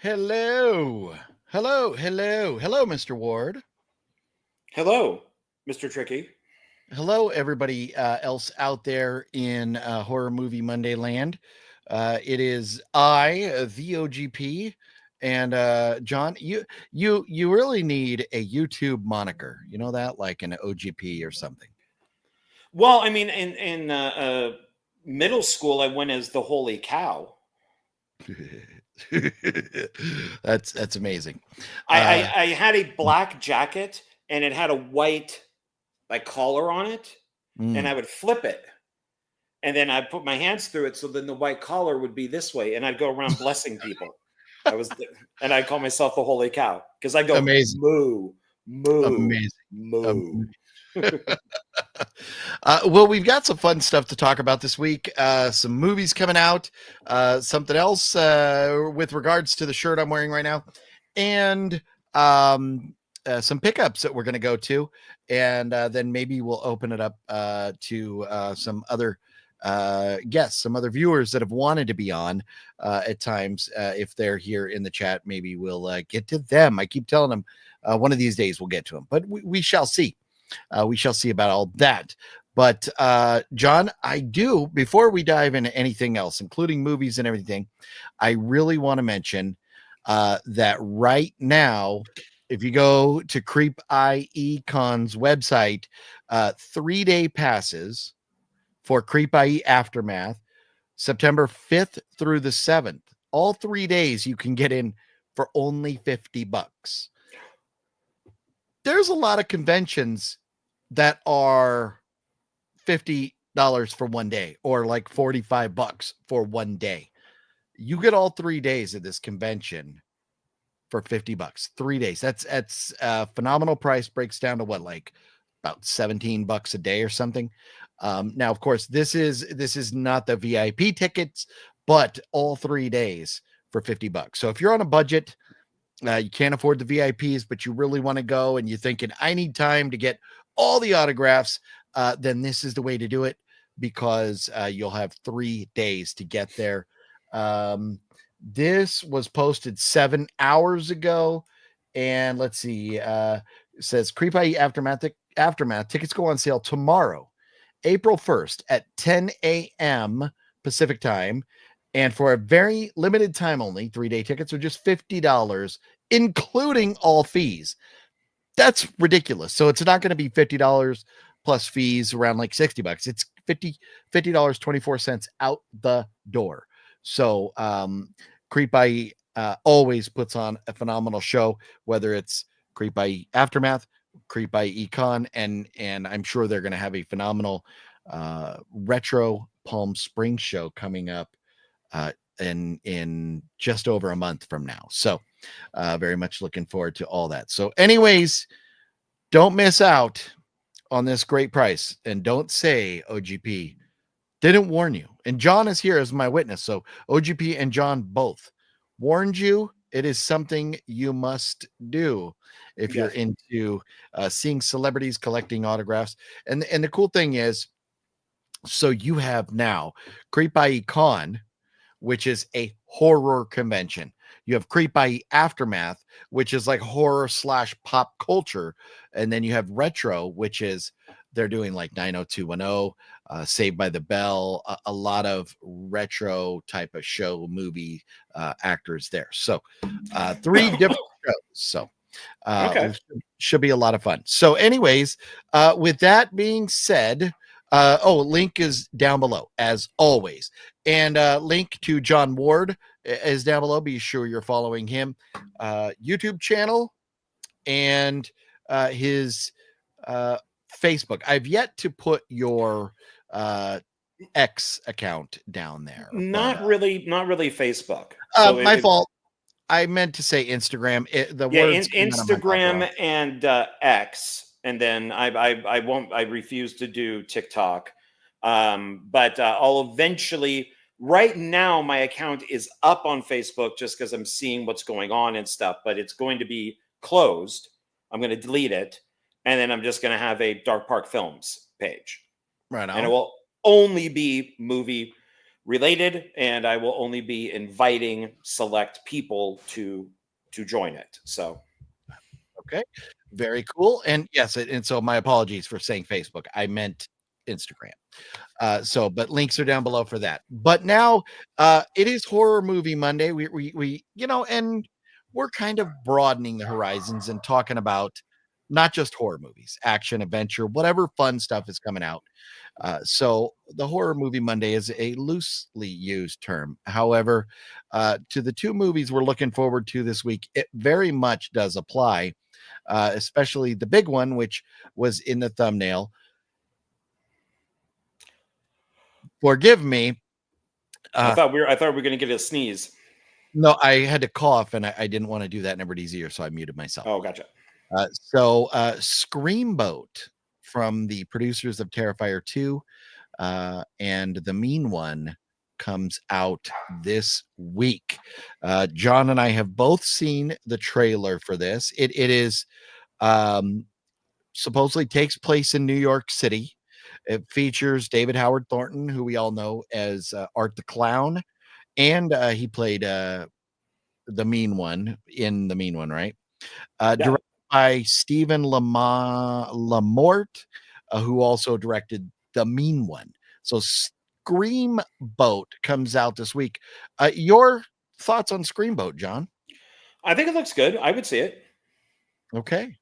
Hello. Hello, Mr. Ward. Hello, Mr. Tricky. Hello, everybody else out there in Horror Movie Monday land. It is I, the OGP, and John. You really need a YouTube moniker. You know that, like an OGP or something. Well, I mean, in middle school, I went as the Holy Cow. That's amazing. I had a black jacket and it had a white collar on it, and I would flip it, and then I'd put my hands through it, so then the white collar would be this way, and I'd go around blessing people. And I call myself the Holy Cow because I go Amazing, moo, moo, amazing. moo. Well, we've got some fun stuff to talk about this week. Some movies coming out, something else with regards to the shirt I'm wearing right now, and some pickups that we're going to go to, and then maybe we'll open it up to some other guests, some other viewers that have wanted to be on at times. If they're here in the chat, maybe we'll get to them. I keep telling them one of these days we'll get to them, but we shall see. We shall see about all that. But John, I do, before we dive into anything else, including movies and everything, I really want to mention that right now, if you go to Creep I.E Con's website, 3-day passes for Creep I.E Aftermath, September 5th through the 7th. All 3 days you can get in for only $50. There's a lot of conventions that are $50 for one day, or like $45 for one day. You get all 3 days of this convention for $50. 3 days. That's a phenomenal price. Breaks down to what, like about $17 a day or something. Now, of course, this is not the VIP tickets, but all 3 days for $50. So if you're on a budget, you can't afford the VIPs, but you really want to go and you're thinking, I need time to get all the autographs, then this is the way to do it, because you'll have 3 days to get there. This was posted 7 hours ago. And let's see, it says Creep I.E Aftermath tickets go on sale tomorrow, April 1st at 10 a.m. Pacific time. And for a very limited time only, 3-day tickets are just $50, including all fees. That's ridiculous. So it's not going to be $50 plus fees, around like $60. It's $50.24 out the door. So Creep I.E always puts on a phenomenal show, whether it's Creep I.E Aftermath, Creep I.E Con, and I'm sure they're going to have a phenomenal retro Palm Springs show coming up in just over a month from now. So very much looking forward to all that. So anyways, don't miss out on this great price, and don't say OGP didn't warn you. And John is here as my witness. So OGP and John both warned you. It is something you must do if you're into seeing celebrities, collecting autographs. And the cool thing is, so you have now Creep I.E Con, which is a horror convention. You have Creep I.E Aftermath, which is like horror / pop culture. And then you have Retro, which is they're doing like 90210, Saved by the Bell, a lot of retro type of show movie actors there. So 3 different shows. So should be a lot of fun. So anyways, with that being said, link is down below as always. And link to John Ward is down below. Be sure you're following him, YouTube channel, and his Facebook. I've yet to put your X account down there. Not really Facebook. My fault. I meant to say Instagram. Instagram and X, and then I refuse to do TikTok. But I'll eventually. Right now, my account is up on Facebook just because I'm seeing what's going on and stuff, but it's going to be closed. I'm going to delete it, and then I'm just going to have a Dark Park Films page. Right on. And it will only be movie related, and I will only be inviting select people to join it. So Okay, very cool. And yes, and so my apologies for saying Facebook. I meant Instagram. But links are down below for that. But now it is Horror Movie Monday. We and we're kind of broadening the horizons and talking about not just horror movies, action, adventure, whatever fun stuff is coming out. So the Horror Movie Monday is a loosely used term. However, to the two movies we're looking forward to this week, it very much does apply, especially the big one, which was in the thumbnail. Forgive me. I thought we were going to get a sneeze. No, I had to cough, and I didn't want to do that in everybody's ear, so I muted myself. Oh, gotcha. Screamboat from the producers of Terrifier 2 and The Mean One comes out this week. John and I have both seen the trailer for this. It is supposedly takes place in New York City. It features David Howard Thornton, who we all know as Art the Clown, and he played the Mean One in The Mean One, right? Directed by Stephen Lamort, who also directed The Mean One. So Screamboat comes out this week. Your thoughts on Screamboat, John? I think it looks good. I would see it. Okay.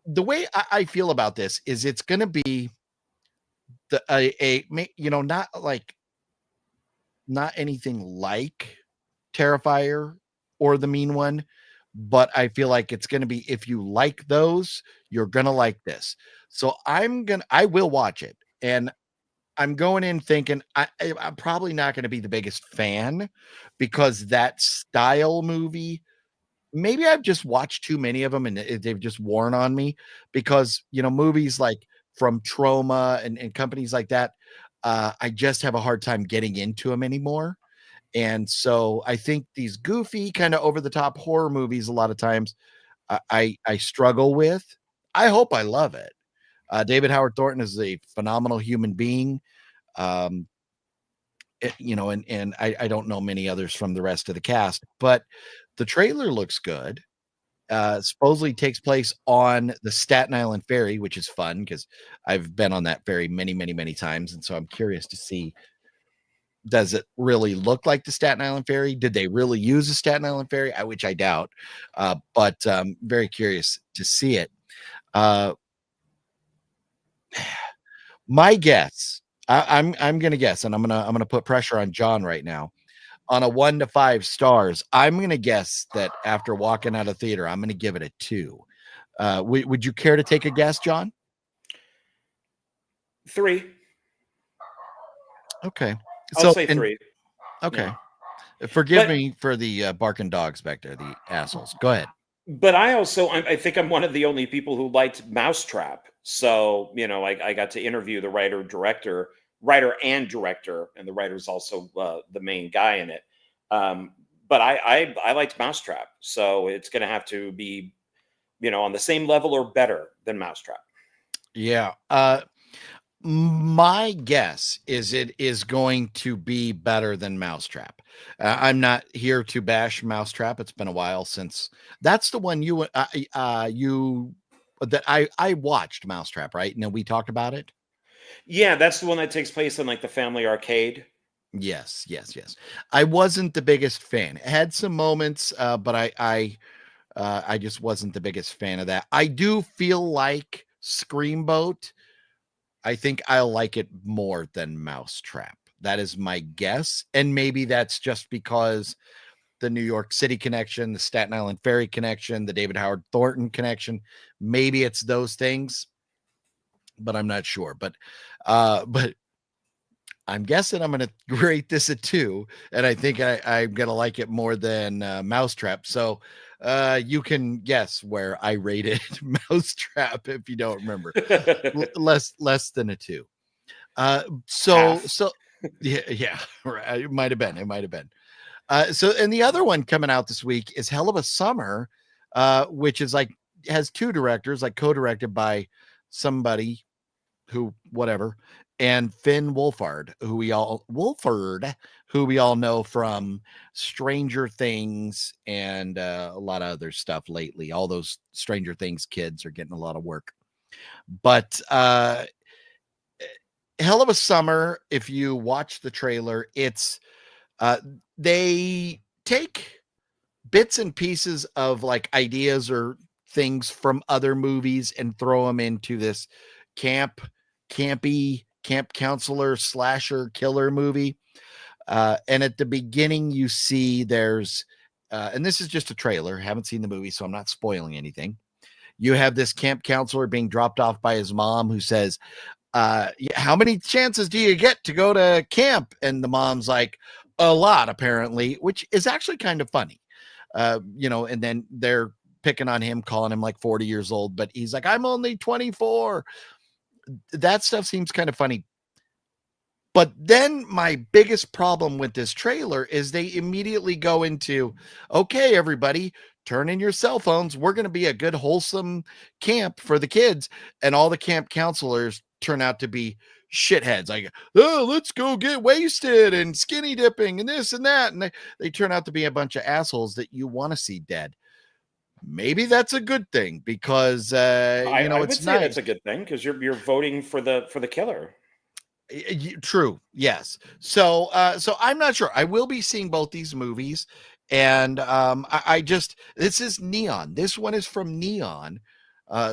The way I feel about this is it's going to be not anything like Terrifier or The Mean One, but I feel like it's going to be, if you like those, you're going to like this. So I will watch it, and I'm going in thinking I'm probably not going to be the biggest fan, because that style movie, maybe I've just watched too many of them and they've just worn on me, because, movies like from Trauma and companies like that, I just have a hard time getting into them anymore. And so I think these goofy kind of over the top horror movies, a lot of times I struggle with. I hope I love it. David Howard Thornton is a phenomenal human being. And I don't know many others from the rest of the cast, but the trailer looks good. Supposedly takes place on the Staten Island Ferry, which is fun because I've been on that ferry many, many, many times. And so I'm curious to see, does it really look like the Staten Island Ferry? Did they really use the Staten Island Ferry? Which I doubt. But very curious to see it. My guess, I'm going to guess, and I'm going to put pressure on John right now. On a 1 to 5 stars, I'm going to guess that after walking out of theater, I'm going to give it a 2. Would you care to take a guess, John? 3. Okay. I'll say 3. Okay. Yeah. Forgive me for the barking dogs back there, the assholes. Go ahead. But I think I'm one of the only people who liked Mousetrap. So, I got to interview the writer and director, and the writer's also the main guy in it. But I liked Mousetrap. So it's going to have to be, on the same level or better than Mousetrap. Yeah. My guess is it is going to be better than Mousetrap. I'm not here to bash Mousetrap. It's been a while since. That's the one that I watched, Mousetrap, right? And then we talked about it. Yeah, that's the one that takes place in like the family arcade. Yes. I wasn't the biggest fan. It had some moments, but I just wasn't the biggest fan of that. I do feel like Screamboat, I think I'll like it more than Mousetrap. That is my guess. And maybe that's just because the New York City connection, the Staten Island Ferry connection, the David Howard Thornton connection. Maybe it's those things, but I'm not sure. But I'm guessing I'm going to rate this a 2, and I think I'm going to like it more than Mousetrap. So you can guess where I rated Mousetrap if you don't remember. less than a 2. So yeah, right. It might have been. And the other one coming out this week is Hell of a Summer, which is has 2 directors, co-directed by somebody who whatever, and Finn Wolfhard, who we all know from Stranger Things and a lot of other stuff lately. All those Stranger Things kids are getting a lot of work. But hell of a summer. If you watch the trailer, it's they take bits and pieces of like ideas or things from other movies and throw them into this campy camp counselor slasher killer movie. And at the beginning, you see there's, and this is just a trailer. Haven't seen the movie, so I'm not spoiling anything. You have this camp counselor being dropped off by his mom who says, how many chances do you get to go to camp? And the mom's like, a lot, apparently, which is actually kind of funny. And then they're picking on him, calling him like 40 years old, but he's like, I'm only 24. That stuff seems kind of funny. But then my biggest problem with this trailer is they immediately go into, okay, everybody, turn in your cell phones. We're going to be a good, wholesome camp for the kids. And all the camp counselors turn out to be shitheads. Like, oh, let's go get wasted and skinny dipping and this and that. And they turn out to be a bunch of assholes that you want to see dead. Maybe that's a good thing because, I would it's say nice. that's a good thing because you're voting for the killer. True. Yes. So I'm not sure. I will be seeing both these movies, and I just, this is Neon. This one is from Neon.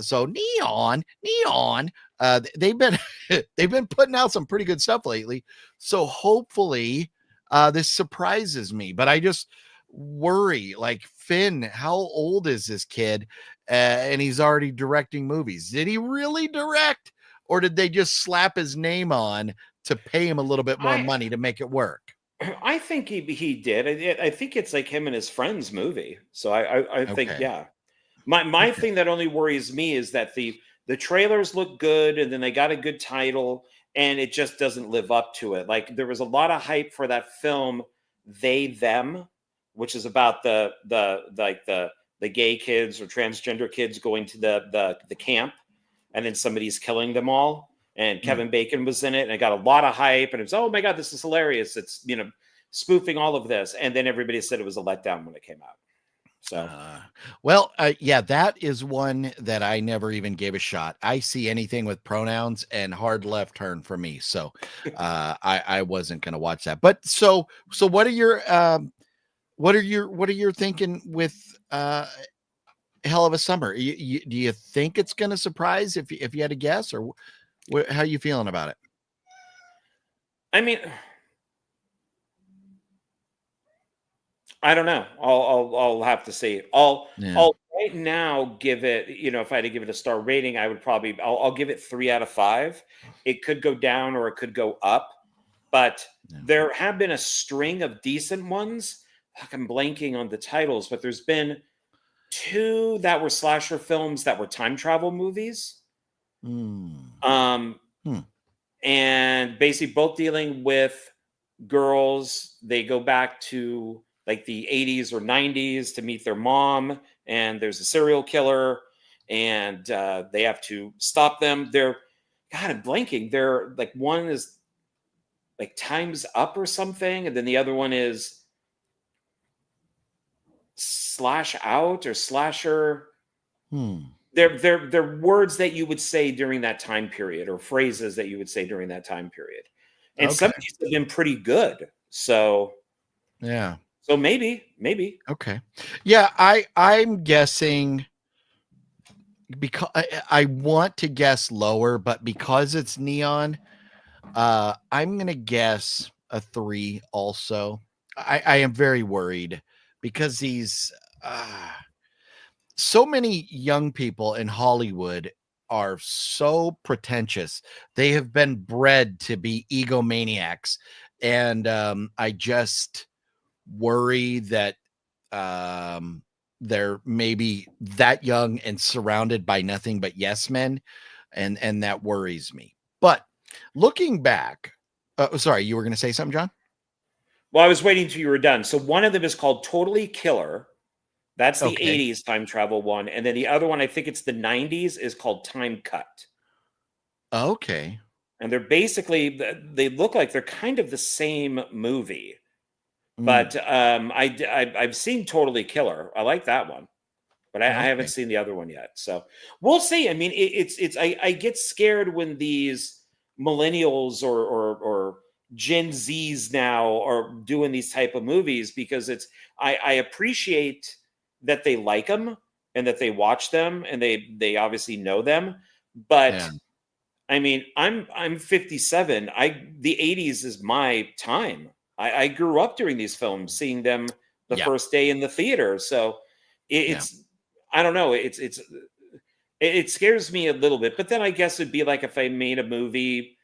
So Neon. They've been they've been putting out some pretty good stuff lately. So hopefully, this surprises me. But I just worry, like Finn. How old is this kid? And he's already directing movies. Did he really direct? Or did they just slap his name on to pay him a little bit more money to make it work? I think he did. I think it's like him and his friend's movie. So I think, Okay. yeah. My thing that only worries me is that the trailers look good and then they got a good title and it just doesn't live up to it. Like there was a lot of hype for that film, They Them, which is about the gay kids or transgender kids going to the camp. And then somebody's killing them all. And Kevin Bacon was in it, and it got a lot of hype. And it was, oh my God, this is hilarious. It's spoofing all of this. And then everybody said it was a letdown when it came out. So, yeah, that is one that I never even gave a shot. I see anything with pronouns and hard left turn for me. So, I wasn't going to watch that. But so what are your thinking with Hell of a Summer? Do you think it's going to surprise if you had a guess, or how are you feeling about it? I mean, I don't know. I'll have to see. I'll right now give it, if I had to give it a star rating, I would probably, I'll give it 3 out of 5. It could go down or it could go up, but there have been a string of decent ones. I'm blanking on the titles, but there's been 2 that were slasher films that were time travel movies. And basically both dealing with girls. They go back to like the 80s or 90s to meet their mom, and there's a serial killer, and they have to stop them. I'm blanking. They're like, one is like Time's Up or something, and then the other one is Slash Out or Slasher. They're words that you would say during that time period, or phrases that you would say during that time period. And some of these have been pretty good. So yeah. So maybe. Okay. Yeah, I'm guessing, because I want to guess lower, but because it's Neon, I'm gonna guess a 3 also. I am very worried because these so many young people in Hollywood are so pretentious. They have been bred to be egomaniacs. And I just worry that they're maybe that young and surrounded by nothing but yes men. And that worries me. But looking back, sorry, you were going to say something, John? Well, I was waiting till you were done. So one of them is called Totally Killer. That's the 80s time travel one. And then the other one, I think it's the 90s, is called Time Cut. Okay. And they're basically, they look like they're kind of the same movie. Mm, But I've seen Totally Killer. I like that one, but I haven't okay. seen the other one yet. So we'll see. I mean, I get scared when these millennials or Gen Zs now are doing these type of movies, because I appreciate that they like them and that they watch them and they obviously know them, but Yeah. I mean, I'm 57. The 80s is my time. I grew up during these films, seeing them the Yeah. first day in the theater. So Yeah. it's I don't know. It scares me a little bit. But then I guess it'd be like if I made a movie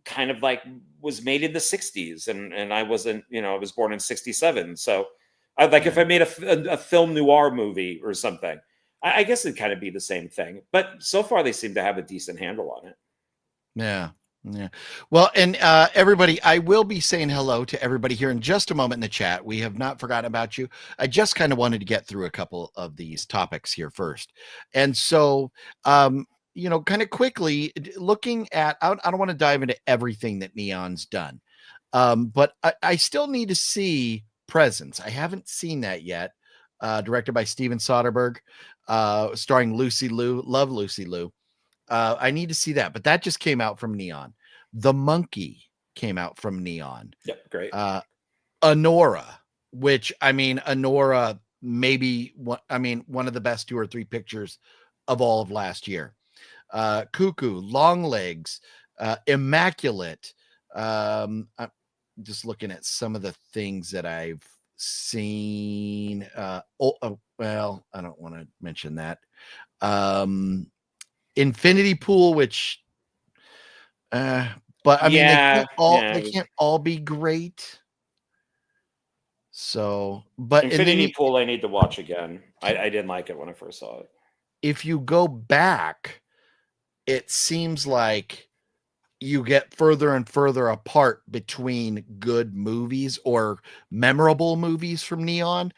kind of like was made in the 60s, and I wasn't, I was born in 67. So I'd like if Yeah. I made a film noir movie or something. I guess it'd kind of be the same thing. But so far they seem to have a decent handle on it. Yeah. Yeah. Well, and everybody, I will be saying hello to everybody here in just a moment in the chat. We have not forgotten about you. I just kind of wanted to get through a couple of these topics here first. And so, kind of quickly looking at, I don't want to dive into everything that Neon's done, but I still need to see Presence. I haven't seen that yet. Directed by Steven Soderbergh, starring Lucy Liu. Love Lucy Liu. I need to see that, but that just came out from Neon. The Monkey came out from Neon. Yep, great. Honora, which I mean, Honora maybe one of the best 2 or 3 pictures of all of last year. Cuckoo, Long Legs, Immaculate. I'm just looking at some of the things that I've seen. Well, I don't want to mention that. Infinity Pool, which but I mean Yeah, they can't all be great. So, but and then Infinity Pool I need to watch again. I didn't like it when I first saw it. if you go back, it seems like you get further and further apart between good movies or memorable movies from Neon.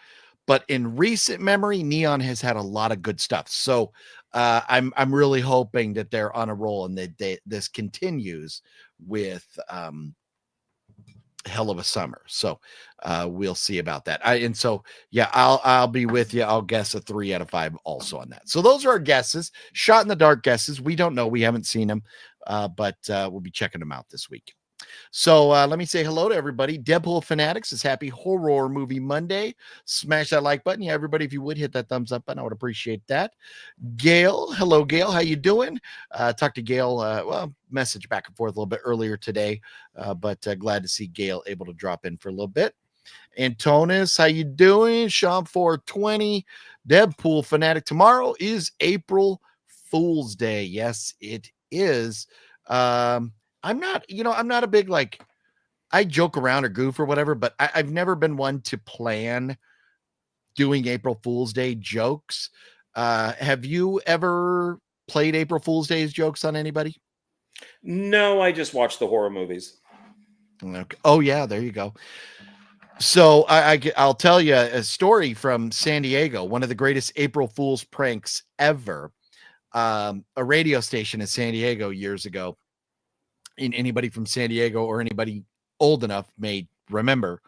But in recent memory, Neon has had a lot of good stuff. So I'm really hoping that they're on a roll and that this continues with Hell of a Summer. So we'll see about that. I'll be with you. I'll guess a 3 out of 5 also on that. So those are our guesses, shot in the dark guesses. We don't know. We haven't seen them, but we'll be checking them out this week. So let me say hello to everybody. Deadpool Fanatics is Happy Horror Movie Monday. Smash that like button. Yeah, everybody, if you would hit that thumbs up button, I would appreciate that. Gail, hello, Gail. How you doing? Talked to Gail, message back and forth a little bit earlier today, but glad to see Gail able to drop in for a little bit. Antonis, how you doing? Sean 420, Deadpool Fanatic. Tomorrow is April Fool's Day. Yes, it is. I'm not a big I joke around or goof or whatever, but I've never been one to plan doing April Fool's Day jokes. Have you ever played April Fool's Day's jokes on anybody? No, I just watch the horror movies. Okay. Oh yeah, there you go. So I'll tell you a story from San Diego, one of the greatest April Fool's pranks ever. A radio station in San Diego years ago. And anybody from San Diego or anybody old enough may remember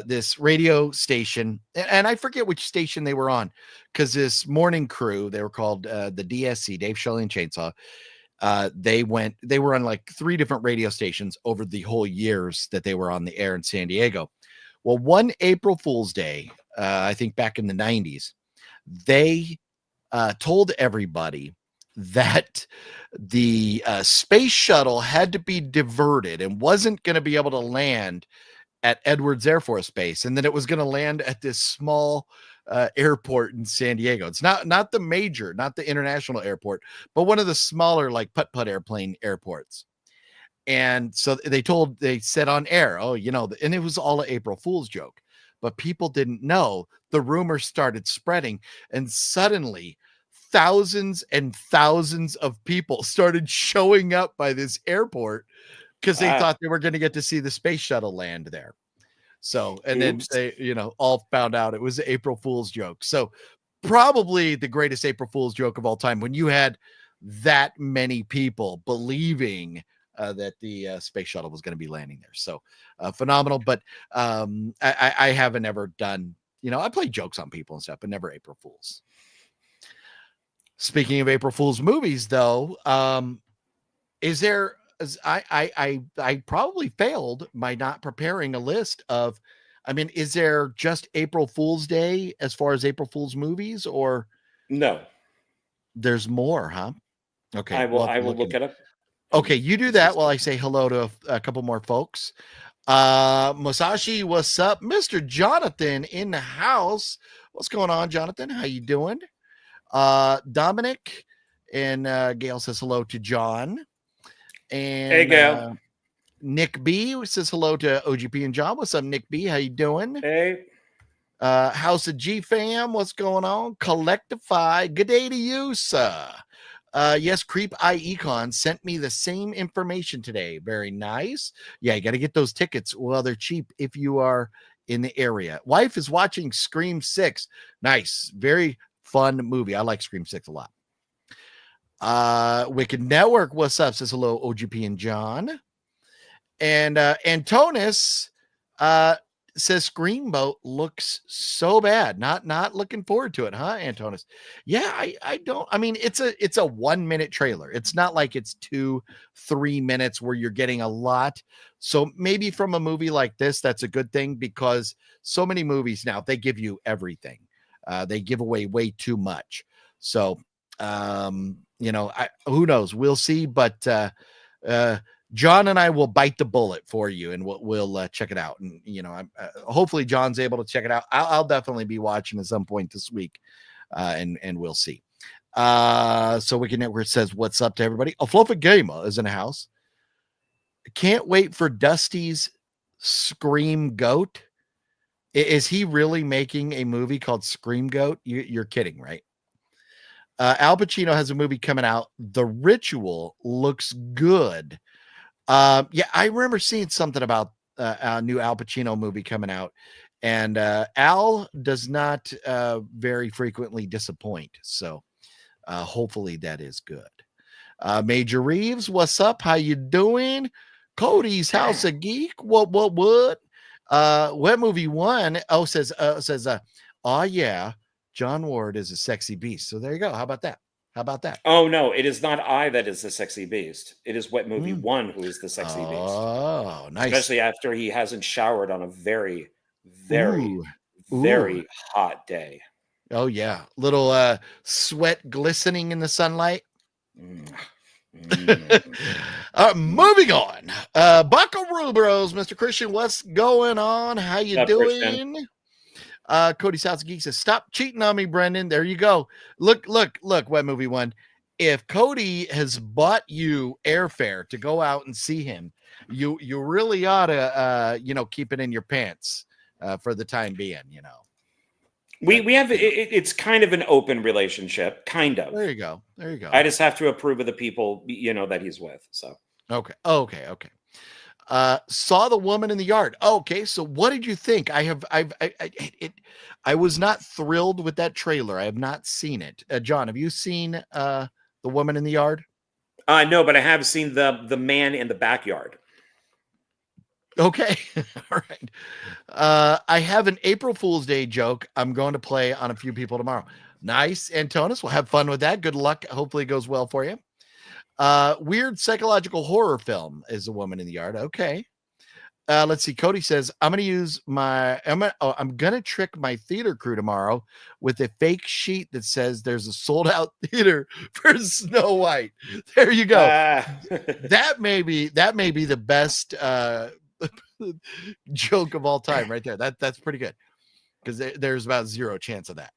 this radio station, and I forget which station they were on, because this morning crew, they were called the DSC, Dave Shelley and Chainsaw. They were on like 3 different radio stations over the whole years that they were on the air in San Diego. Well, one April Fool's Day, I think back in the 90s, they told everybody that the space shuttle had to be diverted and wasn't going to be able to land at Edwards Air Force Base, and then it was going to land at this small airport in San Diego. It's not the major, not the international airport, but one of the smaller like putt-putt airplane airports. And so they said on air, and it was all an April Fool's joke, but people didn't know. The rumors started spreading, and suddenly thousands and thousands of people started showing up by this airport because they thought they were going to get to see the space shuttle land there. So, and then they, all found out it was an April Fool's joke. So probably the greatest April Fool's joke of all time, when you had that many people believing that the space shuttle was going to be landing there. So phenomenal. But I haven't ever done, I play jokes on people and stuff, but never April Fools. Speaking of April Fool's movies, though, is there? I probably failed by not preparing a list of. I mean, is there just April Fool's Day as far as April Fool's movies, or no? There's more, huh? Okay, I will look it up. Okay, you do that while I say hello to a couple more folks. Musashi, what's up? Mr. Jonathan in the house. What's going on, Jonathan? How you doing? Dominic and Gail says hello to John. And hey, Gail. Nick B says hello to OGP and John. What's up, Nick B? How you doing? Hey. House of G fam, what's going on? Collectify, good day to you, sir. Yes, Creep I.E sent me the same information today. Very nice. Yeah, you got to get those tickets. Well, they're cheap if you are in the area. Wife is watching Scream 6. Nice. Very fun movie. I like Scream 6 a lot. Wicked Network, what's up? Says hello, OGP and John. And Antonis says Screamboat looks so bad. Not looking forward to it, huh, Antonis? Yeah, I don't. I mean, it's a 1 minute trailer. It's not like it's 2-3 minutes where you're getting a lot. So maybe from a movie like this, that's a good thing, because so many movies now, they give you everything. They give away way too much. So who knows? We'll see. But John and I will bite the bullet for you, and we'll check it out. And hopefully John's able to check it out. I'll definitely be watching at some point this week, and we'll see. So Wicked Network says, "What's up to everybody?" A Fluffy Gamer is in the house. Can't wait for Dusty's Screamgoat. Is he really making a movie called Screamgoat? You're kidding, right? Al Pacino has a movie coming out. The Ritual looks good. Yeah, I remember seeing something about a new Al Pacino movie coming out, and Al does not very frequently disappoint. So hopefully that is good. Major Reeves, what's up? How you doing? Cody's House of Geek. What? What movie won? Oh, says, oh yeah, John Ward is a sexy beast. So there you go. How about that? Oh no, it is not I that is the sexy beast. It is Wet Movie 1 who is the sexy beast. Oh, nice. Especially after he hasn't showered on a very, very, very hot day. Oh yeah, little sweat glistening in the sunlight. Moving on. Buckaroo Bros, Mr. Christian, what's going on? How you doing? Christian? Cody South Geek says, "Stop cheating on me, Brendan." There you go. Look, Wet Movie 1. If Cody has bought you airfare to go out and see him, you really ought to keep it in your pants for the time being. We have it's kind of an open relationship, kind of. There you go. I just have to approve of the people that he's with. So okay. Saw The Woman in the Yard. Okay, so what did you think? I was not thrilled with that trailer. I have not seen it. John, have you seen The Woman in the Yard? No, but I have seen the Man in the Backyard. Okay, all right. I have an April Fool's Day joke I'm going to play on a few people tomorrow. Nice, Antonis. We'll have fun with that. Good luck. Hopefully it goes well for you. Weird psychological horror film is A Woman in the Yard. Okay. Let's see. Cody says, I'm gonna trick my theater crew tomorrow with a fake sheet that says there's a sold out theater for Snow White. There you go. That may be the best joke of all time right there. That's pretty good, because there's about zero chance of that.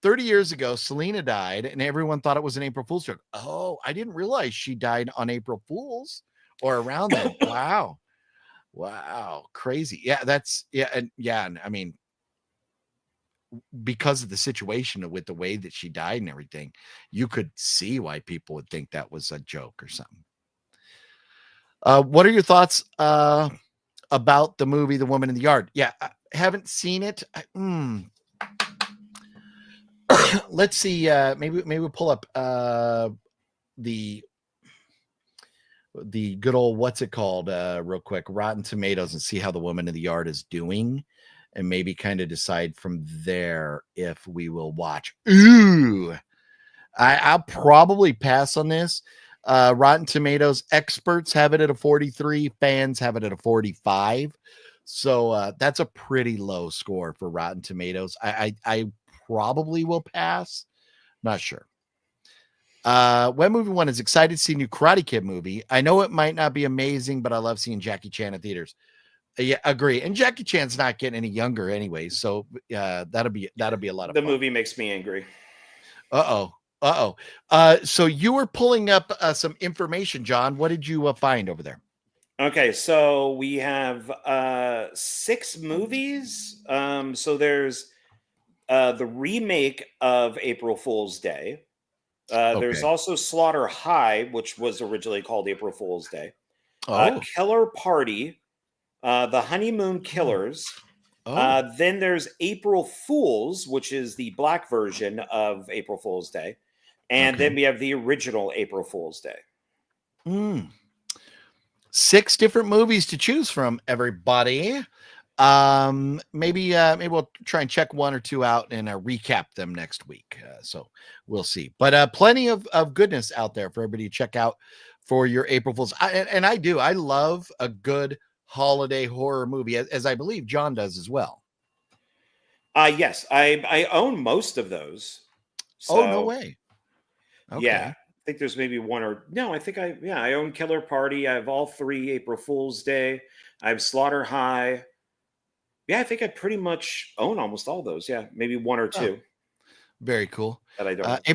30 years ago, Selena died, and everyone thought it was an April Fool's joke. Oh, I didn't realize she died on April Fool's or around then. Wow, crazy. Yeah, and I mean, because of the situation with the way that she died and everything, you could see why people would think that was a joke or something. What are your thoughts about the movie The Woman in the Yard? Yeah, I haven't seen it. Let's see. Maybe we'll pull up the good old, what's it called, real quick, Rotten Tomatoes, and see how the woman in the yard is doing, and maybe kind of decide from there if we will watch. Ooh, I'll probably pass on this. Rotten Tomatoes experts have it at a 43, fans have it at a 45. So that's a pretty low score for Rotten Tomatoes. I probably will pass. Not sure. When Movie One is excited to see new Karate Kid movie. I know it might not be amazing, but I love seeing Jackie Chan in theaters. Yeah, agree. And Jackie Chan's not getting any younger anyway, so that'll be a lot of the fun. movie makes me angry. So you were pulling up some information, John. What did you find over there? Okay, so we have 6 movies. So there's the remake of April Fool's Day. There's also Slaughter High, which was originally called April Fool's Day. Killer Party, The Honeymoon Killers. Then there's April Fools, which is the black version of April Fool's Day. And then we have the original April Fool's Day. 6 different movies to choose from, everybody. Maybe we'll try and check 1 or 2 out and recap them next week. So we'll see. But plenty of goodness out there for everybody to check out for your April Fools. I love a good holiday horror movie, as I believe John does as well. Yes, I own most of those. So, no way. Okay. Yeah, I think there's maybe 1 or no. I think I own Killer Party. I have all 3 April Fool's Day. I have Slaughter High. Yeah, I think I pretty much own almost all those. Yeah, maybe 1 or 2. Very cool. That I don't.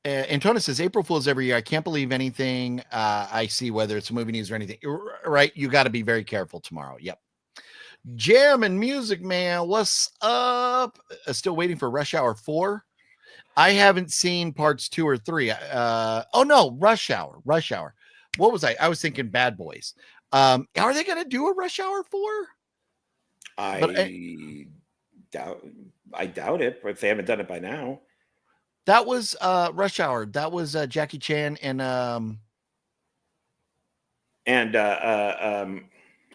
Antonis says April Fool's every year. I can't believe anything I see, whether it's movie news or anything. Right, you got to be very careful tomorrow. Yep. Jam and Music Man, what's up? Still waiting for Rush Hour 4. I haven't seen parts 2 or 3. Rush Hour. What was I? I was thinking Bad Boys. Are they going to do a Rush Hour 4? I doubt it, but if they haven't done it by now. That was Rush Hour. That was Jackie Chan and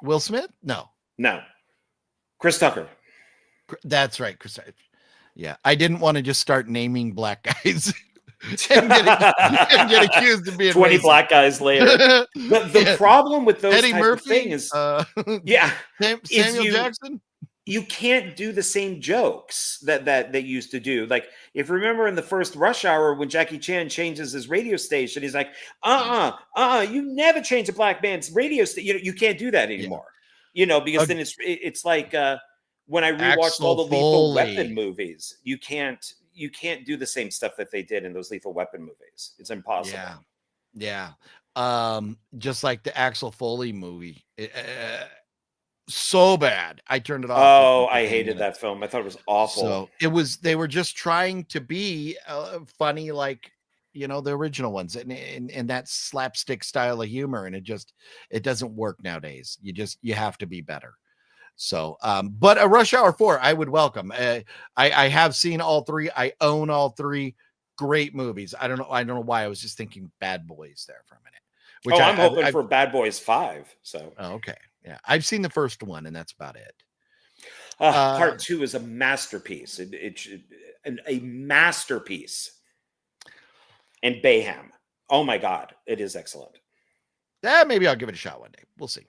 Will Smith? No. Chris Tucker. That's right, Chris. Yeah, I didn't want to just start naming black guys and get accused of being 20 racist. Black guys later. The problem with those Eddie type Murphy, of things, Samuel Jackson. You can't do the same jokes that they used to do. Like, if you remember in the first Rush Hour when Jackie Chan changes his radio station, he's like, you never change a black man's radio station. You can't do that anymore. Because then it's like when I rewatched all the Lethal Weapon movies, you can't do the same stuff that they did in those Lethal Weapon movies. It's impossible. Yeah. Just like the Axel Foley movie. So bad. I turned it off. Oh, I hated that film. I thought it was awful. So they were just trying to be funny, like, the original ones, and that slapstick style of humor. And it doesn't work nowadays. You have to be better. So, but a Rush Hour 4, I would welcome. I have seen all 3. I own all 3. Great movies. I don't know why I was just thinking Bad Boys there for a minute. I'm hoping for Bad Boys 5. So, okay. Yeah, I've seen the first one, and that's about it. Part 2 is a masterpiece. It's a masterpiece. And Bayham. Oh my God, it is excellent. Maybe I'll give it a shot one day. We'll see.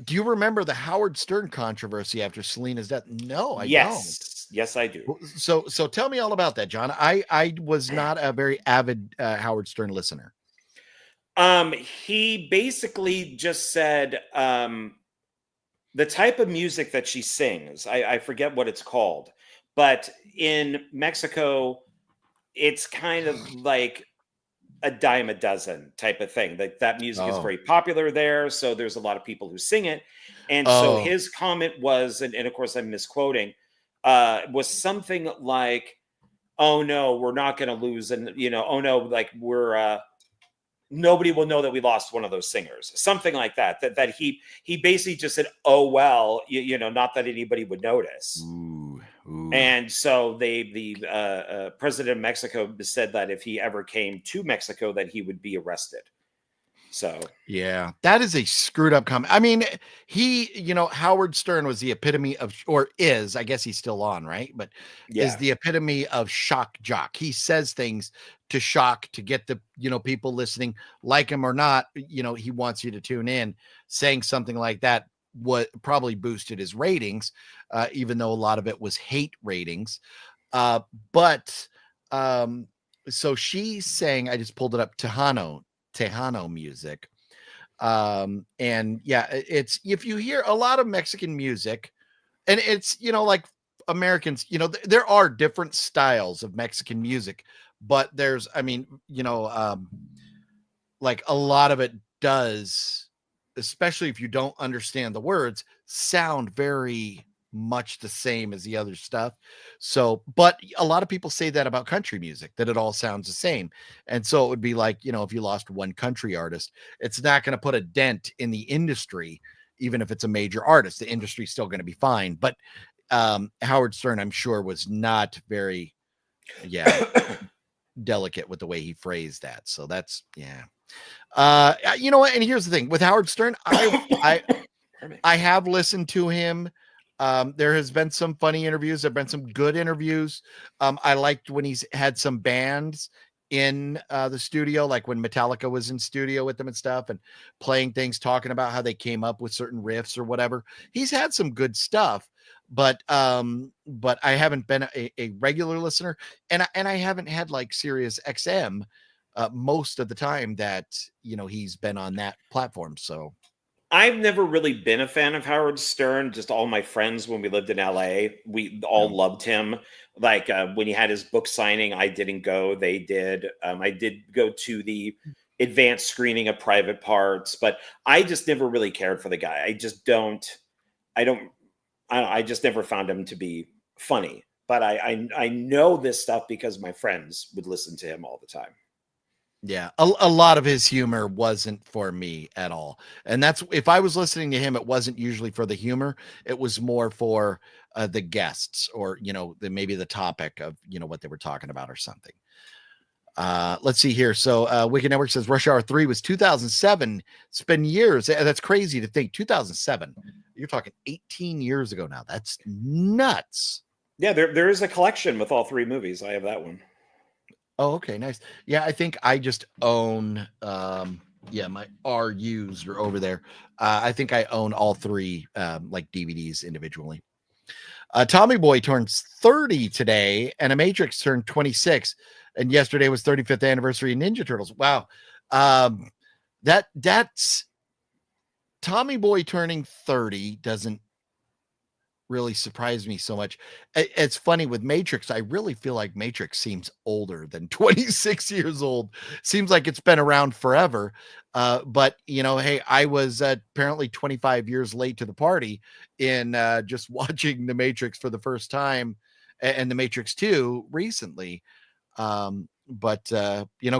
Do you remember the Howard Stern controversy after Selena's death? No, I don't. Yes, I do. So tell me all about that, John. I was not a very avid Howard Stern listener. He basically just said the type of music that she sings, I forget what it's called, but in Mexico, it's kind of like a dime a dozen type of thing. That music is very popular there, so there's a lot of people who sing it. And so his comment was, and of course I'm misquoting, was something like, "Oh no, we're not going to lose," and "Oh no, like we're." Nobody will know that we lost one of those singers, something like that. That he basically just said, "Oh well, not that anybody would notice." Ooh. And so the president of Mexico said that if he ever came to Mexico, that he would be arrested. So yeah, that is a screwed up comment. I mean, Howard Stern was the epitome of, or is, I guess he's still on, right? But is the epitome of shock jock. He says things to shock, to get the, people listening, like him or not, he wants you to tune in. Saying something like that what probably boosted his ratings, even though a lot of it was hate ratings. But so she's saying, I just pulled it up, Tejano music. And yeah, it's, if you hear a lot of Mexican music, and it's, like Americans, there are different styles of Mexican music, but there's, like a lot of it does, especially if you don't understand the words, sound very much the same as the other stuff. So, but a lot of people say that about country music, that it all sounds the same. And so it would be like, if you lost one country artist, it's not going to put a dent in the industry, even if it's a major artist. The industry's still going to be fine. But Howard Stern, I'm sure, was not very, delicate with the way he phrased that. So that's, you know what? And here's the thing with Howard Stern, I have listened to him. There has been some funny interviews. There've been some good interviews. I liked when he's had some bands in the studio, like when Metallica was in studio with them and stuff, and playing things, talking about how they came up with certain riffs or whatever. He's had some good stuff, but I haven't been a regular listener, and I haven't had like Sirius XM most of the time that he's been on that platform. So I've never really been a fan of Howard Stern. Just all my friends when we lived in LA, we all loved him. Like when he had his book signing, I didn't go. They did. I did go to the advanced screening of Private Parts, but I just never really cared for the guy. I just never found him to be funny. But I know this stuff because my friends would listen to him all the time. Yeah, a lot of his humor wasn't for me at all. And that's, if I was listening to him, it wasn't usually for the humor. It was more for the guests, or, maybe the topic of, what they were talking about or something. Let's see here. So Wicked Network says Rush Hour 3 was 2007. It's been years. That's crazy to think. 2007. You're talking 18 years ago now. That's nuts. Yeah, there is a collection with all three movies. I have that one. Oh, okay, nice. Yeah, I think I just own my RUs are over there. I think I own all three like DVDs individually. Tommy Boy turns 30 today, and Matrix turned 26, and yesterday was 35th anniversary of Ninja Turtles. Wow. That's Tommy Boy turning 30 doesn't really surprised me so much. It's funny with Matrix. I really feel like Matrix seems older than 26 years old. Seems like it's been around forever. But hey, I was apparently 25 years late to the party in just watching the Matrix for the first time, and the Matrix 2 recently. But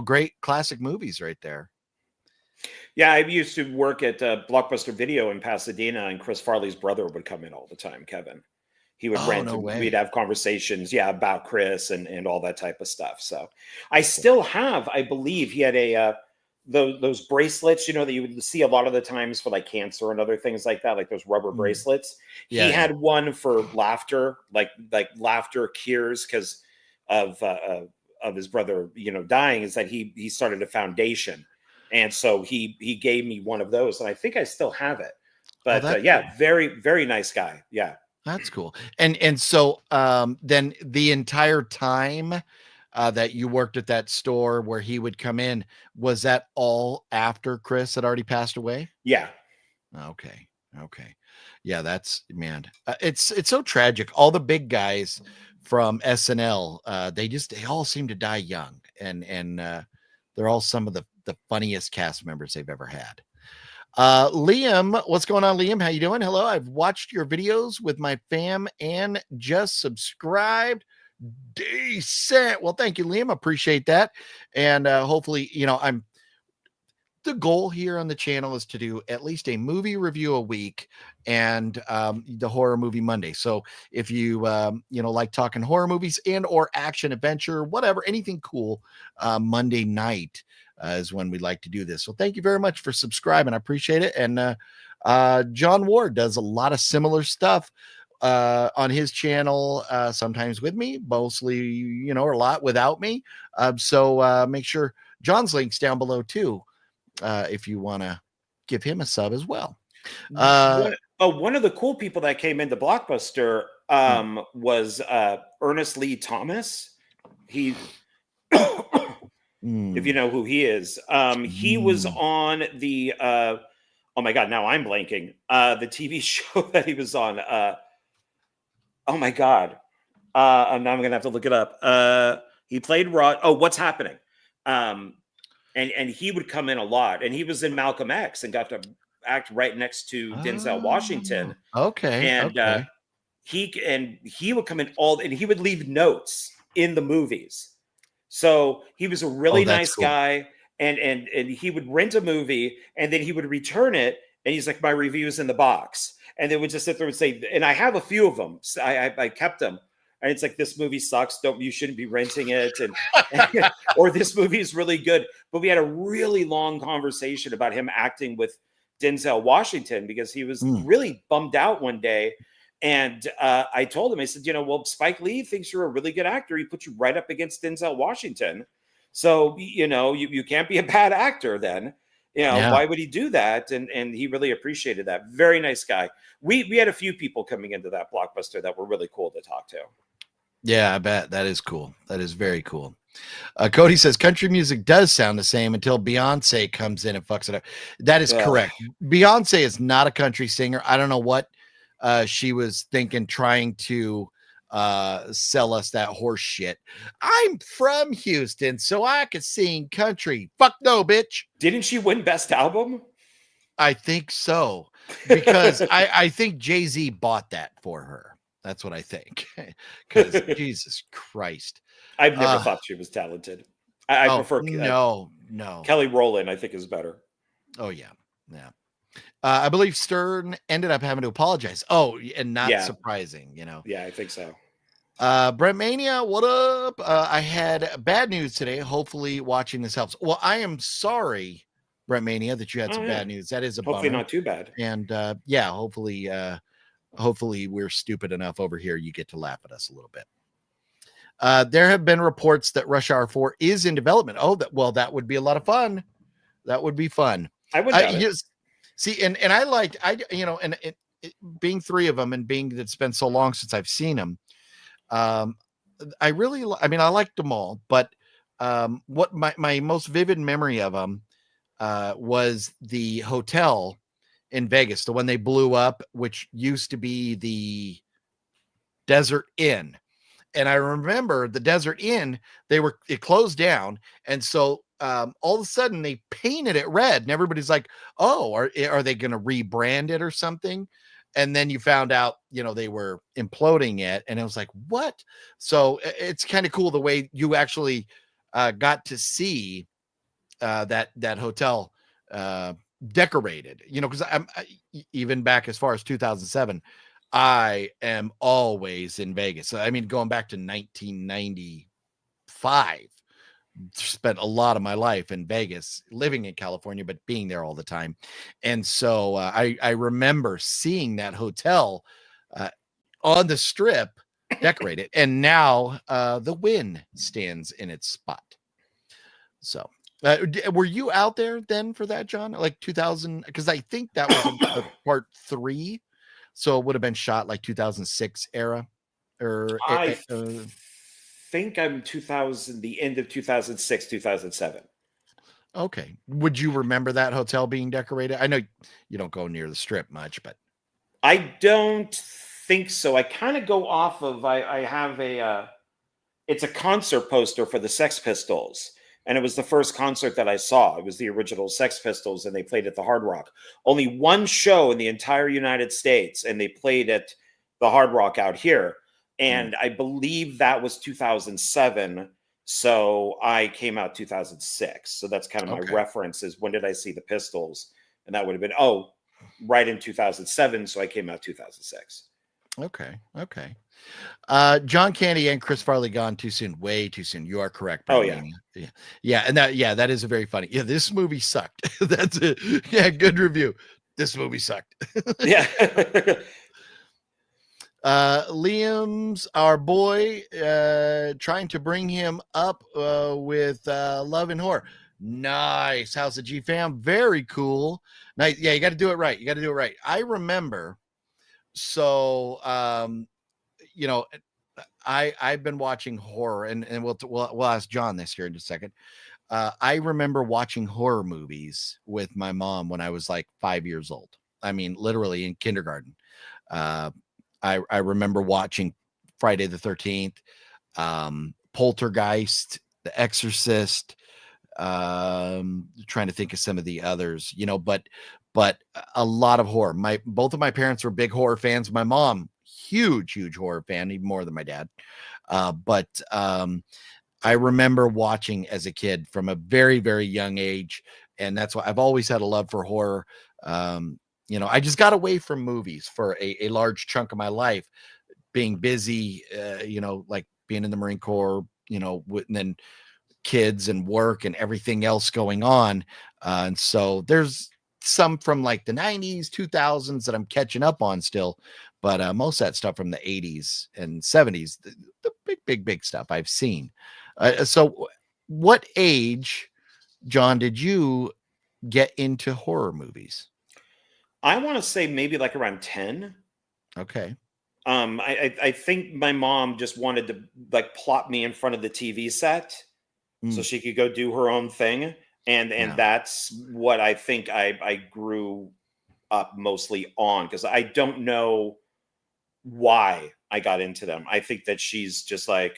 great classic movies right there. Yeah, I used to work at Blockbuster Video in Pasadena, and Chris Farley's brother would come in all the time, Kevin. He would rent, and we'd have conversations, about Chris and all that type of stuff. So I still have, I believe he had those bracelets, that you would see a lot of the times for like cancer and other things like that, like those rubber bracelets. He had one for laughter, like laughter cures because of his brother, dying, is that he started a foundation. And so he gave me one of those, and I think I still have it. But cool. Very, very nice guy. Yeah. That's cool. And so then the entire time that you worked at that store where he would come in, was that all after Chris had already passed away? Yeah. Okay. Yeah, that's, man. It's so tragic. All the big guys from SNL, they all seem to die young, and they're all some of the funniest cast members they've ever had. Liam, what's going on, Liam? How you doing? Hello. I've watched your videos with my fam and just subscribed. Decent. Well, thank you, Liam. Appreciate that. And hopefully, the goal here on the channel is to do at least a movie review a week and the horror movie Monday. So if you like talking horror movies and or action adventure, whatever, anything cool, Monday night is when we like to do this. So thank you very much for subscribing. I appreciate it. And John Ward does a lot of similar stuff on his channel, sometimes with me, mostly, or a lot without me. So make sure John's link's down below too, if you want to give him a sub as well. One of the cool people that came into Blockbuster was Ernest Lee Thomas. He, if you know who he is, he was on the oh my god, now I'm blanking. The TV show that he was on. Oh my god, now I'm gonna have to look it up. He played Rod. Oh, What's Happening? And he would come in a lot, and he was in Malcolm X and got to act right next to Denzel Washington. Okay. And he would come in and he would leave notes in the movies. So he was a really nice guy, and he would rent a movie and then he would return it, and he's like, my review's in the box, and they would just sit there and say, and I have a few of them, so I kept them. And it's like, this movie sucks. You shouldn't be renting it. And or this movie is really good. But we had a really long conversation about him acting with Denzel Washington because he was really bummed out one day. And I told him, I said, well, Spike Lee thinks you're a really good actor. He put you right up against Denzel Washington. So, you can't be a bad actor then. Why would he do that? And he really appreciated that. Very nice guy. We had a few people coming into that Blockbuster that were really cool to talk to. Yeah, I bet. That is cool. That is very cool. Cody says country music does sound the same until Beyonce comes in and fucks it up. That is correct. Beyonce is not a country singer. I don't know what she was thinking, trying to sell us that horse shit. I'm from Houston, so I could sing country. Fuck no, bitch. Didn't she win Best Album? I think so, because I think Jay-Z bought that for her. That's what I think. Because Jesus Christ, I've never thought she was talented. I prefer no. Kelly Rowland, I think, is better. Oh yeah. I believe Stern ended up having to apologize. Oh, and not surprising, Yeah, I think so. Brent Mania, what up? I had bad news today. Hopefully watching this helps. Well, I am sorry, Brent Mania, that you had some bad news. That is a hopefully bummer. Not too bad. And hopefully we're stupid enough over here you get to laugh at us a little bit. There have been reports that Rush Hour 4 is in development. That would be a lot of fun. That would be fun. I would doubt it. See, and I liked, being three of them and being that it's been so long since I've seen them. I liked them all, but what my most vivid memory of them was the hotel in Vegas, the one they blew up, which used to be the Desert Inn. And I remember the Desert Inn, it closed down. And so all of a sudden they painted it red, and everybody's like, oh, are they going to rebrand it or something? And then you found out, they were imploding it, and it was like, what? So it's kind of cool the way you actually got to see that hotel decorated, because I'm even back as far as 2007. I am always in Vegas. I mean, going back to 1995, spent a lot of my life in Vegas, living in California, but being there all the time. And so I remember seeing that hotel on the Strip decorated, and now the Wynn stands in its spot. So were you out there then for that, John? Like 2000? Because I think that was part 3. So it would have been shot like 2006 era, or I think I'm the end of 2006, 2007. Okay. Would you remember that hotel being decorated? I know you don't go near the Strip much, but I don't think so. I kind of go off of, I have it's a concert poster for the Sex Pistols. And it was the first concert that I saw. It was the original Sex Pistols, and they played at the Hard Rock. Only one show in the entire United States, and they played at the Hard Rock out here. And I believe that was 2007. So I came out 2006. So that's kind of my Okay. reference is when did I see the Pistols? And that would have been, right in 2007. So I came out 2006. Okay. John Candy and Chris Farley gone too soon. Way too soon. You are correct, Oh, yeah. Brandini. Yeah. And that is a very funny. Yeah, this movie sucked. That's it. Yeah, good review. This movie sucked. Yeah. Liam's our boy, trying to bring him up with Love and Horror. Nice. House of G fam. Very cool. Nice. Yeah, you got to do it right. I remember. So, I've been watching horror, and we'll ask John this here in just a second. I remember watching horror movies with my mom when I was like 5 years old. I mean, literally in kindergarten. I remember watching Friday the 13th, Poltergeist, The Exorcist, trying to think of some of the others, but a lot of horror. Both of my parents were big horror fans. My mom, huge horror fan, even more than my dad. But I remember watching as a kid from a very, very young age. And that's why I've always had a love for horror. I just got away from movies for a large chunk of my life, being busy, like being in the Marine Corps, and then kids and work and everything else going on. And so there's some from like the 90s, 2000s that I'm catching up on still, but most of that stuff from the 80s and 70s, the big stuff I've seen. So what age, John, did you get into horror movies? I want to say maybe like around 10. Okay. I think my mom just wanted to like plop me in front of the TV set so she could go do her own thing. And that's what I think I grew up mostly on, because I don't know why I got into them. I think that she's just like,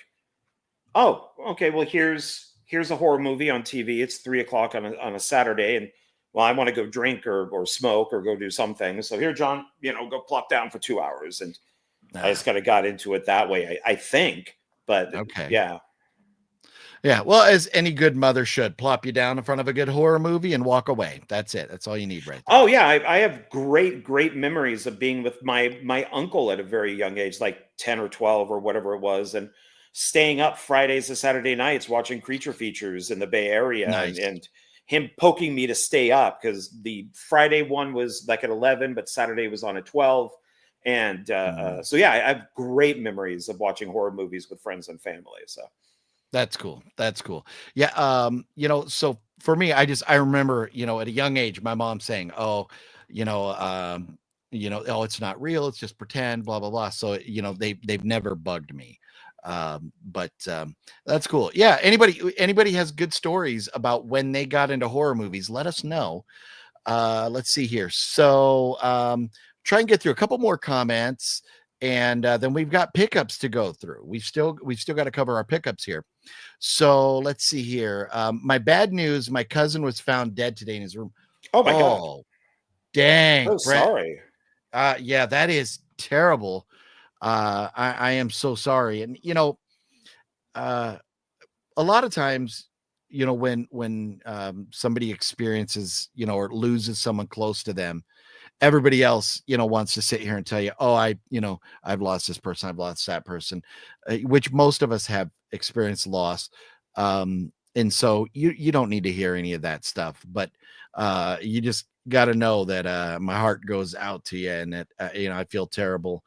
oh, okay, well, here's a horror movie on TV. It's 3:00 on a Saturday, and well, I want to go drink or smoke or go do something. So here, John, go plop down for 2 hours. And I just kind of got into it that way, I think. But okay. Yeah. Well, as any good mother should, plop you down in front of a good horror movie and walk away. That's it. That's all you need, right there. Oh yeah, I have great memories of being with my uncle at a very young age, like 10 or 12 or whatever it was, and staying up Fridays and Saturday nights watching creature features in the Bay Area. Nice. and him poking me to stay up because the Friday one was like at 11, but Saturday was on at 12. And so yeah, I have great memories of watching horror movies with friends and family. So that's cool. Yeah. So for me, I remember, at a young age, my mom saying, oh, it's not real. It's just pretend, blah, blah, blah. So, they've never bugged me. But that's cool. Yeah. Anybody has good stories about when they got into horror movies, let us know. Let's see here. So, try and get through a couple more comments, and then we've got pickups to go through. We've still got to cover our pickups here. So let's see here. My bad news: my cousin was found dead today in his room. oh my god, dang! oh sorry. Yeah, that is terrible. I am so sorry. And a lot of times, when somebody experiences, or loses someone close to them, everybody else, wants to sit here and tell you, oh, I've lost this person, I've lost that person, which most of us have experienced loss. And so you don't need to hear any of that stuff, but you just got to know that my heart goes out to you, and that, I feel terrible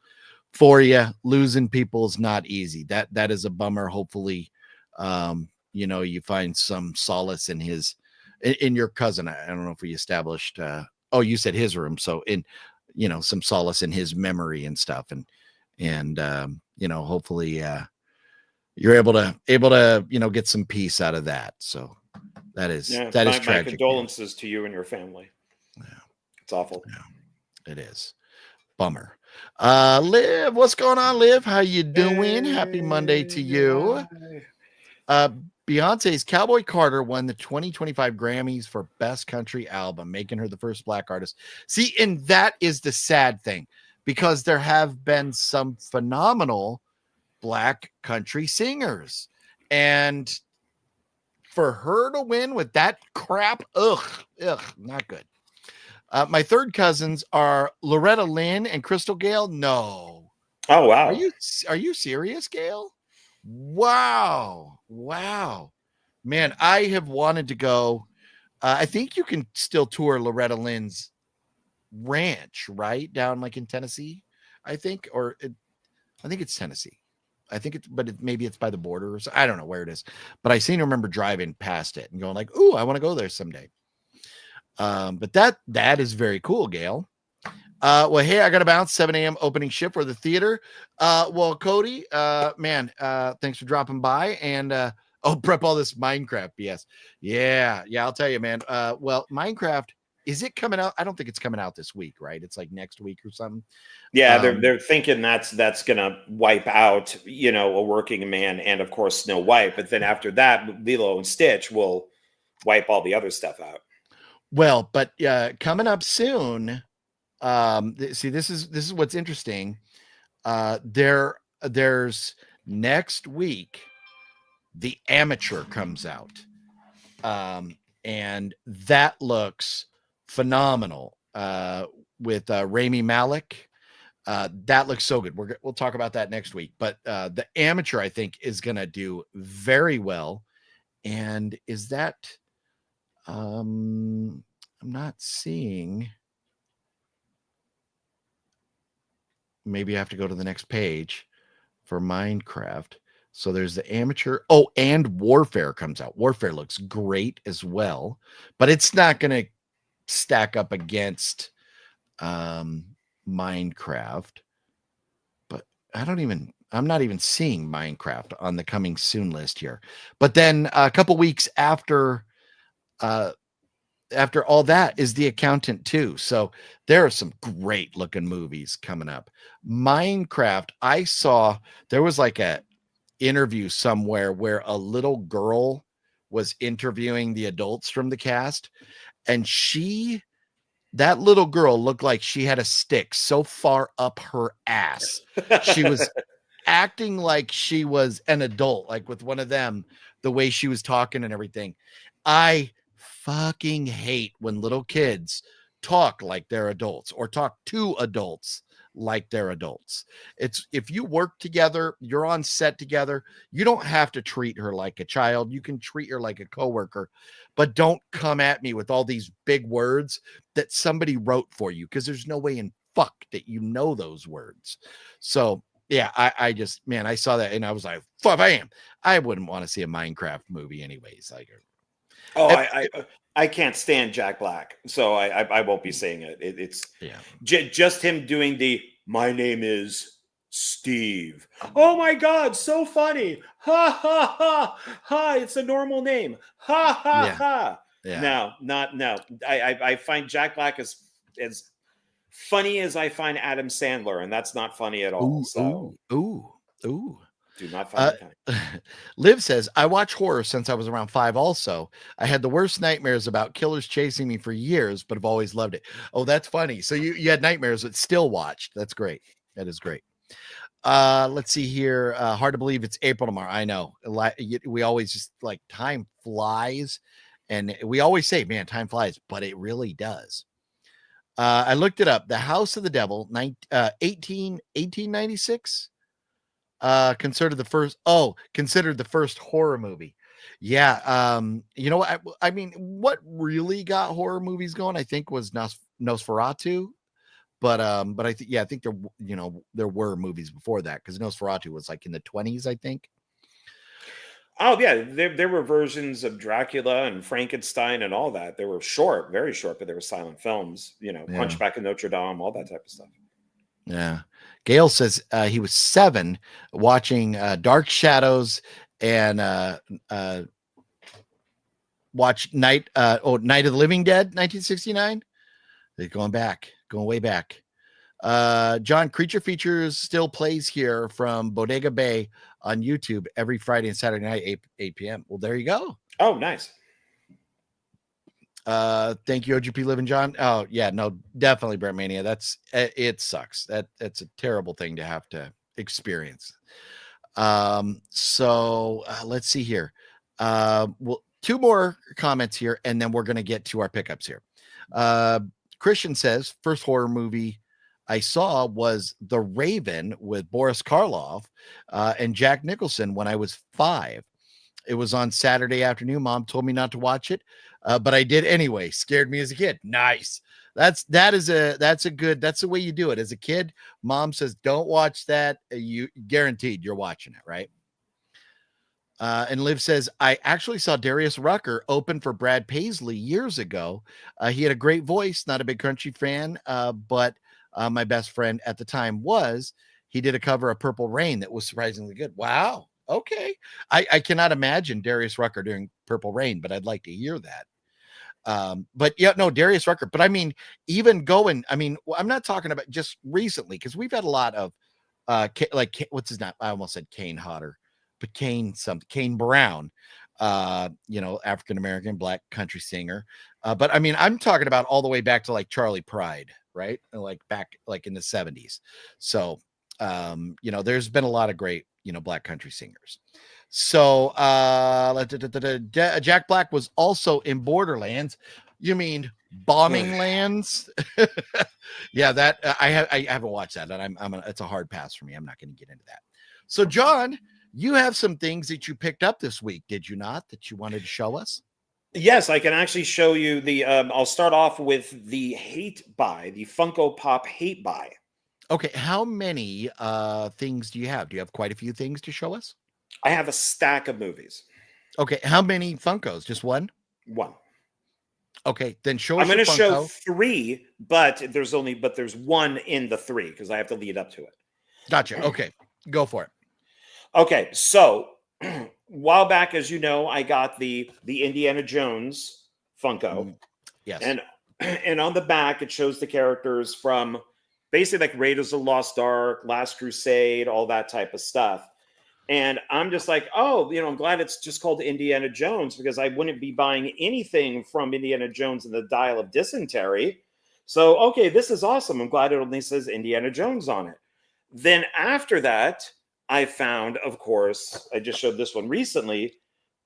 for you. Losing people is not easy. That is a bummer. Hopefully, you find some solace in your cousin. I don't know if we established, you said his room. So some solace in his memory and stuff. And hopefully, you're able to, get some peace out of that. So that is tragic. My condolences to you and your family. Yeah. It's awful. Yeah, it is. Bummer. Liv, what's going on, Liv? How you doing? Happy Monday to you. Beyonce's Cowboy Carter won the 2025 Grammys for Best Country Album, making her the first Black artist. See, and that is the sad thing, because there have been some phenomenal Black country singers, and for her to win with that crap, ugh, not good. My third cousins are Loretta Lynn and Crystal Gale. No. Oh, wow. Are you serious, Gail? Wow. Man, I have wanted to go. I think you can still tour Loretta Lynn's ranch, right? Down like in Tennessee, I think, I think it's Tennessee. I think maybe it's by the border or so. I don't know where it is, but I seem to remember driving past it and going like, "Ooh, I want to go there someday." But that is very cool, Gail. Well, hey, I got to bounce. 7 a.m. opening shift for the theater. Well, Cody, man, thanks for dropping by and prep all this Minecraft BS. Yeah, I'll tell you, man. Well, Minecraft, is it coming out? I don't think it's coming out this week, right? It's like next week or something. Yeah, they're thinking that's gonna wipe out, a working man and of course Snow White. But then after that, Lilo and Stitch will wipe all the other stuff out. Well, but coming up soon. See, this is what's interesting. There's next week, The Amateur comes out. And that looks phenomenal. With Rami Malek. That looks so good. We'll talk about that next week. But The Amateur, I think, is gonna do very well. And is that I'm not seeing. Maybe I have to go to the next page for Minecraft. So there's The Amateur. Oh, and Warfare comes out. Warfare looks great as well, but it's not going to stack up against Minecraft. But I'm not even seeing Minecraft on the coming soon list here. But then a couple weeks after all that is The Accountant too. So there are some great looking movies coming up. Minecraft, I saw there was like a interview somewhere where a little girl was interviewing the adults from the cast, and that little girl looked like she had a stick so far up her ass. She was acting like she was an adult, like with one of them, the way she was talking and everything. I fucking hate when little kids talk like they're adults or talk to adults like they're adults. It's if you work together, you're on set together, you don't have to treat her like a child. You can treat her like a coworker, but don't come at me with all these big words that somebody wrote for you, because there's no way in fuck that you know those words. So yeah, I just, man, I saw that and I was like, fuck, I wouldn't want to see a Minecraft movie anyways. Like, I can't stand Jack Black, so I won't be saying it. It's yeah, just him doing the "My name is Steve." Oh my God, so funny! Ha ha ha ha! It's a normal name. Ha ha ha! Yeah. No. I find Jack Black as funny as I find Adam Sandler, and that's not funny at all. Ooh. Do not find it funny. Liv says, I watch horror since I was around 5 also. I had the worst nightmares about killers chasing me for years, but I've always loved it. Oh, that's funny. So you had nightmares but still watched. That's great. That is great. Let's see here. Hard to believe it's April tomorrow. I know. We always just like time flies. And we always say, man, time flies, but it really does. I looked it up. The House of the Devil, 1896. Considered the first horror movie. Yeah. You know what? I mean, what really got horror movies going, I think, was Nosferatu. But I think there were movies before that, because Nosferatu was like in the 20s, I think. Oh yeah, there were versions of Dracula and Frankenstein and all that. They were short, very short, but they were silent films. Hunchback of Notre Dame, all that type of stuff. Yeah. Gail says he was 7 watching Dark Shadows and watch Night of the Living Dead, 1969. They're going way back. John, Creature Features still plays here from Bodega Bay on YouTube every Friday and Saturday night, 8 p.m. Well, there you go. Oh, nice. Thank you, OGP Living John. Oh yeah, no, definitely Brent Mania. It sucks. That's a terrible thing to have to experience. So let's see here. Well, 2 more comments here, and then we're going to get to our pickups here. Christian says, first horror movie I saw was The Raven with Boris Karloff and Jack Nicholson when I was 5. It was on Saturday afternoon. Mom told me not to watch it, but I did anyway. Scared me as a kid. Nice. That's the way you do it. As a kid, mom says, don't watch that. You guaranteed you're watching it, right? And Liv says, I actually saw Darius Rucker open for Brad Paisley years ago. He had a great voice, not a big country fan, but my best friend at the time was. He did a cover of Purple Rain that was surprisingly good. Wow. Okay. I cannot imagine Darius Rucker doing Purple Rain, but I'd like to hear that. But yeah, no, Darius Rucker. But I mean, even going, I mean, I'm not talking about just recently, because we've had a lot of like, what's his name? I almost said Kane Hodder, but Kane Brown, African American black country singer. But I mean, I'm talking about all the way back to like Charlie Pride, right? Like back like in the 70s. So there's been a lot of great, black country singers. So Jack Black was also in Borderlands. You mean Bombing Lands? Yeah, that I haven't watched that, and it's a hard pass for me. I'm not going to get into that. So John, you have some things that you picked up this week, did you not, that you wanted to show us? Yes, I can actually show you the I'll start off with the hate buy, the Funko Pop hate buy. Okay, how many things do you have? Do you have quite a few things to show us? I have a stack of movies. Okay, how many Funkos? Just one? One. Okay, then show us. I'm going to show 3, but there's one in the 3 because I have to lead up to it. Gotcha. Okay, go for it. Okay, so a while back, as you know, I got the Indiana Jones Funko. Yes. And on the back, it shows the characters from basically like Raiders of the Lost Ark, Last Crusade, all that type of stuff. And I'm just like, I'm glad it's just called Indiana Jones, because I wouldn't be buying anything from Indiana Jones in the Dial of Dysentery. So, okay, this is awesome. I'm glad it only says Indiana Jones on it. Then after that, I found, of course, I just showed this one recently,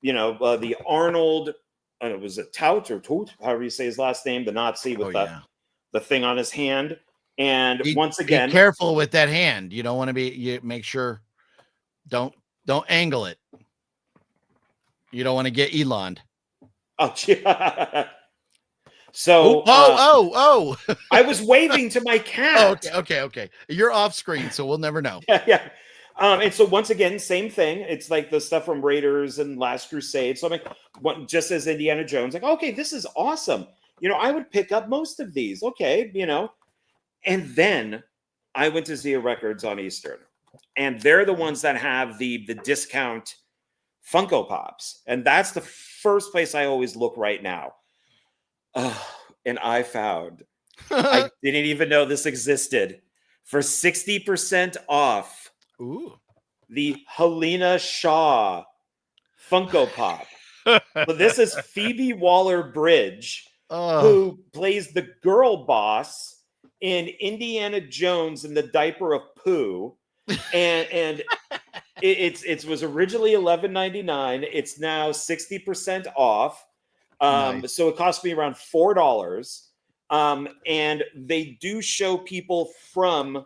the Arnold, was it Tout or Toot, however you say his last name, the Nazi with the thing on his hand. And once again, be careful with that hand. You don't want to you make sure, don't angle it. You don't want to get Elon. Oh, yeah. So, I was waving to my cat. Okay. You're off screen, so we'll never know. Yeah. And so once again, same thing. It's like the stuff from Raiders and Last Crusade. So I'm like, just as Indiana Jones, like, okay, this is awesome. I would pick up most of these. Okay, And then I went to Zia Records on Eastern, and they're the ones that have the discount Funko Pops. And that's the first place I always look right now. And I found, I didn't even know this existed, for 60% off. Ooh. The Helena Shaw Funko Pop. So this is Phoebe Waller-Bridge, who plays the girl boss in Indiana Jones and the Diaper of Pooh. And it was originally $11.99. It's now 60% off. Nice. So it cost me around $4. And they do show people from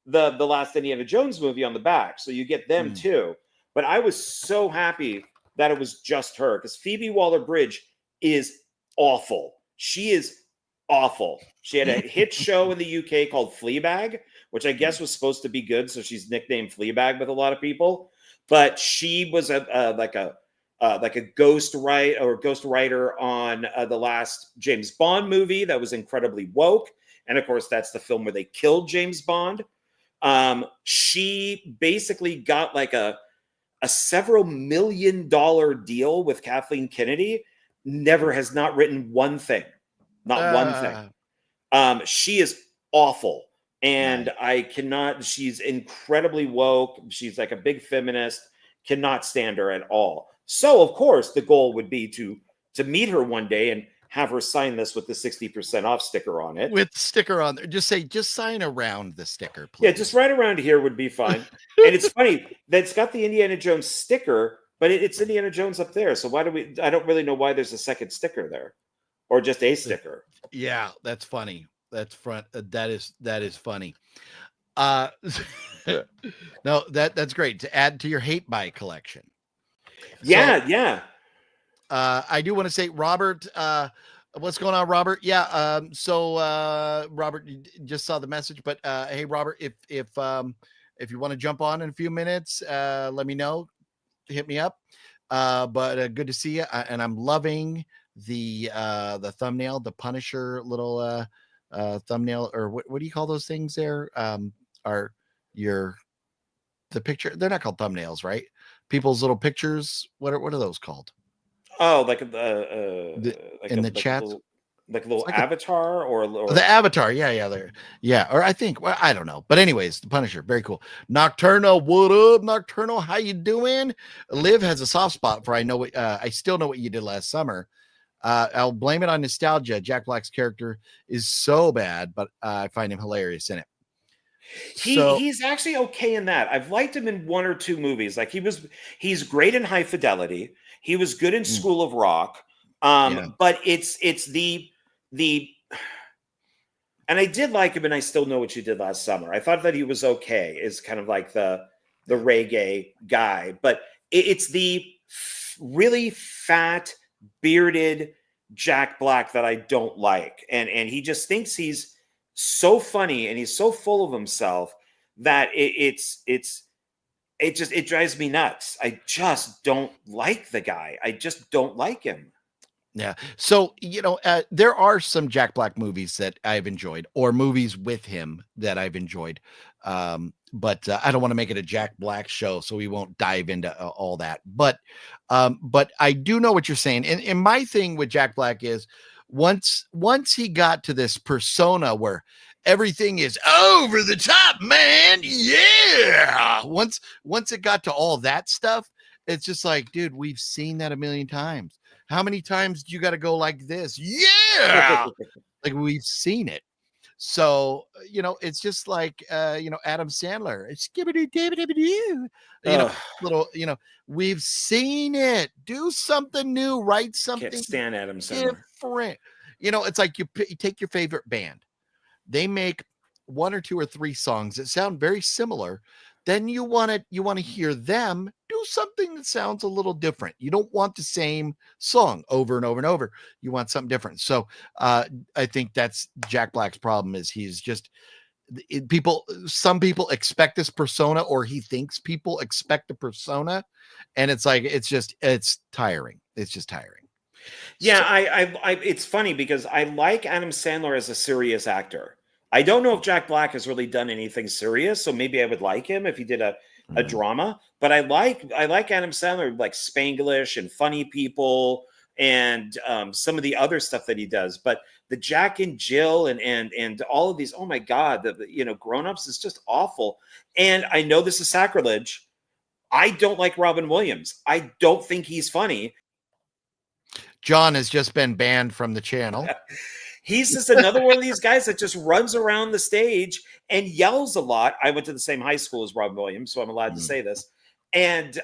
the last Indiana Jones movie on the back, so you get them too. But I was so happy that it was just her, because Phoebe Waller-Bridge is awful. She is awful. She had a hit show in the UK called Fleabag, which I guess was supposed to be good, so she's nicknamed Fleabag with a lot of people. But she was like a ghost writer on the last James Bond movie that was incredibly woke, and of course that's the film where they killed James Bond. She basically got like a several $1 million deal with Kathleen Kennedy. Has not written one thing, not one thing. She is awful, and she's incredibly woke. She's like a big feminist. Cannot stand her at all. So of course the goal would be to meet her one day and have her sign this with the 60% off sticker on it. With sticker on there. Just sign around the sticker, please. Yeah, just right around here would be fine. And it's funny that it's got the Indiana Jones sticker, But it's Indiana Jones up there. So why do we? I don't really know why there's a second sticker there, or just a sticker. Yeah, that's funny. That's that is funny. Uh, no, that's great to add to your hate buy collection. Yeah, So, yeah. I do want to say, Robert, what's going on, Robert? Yeah. Robert, you just saw the message, but hey, Robert, if you want to jump on in a few minutes, let me know. Hit me up. But good to see you, and I'm loving the thumbnail, the Punisher little thumbnail, or what do you call those things? There, are the picture? They're not called thumbnails, right? People's little pictures. What are those called? Oh, like In the chat, like a little like avatar or the avatar. Yeah, there. Yeah, or I think, well, I don't know. But anyways, the Punisher, very cool. Nocturnal, what up, Nocturnal? How you doing? Liv has a soft spot for I still know what you did last summer. I'll blame it on nostalgia. Jack Black's character is so bad, but I find him hilarious in it. He's actually okay in that. I've liked him in one or two movies. Like he's great in High Fidelity. He was good in School of Rock. But it's the and I did like him, and I still know what you did last summer. I thought that he was okay. Is kind of like the reggae guy, but it's the really fat, bearded Jack Black that I don't like, and he just thinks he's so funny and he's so full of himself that it drives me nuts. I just don't like the guy. I just don't like him. Yeah. So, there are some Jack Black movies that I've enjoyed, or movies with him that I've enjoyed. But I don't want to make it a Jack Black show, so we won't dive into all that. But I do know what you're saying. And my thing with Jack Black is once he got to this persona where everything is over the top, man. Yeah. Once it got to all that stuff, it's just like, dude, we've seen that a million times. How many times do you got to go like this? Yeah. Like, we've seen it. So, it's just like, Adam Sandler. It's little, we've seen it. Do something new, write something Can't stand Adam Sandler. different. It's like you take your favorite band. They make one or two or three songs that sound very similar. Then you want to hear them do something that sounds a little different. You don't want the same song over and over and over. You want something different. So I think that's Jack Black's problem, is he's just some people expect this persona, or he thinks people expect the persona. And it's like, it's tiring. It's just tiring. Yeah. So, it's funny because I like Adam Sandler as a serious actor. I don't know if Jack Black has really done anything serious, so maybe I would like him if he did a drama. But I like Adam Sandler, like Spanglish and Funny People, and some of the other stuff that he does. But the Jack and Jill and all of these, oh my God, the Grown Ups is just awful. And I know this is sacrilege. I don't like Robin Williams. I don't think he's funny. John has just been banned from the channel. He's just another one of these guys that just runs around the stage and yells a lot. I went to the same high school as Robin Williams, so I'm allowed to say this. And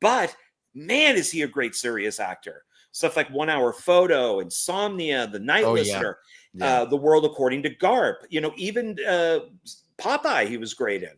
but man, is he a great serious actor. Stuff like 1 Hour Photo, Insomnia, The Night Listener, The World According to Garp. Even Popeye he was great in.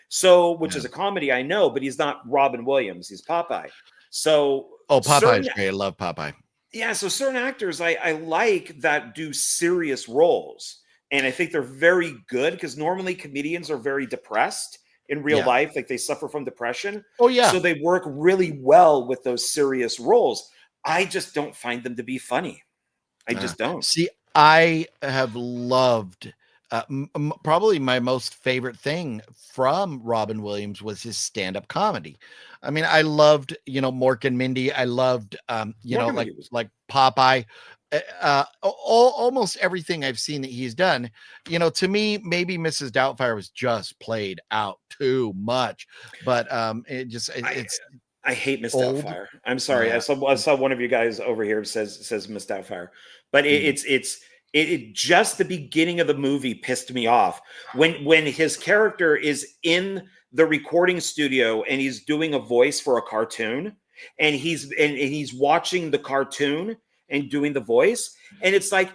So, which is a comedy, I know, but he's not Robin Williams. He's Popeye. So, Popeye's great. I love Popeye. Yeah, so certain actors I like that do serious roles, and I think they're very good, because normally comedians are very depressed in real life, like they suffer from depression. Oh yeah, so they work really well with those serious roles. I just don't find them to be funny. I just don't. See, I have loved. Probably my most favorite thing from Robin Williams was his stand-up comedy. I mean, I loved, Mork and Mindy. I loved, like Popeye. Almost everything I've seen that he's done. To me, maybe Mrs. Doubtfire was just played out too much. But it's. I hate Miss Doubtfire. I'm sorry. Yeah. I saw one of you guys over here says Miss Doubtfire, but it just the beginning of the movie pissed me off when his character is in the recording studio and he's doing a voice for a cartoon, and he's watching the cartoon and doing the voice, and it's like,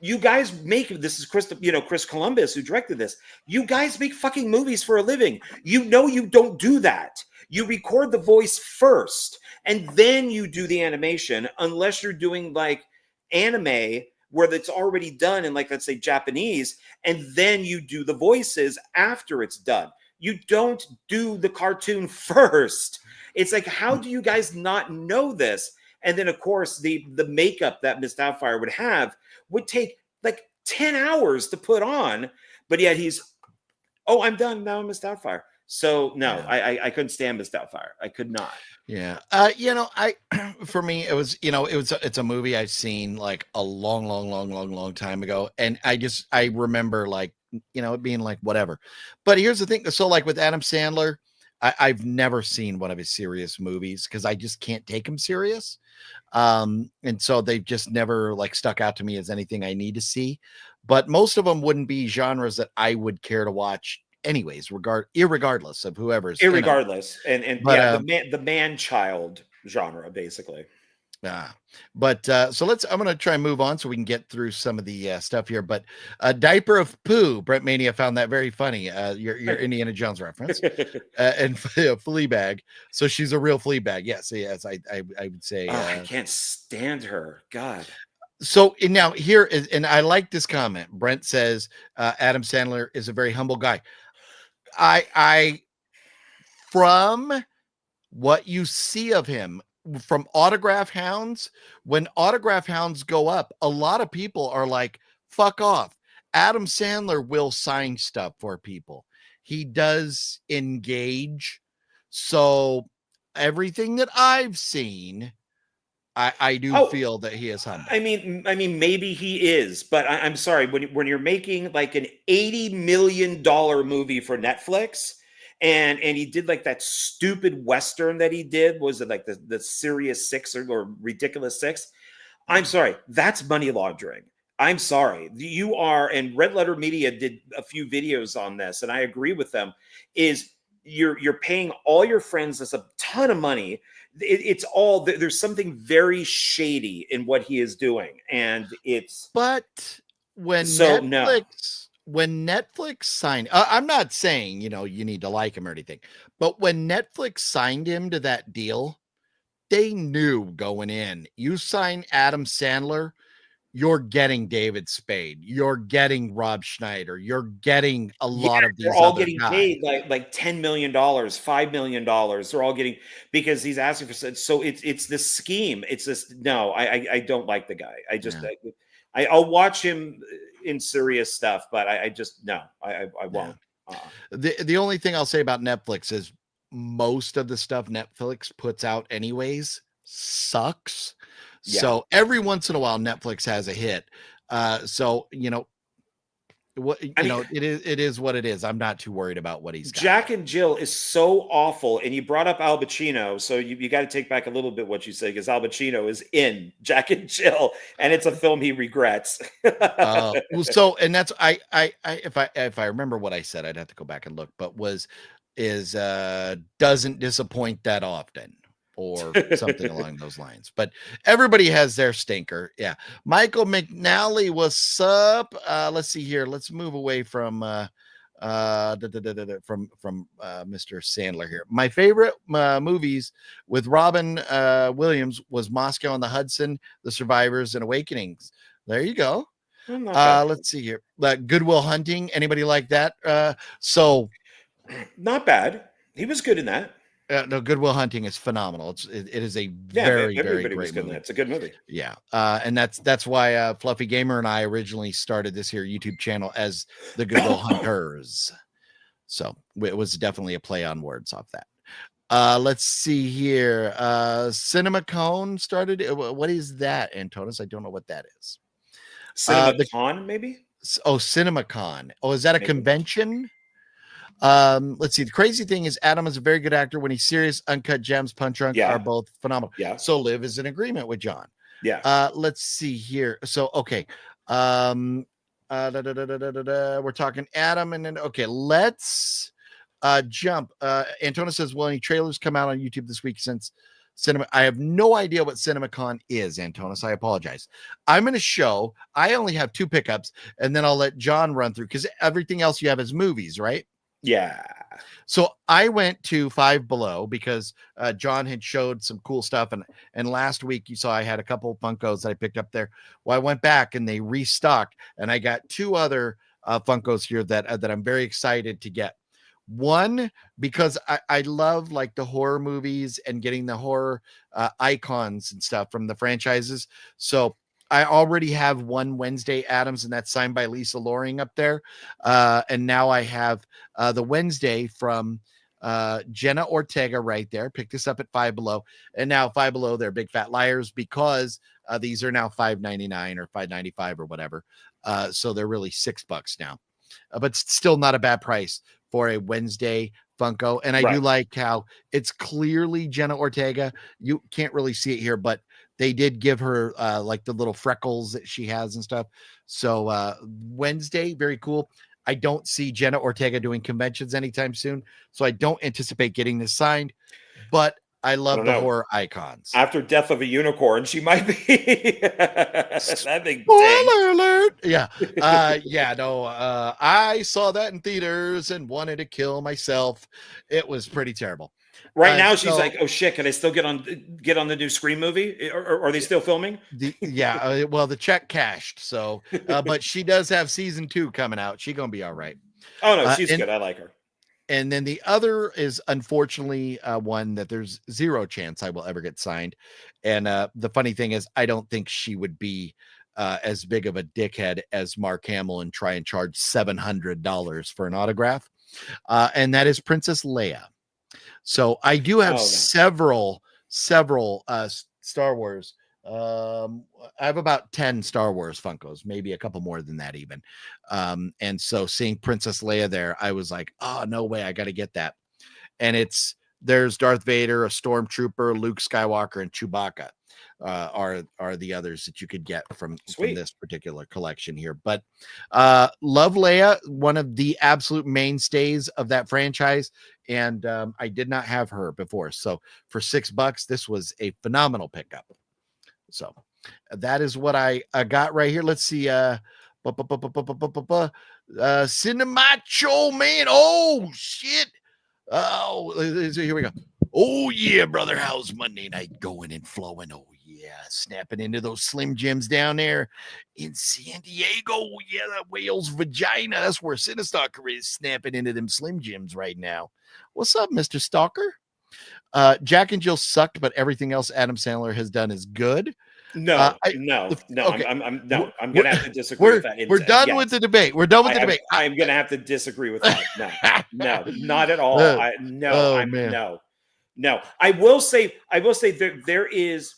you guys make, this is Chris Columbus who directed this. You guys make fucking movies for a living. You don't do that. You record the voice first and then you do the animation, unless you're doing like anime where it's already done in, like, let's say Japanese, and then you do the voices after it's done. You don't do the cartoon first. It's like, how do you guys not know this? And then, of course, the makeup that Miss Doubtfire would have would take like 10 hours to put on, but yet I'm done now, Miss Doubtfire. So no, yeah. I couldn't stand Miss Doubtfire. I could not. Yeah. For me, it's a movie I've seen like a long time ago. And I remember like, it being like, whatever. But here's the thing. So like with Adam Sandler, I've never seen one of his serious movies because I just can't take him serious. And so they've just never like stuck out to me as anything I need to see. But most of them wouldn't be genres that I would care to watch anyways, irregardless of whoever's irregardless. The man-child genre, basically. But so I'm going to try and move on so we can get through some of the stuff here. But Diaper of Pooh, Brent Mania found that very funny. Your Indiana Jones reference and Fleabag. So she's a real Fleabag. Yes, I would say. I can't stand her. God. So now here is, and I like this comment. Brent says Adam Sandler is a very humble guy. I from what you see of him from Autograph Hounds, when Autograph Hounds go up, a lot of people are like, fuck off. Adam Sandler will sign stuff for people. He does engage. So everything that I've seen, I do feel that he is humble. I mean, maybe he is, but I'm sorry, when you're making like an $80 million movie for Netflix, and he did like that stupid Western that he did, was it like the Serious Six or Ridiculous Six? I'm sorry, that's money laundering. I'm sorry. You are, and Red Letter Media did a few videos on this, and I agree with them, is you're paying all your friends this a ton of money. It's all, there's something very shady in what he is doing, and it's. But when Netflix signed, I'm not saying, you need to like him or anything, but when Netflix signed him to that deal, they knew going in, you sign Adam Sandler, you're getting David Spade, you're getting Rob Schneider, you're getting a lot of these. They're all getting paid like $10 million, $5 million. They're all getting, because he's asking for. So it's this scheme. It's this. No, I don't like the guy. I just I'll watch him in serious stuff, but I just no, I won't. The only thing I'll say about Netflix is most of the stuff Netflix puts out anyways sucks. Yeah. So every once in a while Netflix has a hit. So it is what it is. I'm not too worried about what he's got. Jack and Jill is so awful, and you brought up Al Pacino, so you got to take back a little bit what you say, because Al Pacino is in Jack and Jill, and it's a film he regrets. So, and that's if I remember what I said, I'd have to go back and look, but doesn't disappoint that often, or something along those lines. But everybody has their stinker. Yeah. Michael McNally, what's up? Let's see here. Let's move away from Mr. Sandler here. My favorite movies with Robin Williams was Moscow on the Hudson, The Survivors, and Awakenings. There you go. Let's see here. Good Will Hunting. Anybody like that? So not bad. He was good in that. No, Good Will Hunting is phenomenal. It is a very great movie. It's a good movie. Yeah, and that's why Fluffy Gamer and I originally started this here YouTube channel as the Good Will Hunters. So it was definitely a play on words off that. Let's see here. CinemaCon started. What is that, Antonis? I don't know what that is. CinemaCon, maybe? Oh, CinemaCon. Oh, is that a convention? Let's see. The crazy thing is Adam is a very good actor. When he's serious, Uncut Gems, Punch Drunk are both phenomenal. Yeah. So Liv is in agreement with John. Yeah. Let's see here. So, okay. We're talking Adam, and then, okay, let's Jump. Antona says, will any trailers come out on YouTube this week since Cinema? I have no idea what CinemaCon is, Antonis. I apologize. I'm going to show. I only have 2 pickups, and then I'll let John run through because everything else you have is movies, right? Yeah. So I went to Five Below because John had showed some cool stuff, and last week you saw I had a couple of Funkos that I picked up there. Well, I went back and they restocked, and I got 2 other Funkos here that I'm very excited to get. One, because I love like the horror movies and getting the horror icons and stuff from the franchises. So I already have one Wednesday Addams, and that's signed by Lisa Loring up there. And now I have the Wednesday from Jenna Ortega right there. Pick this up at Five Below. And now Five Below, they're big fat liars because these are now $5.99 or $5.95 or whatever. So they're really $6 now. But still not a bad price for a Wednesday Funko. And I do like how it's clearly Jenna Ortega. You can't really see it here, but they did give her like the little freckles that she has and stuff. So Wednesday, very cool. I don't see Jenna Ortega doing conventions anytime soon, so I don't anticipate getting this signed, but I love the horror icons. After Death of a Unicorn, she might be. That big spoiler alert. Yeah. I saw that in theaters and wanted to kill myself. It was pretty terrible. Right now, she's like, "Oh shit! Can I still get on the new Scream movie? Or are they still filming?" Well, the check cashed. So, but she does have season 2 coming out. She's gonna be all right. Oh no, she's good. I like her. And then the other is unfortunately one that there's 0 chance I will ever get signed. And the funny thing is, I don't think she would be as big of a dickhead as Mark Hamill and try and charge $700 for an autograph. And that is Princess Leia. So I do have several Star Wars. I have about 10 Star Wars Funkos, maybe a couple more than that even. And so seeing Princess Leia there, I was like, oh, no way, I got to get that. And there's Darth Vader, a Stormtrooper, Luke Skywalker, and Chewbacca are the others that you could get from this particular collection here. But love Leia, one of the absolute mainstays of that franchise. And I did not have her before. So for $6, this was a phenomenal pickup. So that is what I got right here. Let's see. Cinemacho, man. Oh, shit. Oh, here we go. Oh, yeah, brother. How's Monday night going and flowing? Oh, yeah. Snapping into those Slim Jims down there in San Diego. Yeah, that whale's vagina. That's where Cinestalker is, snapping into them Slim Jims right now. What's up, Mr. Stalker? Jack and Jill sucked, but everything else Adam Sandler has done is good. No. I'm gonna have to disagree with that. We're done with the debate. We're done with the debate. I'm gonna have to disagree with that. No, not at all. No. I will say there is.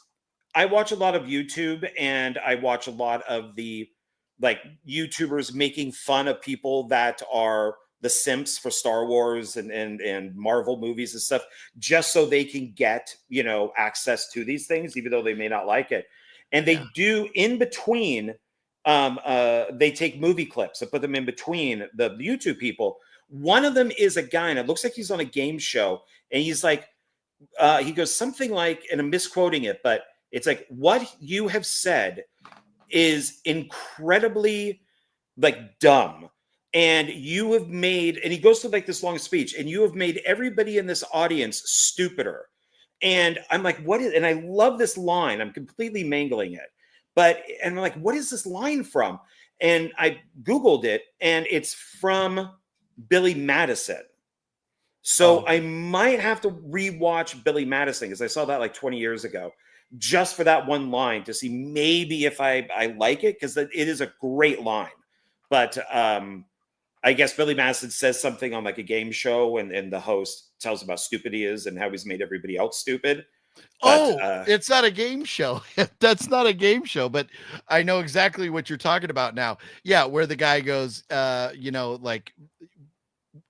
I watch a lot of YouTube, and I watch a lot of the like YouTubers making fun of people that are the simps for Star Wars and Marvel movies and stuff, just so they can get, access to these things, even though they may not like it. And they do in between, they take movie clips and put them in between the YouTube people. One of them is a guy, and it looks like he's on a game show, and he's like, he goes something like, and I'm misquoting it, but it's like, what you have said is incredibly like dumb. And you have made, and he goes through like this long speech, and you have made everybody in this audience stupider. And I'm like, what is, and I love this line. I'm completely mangling it. And I'm like, what is this line from? And I Googled it, and it's from Billy Madison. So I might have to rewatch Billy Madison, because I saw that like 20 years ago, just for that one line to see maybe if I like it, because it is a great line. But I guess Billy Madison says something on like a game show, and the host tells him how stupid he is and how he's made everybody else stupid. But, it's not a game show. That's not a game show, but I know exactly what you're talking about now. Yeah, where the guy goes, like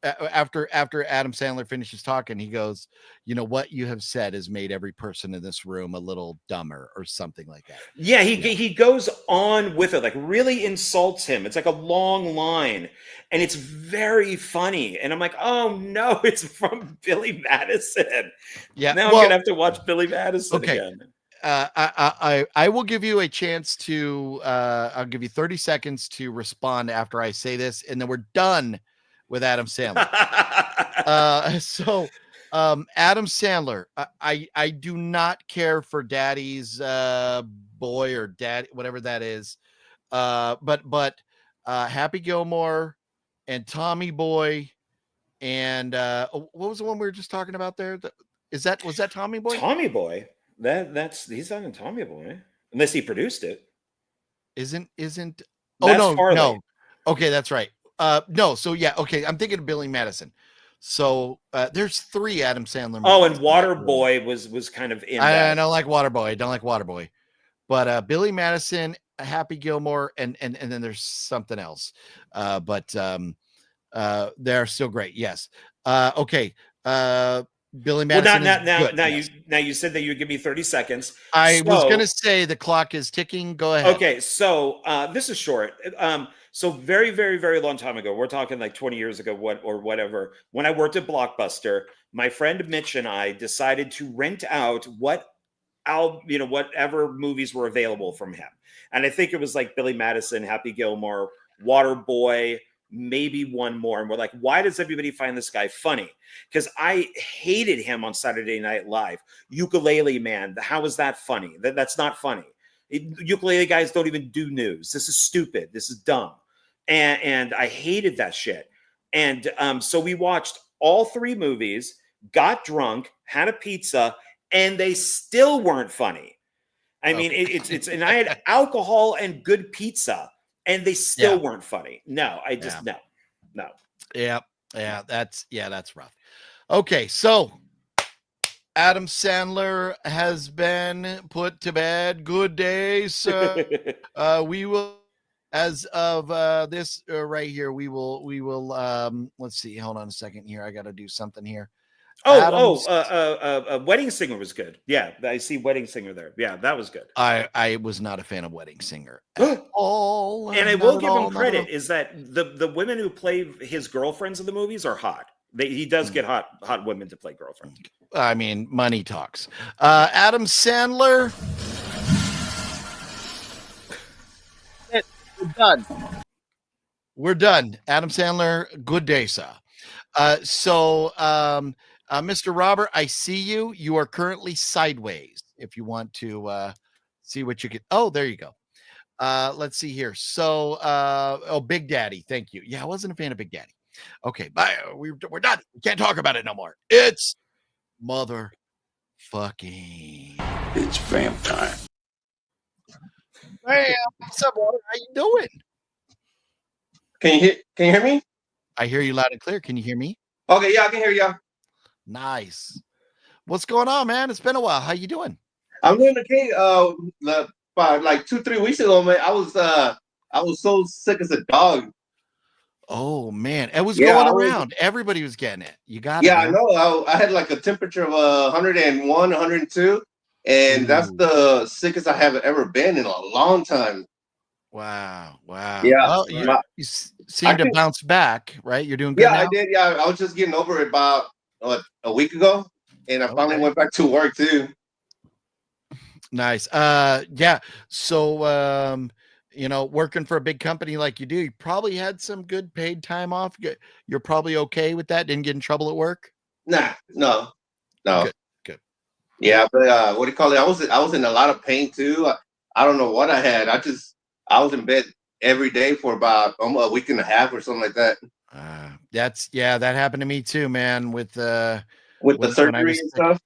after Adam Sandler finishes talking, he goes, "You know what you have said has made every person in this room a little dumber," or something like that. Yeah, he goes on with it, like really insults him. It's like a long line, and it's very funny. And I'm like, oh no, it's from Billy Madison. Yeah, Now I'm gonna have to watch Billy Madison again. I will give you a chance to I'll give you 30 seconds to respond after I say this, and then we're done with Adam Sandler. Adam Sandler, I do not care for Daddy's Boy or Dad, whatever that is. But Happy Gilmore and Tommy Boy and what was the one we were just talking about there? Was that Tommy Boy? Tommy Boy. He's not in Tommy Boy unless he produced it. Isn't oh that's no Farley. No. Okay, that's right. No, so yeah, okay, I'm thinking of Billy Madison. So there's 3 Adam Sandler movies. Oh, and Waterboy was kind of in that. I don't like Waterboy. I don't like Waterboy. But Billy Madison, Happy Gilmore, and then there's something else. But they're still great. Yes. Okay. Billy Madison. Well, now you said that you would give me 30 seconds. I was going to say the clock is ticking. Go ahead. Okay, so this is short. So very, very, very long time ago, we're talking like 20 years ago, whatever. When I worked at Blockbuster, my friend Mitch and I decided to rent out whatever movies were available from him. And I think it was like Billy Madison, Happy Gilmore, Waterboy, maybe one more. And we're like, why does everybody find this guy funny? Because I hated him on Saturday Night Live. Ukulele Man, how is that funny? That's not funny. Ukulele guys don't even do news. This is stupid. This is dumb. And I hated that shit. And so we watched all 3 movies, got drunk, had a pizza, and they still weren't funny. I mean, it's and I had alcohol and good pizza, and they still weren't funny. No, I just no. Yeah, that's rough. Okay, so Adam Sandler has been put to bed. Good day, sir. We will, as of this right here, we will let's see. Hold on a second here. I got to do something here. Wedding Singer was good. Yeah, I see Wedding Singer there. Yeah, that was good. I was not a fan of Wedding Singer at all. And I will give him credit is that the women who play his girlfriends in the movies are hot. He does get hot women to play girlfriends. I mean, money talks. Adam Sandler. We're done. We're done. Adam Sandler, good day, sir. Mr. Robert, I see you. You are currently sideways. If you want to see what you can. Oh, there you go. Let's see here. So, Big Daddy. Thank you. Yeah, I wasn't a fan of Big Daddy. Okay, bye. We're done. We can't talk about it no more. It's motherfucking. It's vamp time. Hey, what's up, Robert? How you doing? Can you hear me? I hear you loud and clear. Can you hear me? Okay, yeah, I can hear you. Nice. What's going on, man? It's been a while. How you doing? I'm doing okay. About like 2-3 weeks ago, man, I was so sick as a dog. Oh man, it was going around. Everybody was getting it. You got it. Yeah, I know. I had like a temperature of 101, 102, and that's the sickest I have ever been in a long time. Wow. Yeah. Well, you seem to bounce back, right? You're doing good now? I did. Yeah, I was just getting over it about a week ago, and I finally went back to work too. Nice. Yeah. So, working for a big company like you do, you probably had some good paid time off. You're probably okay with that. Didn't get in trouble at work? Nah, no. Good. Yeah, but what do you call it? I was in a lot of pain too. I don't know what I had. I was in bed every day for about a week and a half or something like that. That happened to me too, man. With the surgery and stuff.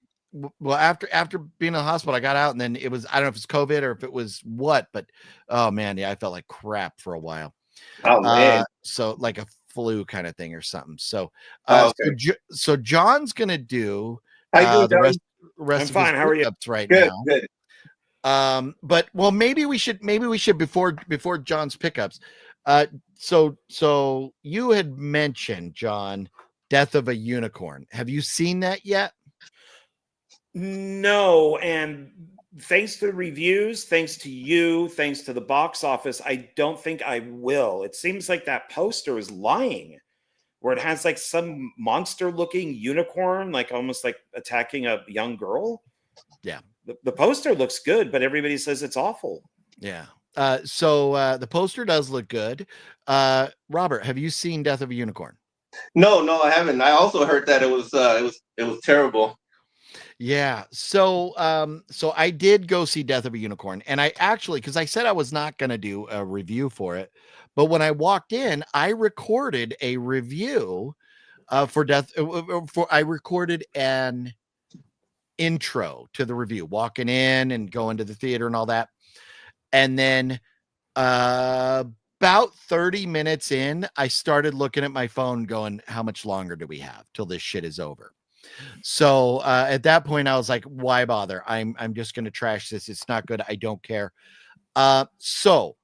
Well, after being in the hospital, I got out, and then it was, I don't know if it's COVID or if it was what, but oh man, yeah, I felt like crap for a while. Oh man. So like a flu kind of thing or something. So, okay. so John's gonna do the rest I'm of fine. his How are you? right Good, now. good. But well, maybe we should before John's pickups. So you had mentioned, John, Death of a Unicorn. Have you seen that yet? No, and thanks to the reviews, thanks to you, thanks to the box office, I don't think I will. It seems like that poster is lying, where it has like some monster-looking unicorn, like almost like attacking a young girl. Yeah. The poster looks good, but everybody says it's awful. Yeah. So the poster does look good. Robert, have you seen Death of a Unicorn? No, I haven't. I also heard that it was terrible. Yeah. So I did go see Death of a Unicorn, and I actually, because I said I was not going to do a review for it, but when I walked in, I recorded a review for I recorded an intro to the review, walking in and going to the theater and all that. And then about 30 minutes in, I started looking at my phone going, how much longer do we have till this shit is over? So at that point, I was like, why bother? I'm just going to trash this. It's not good. I don't care. So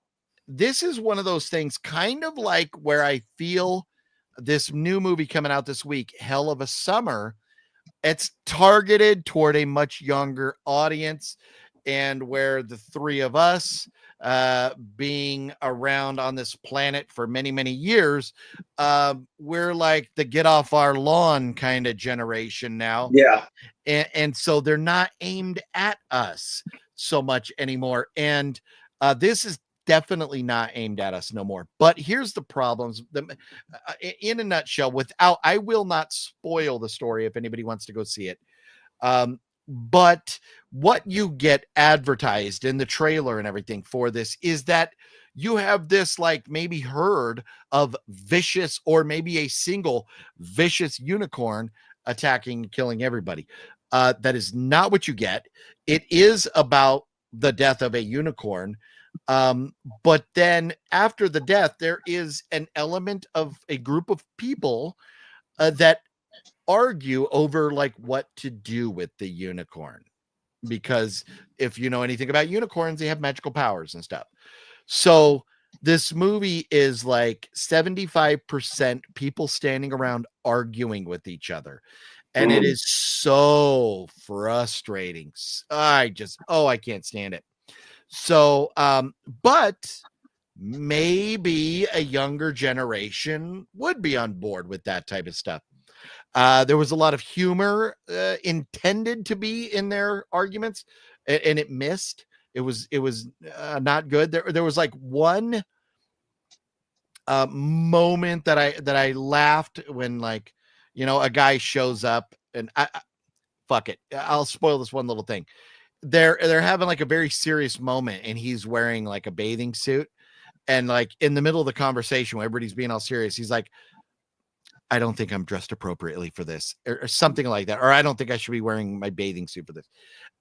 this is one of those things, kind of like where I feel this new movie coming out this week, Hell of a Summer. It's targeted toward a much younger audience, and where the three of us being around on this planet for many, many years, we're like the get off our lawn kind of generation now. Yeah. And so they're not aimed at us so much anymore. And this is definitely not aimed at us no more. But here's the problems. In a nutshell, I will not spoil the story if anybody wants to go see it. But what you get advertised in the trailer and everything for this is that you have this like maybe herd of vicious, or maybe a single vicious unicorn attacking, killing everybody. That is not what you get. It is about the death of a unicorn. But then after the death, there is an element of a group of people that argue over like what to do with the unicorn, because if you know anything about unicorns, they have magical powers and stuff. So this movie is like 75% people standing around arguing with each other, and it is so frustrating. I can't stand it. So but maybe a younger generation would be on board with that type of stuff. There was a lot of humor intended to be in their arguments, and it missed. It was not good. There was like one moment that I laughed when, like, you know, a guy shows up, and fuck it, I'll spoil this one little thing. They're having like a very serious moment, and he's wearing like a bathing suit, and like in the middle of the conversation where everybody's being all serious, he's like, I don't think I'm dressed appropriately for this, or something like that. Or I don't think I should be wearing my bathing suit for this.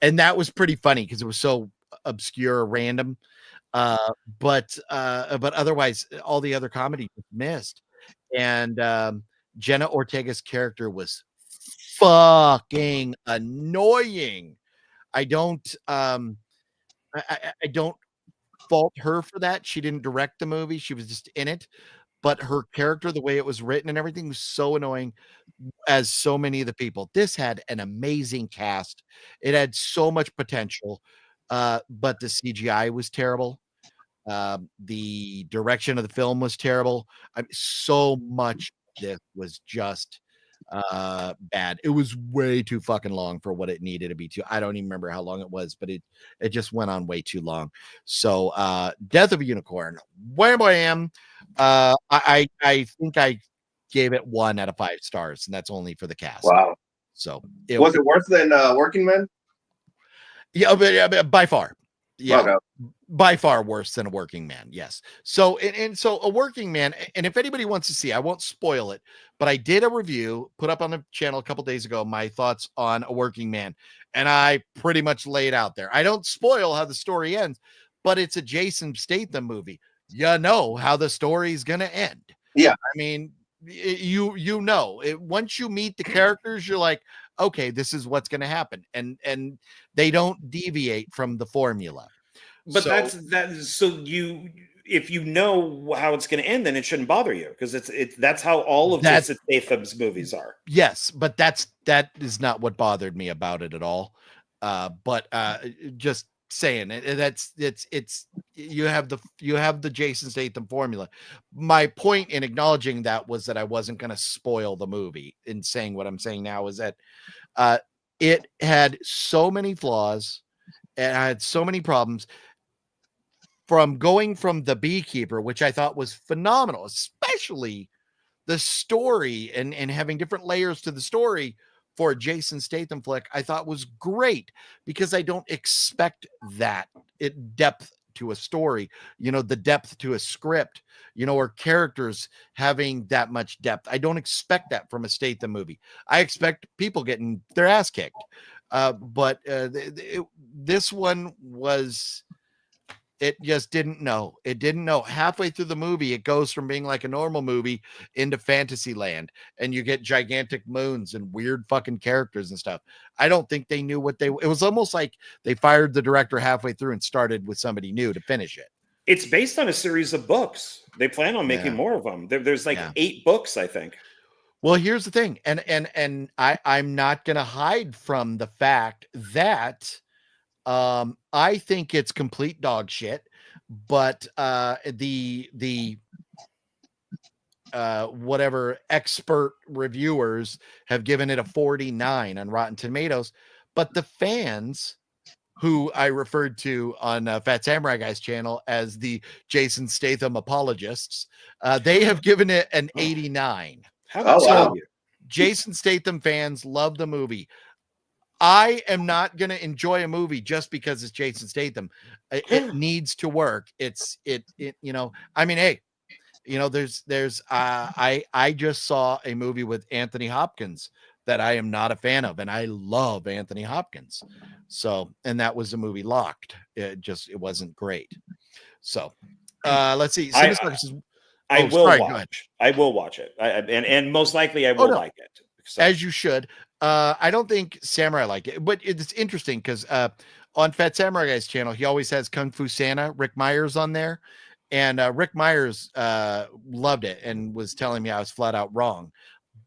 And that was pretty funny because it was so obscure, random. But otherwise, all the other comedy was missed. And Jenna Ortega's character was fucking annoying. I don't fault her for that. She didn't direct the movie. She was just in it. But her character, the way it was written and everything, was so annoying, as so many of the people. This had an amazing cast. It had so much potential, but the CGI was terrible. The direction of the film was terrible. So much of this was just bad. It was way too fucking long for what it needed to be. I don't even remember how long it was, but it just went on way too long. So Death of a Unicorn, wham. I think I gave it 1 out of 5 stars, and that's only for the cast. Wow. So was it worse than Working Men? Yeah, but by far. Yeah. Okay. By far worse than a Working Man. Yes. So, and so a Working Man, and if anybody wants to see, I won't spoil it, but I did a review, put up on the channel a couple days ago, my thoughts on a Working Man, and I pretty much laid out there. I don't spoil how the story ends, but it's a Jason Statham movie. You know how the story's going to end. Yeah. I mean, you know, once you meet the characters, you're like, okay, this is what's going to happen. And they don't deviate from the formula. But so, that's so if you know how it's going to end, then it shouldn't bother you, because that's how all of Jason Statham's movies are. Yes, but that is not what bothered me about it at all. But just saying it's you have the Jason Statham formula. My point in acknowledging that was that I wasn't going to spoil the movie. In saying what I'm saying now is that it had so many flaws and I had so many problems. From going from The Beekeeper, which I thought was phenomenal, especially the story and having different layers to the story for a Jason Statham flick, I thought was great, because I don't expect that depth to a story, the depth to a script, or characters having that much depth. I don't expect that from a Statham movie. I expect people getting their ass kicked. But this one was... It just didn't know. It didn't know. Halfway through the movie, it goes from being like a normal movie into fantasy land, and you get gigantic moons and weird fucking characters and stuff. I don't think they knew it was almost like they fired the director halfway through and started with somebody new to finish it. It's based on a series of books. They plan on making more of them. There's like 8 books, I think. Well, here's the thing. And I'm not going to hide from the fact that I think it's complete dog shit, but the whatever expert reviewers have given it a 49 on Rotten Tomatoes, but the fans, who I referred to on Phat Samurai Guy's channel as the Jason Statham apologists, they have given it an 89. Wow. Jason Statham fans love the movie. I am not going to enjoy a movie just because it's Jason Statham. It needs to work. I mean, hey, there's I just saw a movie with Anthony Hopkins that I am not a fan of, and I love Anthony Hopkins. So, and that was the movie Locked. It wasn't great. So, let's see. I will watch it. And most likely I will like it. So. As you should. I don't think Samurai like it, but it's interesting because on Phat Samurai Guy's channel, he always has Kung Fu Santa, Rick Myers, on there. And Rick Myers loved it and was telling me I was flat out wrong.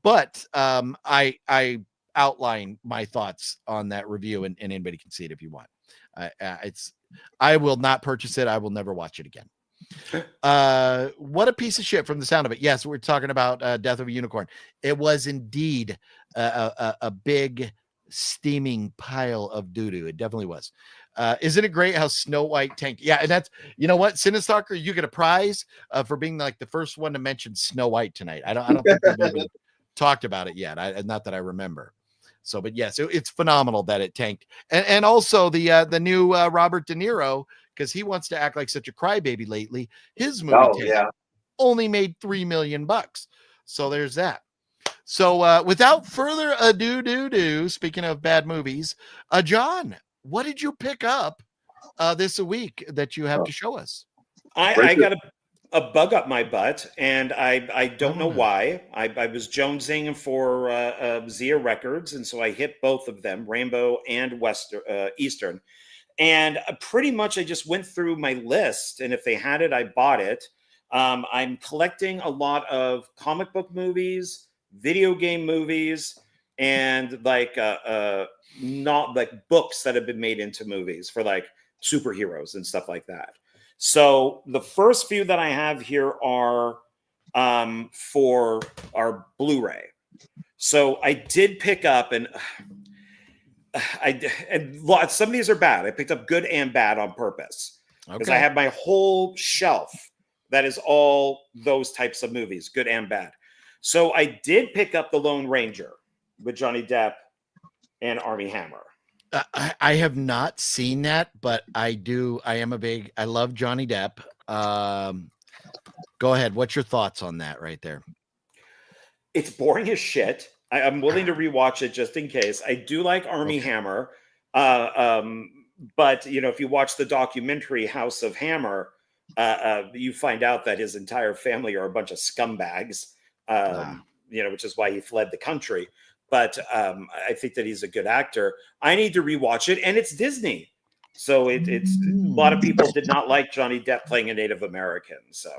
But I outline my thoughts on that review, and anybody can see it if you want. I will not purchase it. I will never watch it again. What a piece of shit from the sound of it. Yes, we're talking about Death of a Unicorn. It was indeed a big steaming pile of doo-doo. It definitely was. Isn't it great how Snow White tanked? Yeah, and that's, you know what, Cinestalker, you get a prize for being like the first one to mention Snow White tonight. I don't think we've even talked about it yet. Not that I remember. So, but yes, it's phenomenal that it tanked, and also the new Robert De Niro, because he wants to act like such a crybaby lately. His movie only made $3 million. So there's that. So without further ado, speaking of bad movies, John, what did you pick up this week that you have to show us? I got a bug up my butt, and I don't know why. I was jonesing for Zia Records, and so I hit both of them, Rainbow and Eastern. And pretty much I just went through my list, and if they had it, I bought it. I'm collecting a lot of comic book movies, video game movies, and like not like books that have been made into movies for like superheroes and stuff like that. So the first few that I have here are for our Blu-ray. So I did pick up, and some of these are bad. I picked up good and bad on purpose because I have my whole shelf that is all those types of movies, good and bad. So I did pick up The Lone Ranger with Johnny Depp and Armie Hammer. I have not seen that, but I love Johnny Depp. Go ahead. What's your thoughts on that right there? It's boring as shit. I'm willing to rewatch it just in case. I do like Armie Hammer. But if you watch the documentary House of Hammer, you find out that his entire family are a bunch of scumbags, which is why he fled the country. But I think that he's a good actor. I need to rewatch it, and it's Disney. So it's a lot of people did not like Johnny Depp playing a Native American. So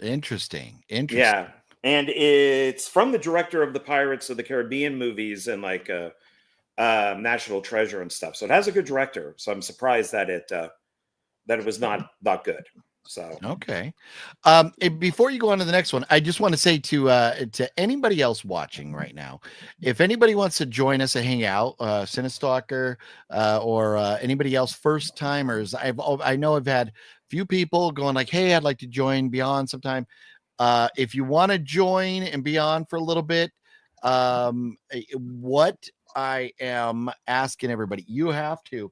interesting. yeah, and it's from the director of the Pirates of the Caribbean movies and like National Treasure and stuff. So it has a good director. So I'm surprised that it was not good. So okay. Before you go on to the next one, I just want to say to anybody else watching right now, if anybody wants to join us and hang out, Cinestalker, or anybody else, first timers, I know I've had few people going like, hey, I'd like to join Beyond sometime. If you want to join and be on for a little bit, what I am asking everybody, you have to.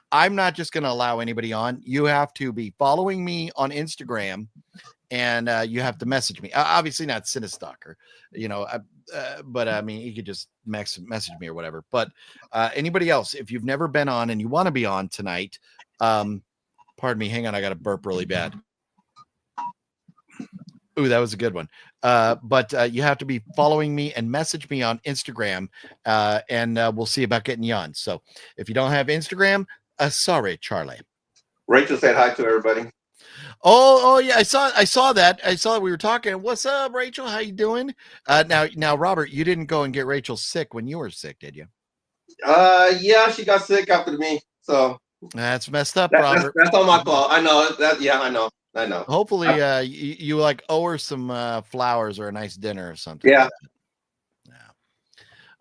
I'm not just going to allow anybody on. You have to be following me on Instagram, and you have to message me. Obviously not Cinestalker, but I mean, you could just message me or whatever. But anybody else, if you've never been on and you want to be on tonight, pardon me, hang on, I got to burp really bad. Ooh, that was a good one. But you have to be following me and message me on Instagram, and we'll see about getting you on. So if you don't have Instagram, sorry, Charlie. Rachel said hi to everybody. Oh yeah, I saw that. I saw that we were talking. What's up, Rachel? How you doing? Now, Robert, you didn't go and get Rachel sick when you were sick, did you? Yeah, she got sick after me. So that's messed up, Robert. That's all my fault. I know that. Yeah, I know. Hopefully, you like owe her some flowers or a nice dinner or something. Yeah. Like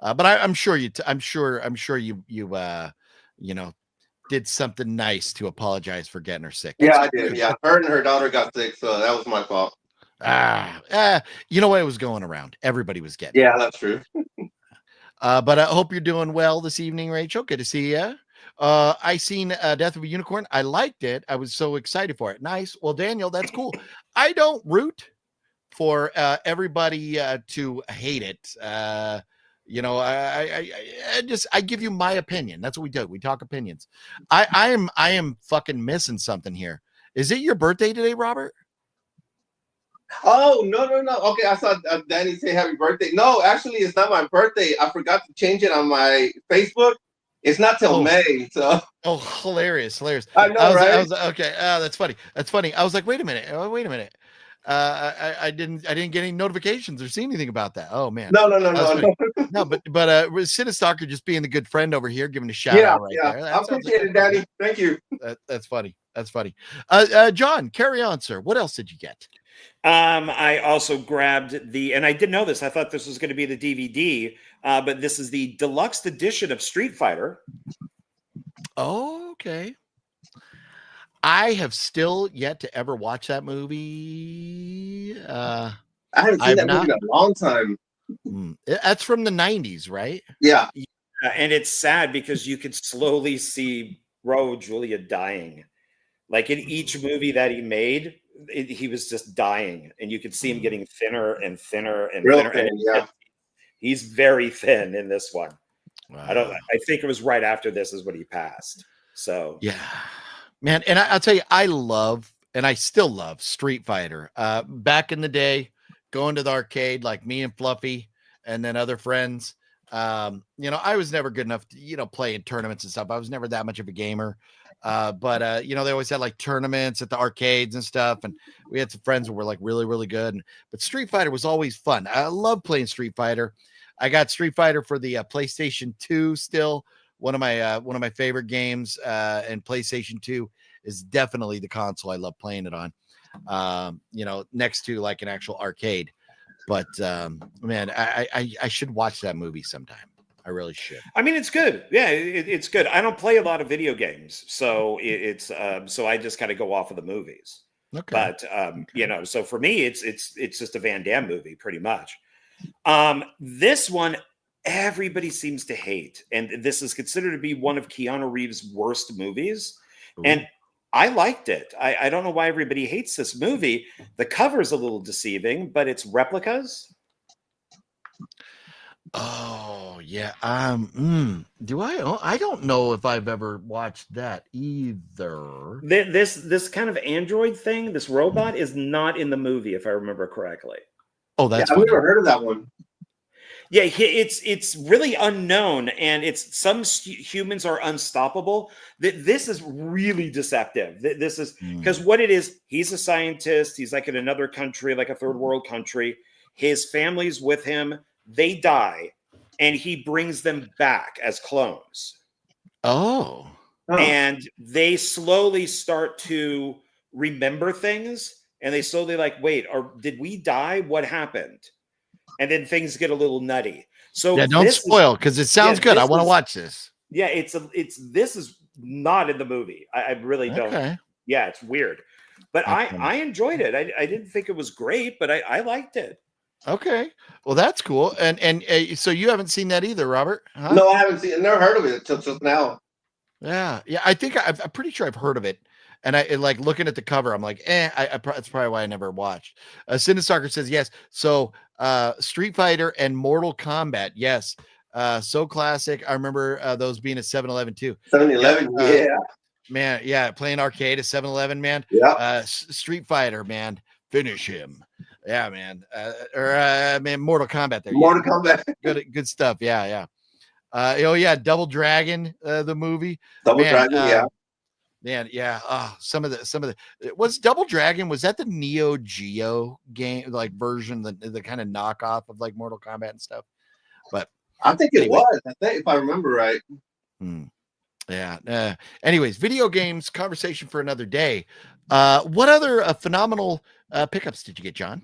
that. But I'm sure you. I'm sure you did something nice to apologize for getting her sick. Yeah, I did. Yeah, her and her daughter got sick, so that was my fault. You know what? It was going around. Everybody was getting. Yeah, that's true. But I hope you're doing well this evening, Rachel. Good to see you. I seen Death of a Unicorn. I liked it. I was so excited for it. Nice. Well, Daniel, that's cool. I don't root for everybody to hate it. I give you my opinion. That's what we do. We talk opinions. I am fucking missing something here. Is it your birthday today, Robert? Oh, no. Okay, I saw Danny say happy birthday. No, actually, it's not my birthday. I forgot to change it on my Facebook. It's not till May, so. Oh, hilarious. I know, right? I was okay. That's funny. I was like, wait a minute. I didn't get any notifications or see anything about that. Oh man. No. No, but Cinestalker just being the good friend over here, giving a shout out right there. I appreciate it, Daddy. Thank you. That's funny. John, carry on, sir. What else did you get? I also grabbed and I didn't know this. I thought this was going to be the DVD, but this is the deluxe edition of Street Fighter. Oh, okay. I have still yet to ever watch that movie. I haven't seen that movie in a long time. That's from the 90s, right? Yeah. And it's sad because you could slowly see Raul Julia dying. Like in each movie that he made, he was just dying, and you could see him getting thinner and thinner and thinner. Thin, yeah. He's very thin in this one. Wow. I think it was right after this is when he passed. So yeah, man. And I'll tell you, I love, and I still love Street Fighter. Back in the day, going to the arcade, like me and Fluffy and then other friends. I was never good enough to, play in tournaments and stuff. I was never that much of a gamer. But they always had like tournaments at the arcades and stuff. And we had some friends who were like really, really good. But Street Fighter was always fun. I love playing Street Fighter. I got Street Fighter for the PlayStation 2 still. One of my favorite games, and PlayStation 2 is definitely the console I love playing it on. Next to like an actual arcade. But man, I should watch that movie sometime. I really should. I mean, it's good. Yeah, it's good. I don't play a lot of video games, so it's so I just kind of go off of the movies. Okay. But so for me, it's just a Van Damme movie, pretty much. This one, everybody seems to hate, and this is considered to be one of Keanu Reeves' worst movies. Ooh. And I liked it. I don't know why everybody hates this movie. The cover's a little deceiving, but it's replicas. Oh yeah. Do I don't know if I've ever watched that either. This kind of android thing, this robot, is not in the movie, if I remember correctly. Oh, that's I've never heard of that one. Yeah, it's really unknown, and it's some humans are unstoppable. This is really deceptive. This is because what it is. He's a scientist. He's like in another country, like a third world country. His family's with him. They die, and he brings them back as clones. Oh. And they slowly start to remember things, and they slowly like, wait, or did we die? What happened? And then things get a little nutty. So yeah, don't spoil because it sounds good. I want to watch this. Yeah, this is not in the movie. I really don't. Okay. Yeah, it's weird, but I enjoyed it. I didn't think it was great, but I liked it. Okay, well that's cool. And so you haven't seen that either, Robert? Huh? No, I haven't seen it. Never heard of it until just now. Yeah. I think I'm pretty sure I've heard of it. And I like looking at the cover, I'm like, that's probably why I never watched. Cinestalker says yes. So Street Fighter and Mortal Kombat, yes. So classic. I remember those being at 7-Eleven too. 7-Eleven, yeah. Man, yeah, playing arcade at 7-Eleven, man. Yeah. Street Fighter, man. Finish him. Yeah, man. Man, Mortal Kombat there. Mortal Kombat. Good stuff. Yeah. Oh yeah, Double Dragon, the movie. Double Dragon, yeah. Man, yeah. Some of the was Double Dragon, was that the Neo Geo game like version, the kind of knockoff of like Mortal Kombat and stuff? But I think it was. I think if I remember right. Yeah. Anyways, video games conversation for another day. What other phenomenal pickups did you get, John?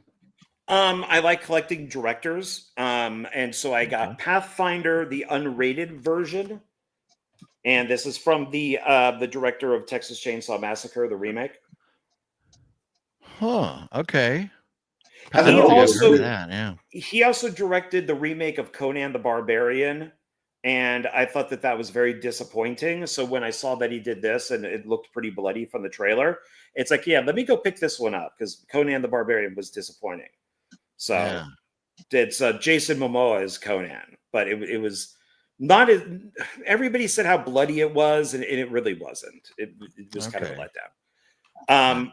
I like collecting directors. And so I got Pathfinder, the unrated version. And this is from the director of Texas Chainsaw Massacre, the remake. Huh. Okay. He also directed the remake of Conan the Barbarian, and I thought that was very disappointing. So when I saw that he did this, and it looked pretty bloody from the trailer, it's like, yeah, let me go pick this one up because Conan the Barbarian was disappointing. So it's Jason Momoa as Conan, but it was. Not as everybody said how bloody it was, and it really wasn't. It was kind of a letdown.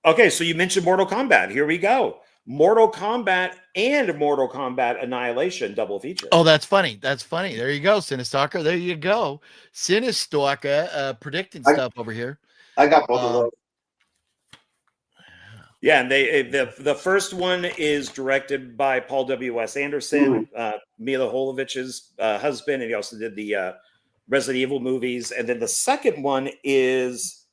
Okay, so you mentioned Mortal Kombat. Here we go. Mortal Kombat and Mortal Kombat Annihilation double feature. Oh, that's funny. There you go, Cinestalker. There you go. Cinestalker predicting stuff over here. I got both of those. Yeah, and the first one is directed by Paul W.S. Anderson, Mila Jovovich's husband, and he also did the Resident Evil movies. And then the second one is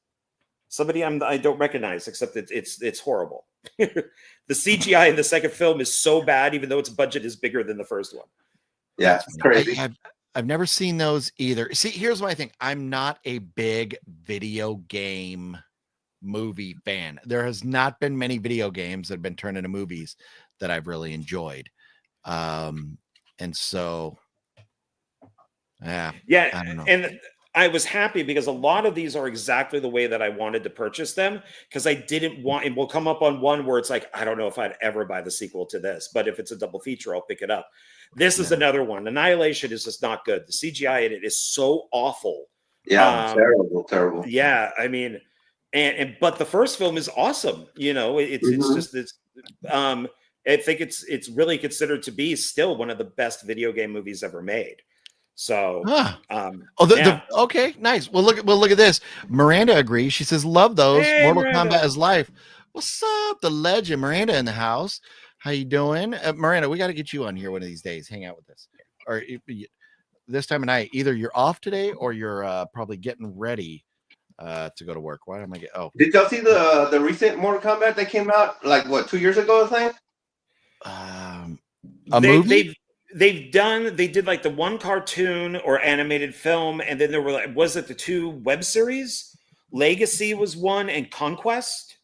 somebody I don't recognize, except that it's horrible. The CGI in the second film is so bad, even though its budget is bigger than the first one. Yeah, it's crazy. I've never seen those either. See, here's my thing. I'm not a big video game movie fan. There has not been many video games that have been turned into movies that I've really enjoyed. And so I don't know. And I was happy because a lot of these are exactly the way that I wanted to purchase them, because I didn't want, and we'll come up on one where it's like, I don't know if I'd ever buy the sequel to this, but if it's a double feature, I'll pick it up. This is another one. Annihilation is just not good. The CGI in it is so awful. Yeah, terrible. Yeah, I mean, but the first film is awesome. You know, I think it's really considered to be still one of the best video game movies ever made. So, okay, nice. Well, look at this. Miranda agrees. She says, "Love those. Hey, Mortal Miranda. Kombat is life." What's up, the legend Miranda in the house? How you doing, Miranda? We got to get you on here one of these days. Hang out with us, or this time of night. Either you're off today, or you're probably getting ready to go to work. Why am I getting? Oh, did y'all see the recent Mortal Kombat that came out like 2 years ago? I think. Movie. They did like the one cartoon or animated film, and then there were was it the 2 web series? Legacy was one, and Conquest.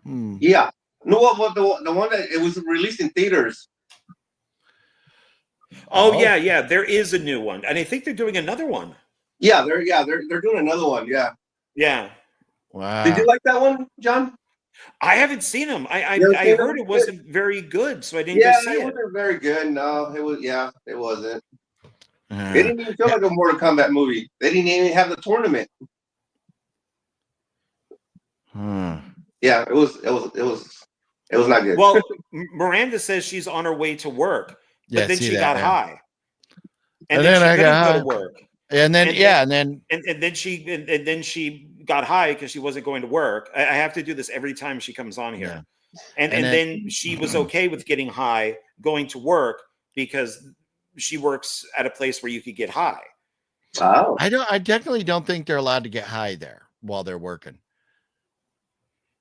Yeah, no, the one that it was released in theaters. Oh yeah, there is a new one, and I think they're doing another one. Yeah, they're doing another one. Yeah. Wow. Did you like that one, John? I haven't seen them. I heard it wasn't very good, so I didn't go see it. It wasn't very good. No, it was. Yeah, it wasn't. It didn't even feel like a Mortal Kombat movie. They didn't even have the tournament. Yeah, it was not good. Well, Miranda says she's on her way to work. but Yeah, then see she that, got yeah. high, And then then she I couldn't got go high. to work. And then And then she got high because she wasn't going to work. I have to do this every time she comes on here. And then she was okay with getting high, going to work, because she works at a place where you could get high. Oh. I definitely don't think they're allowed to get high there while they're working.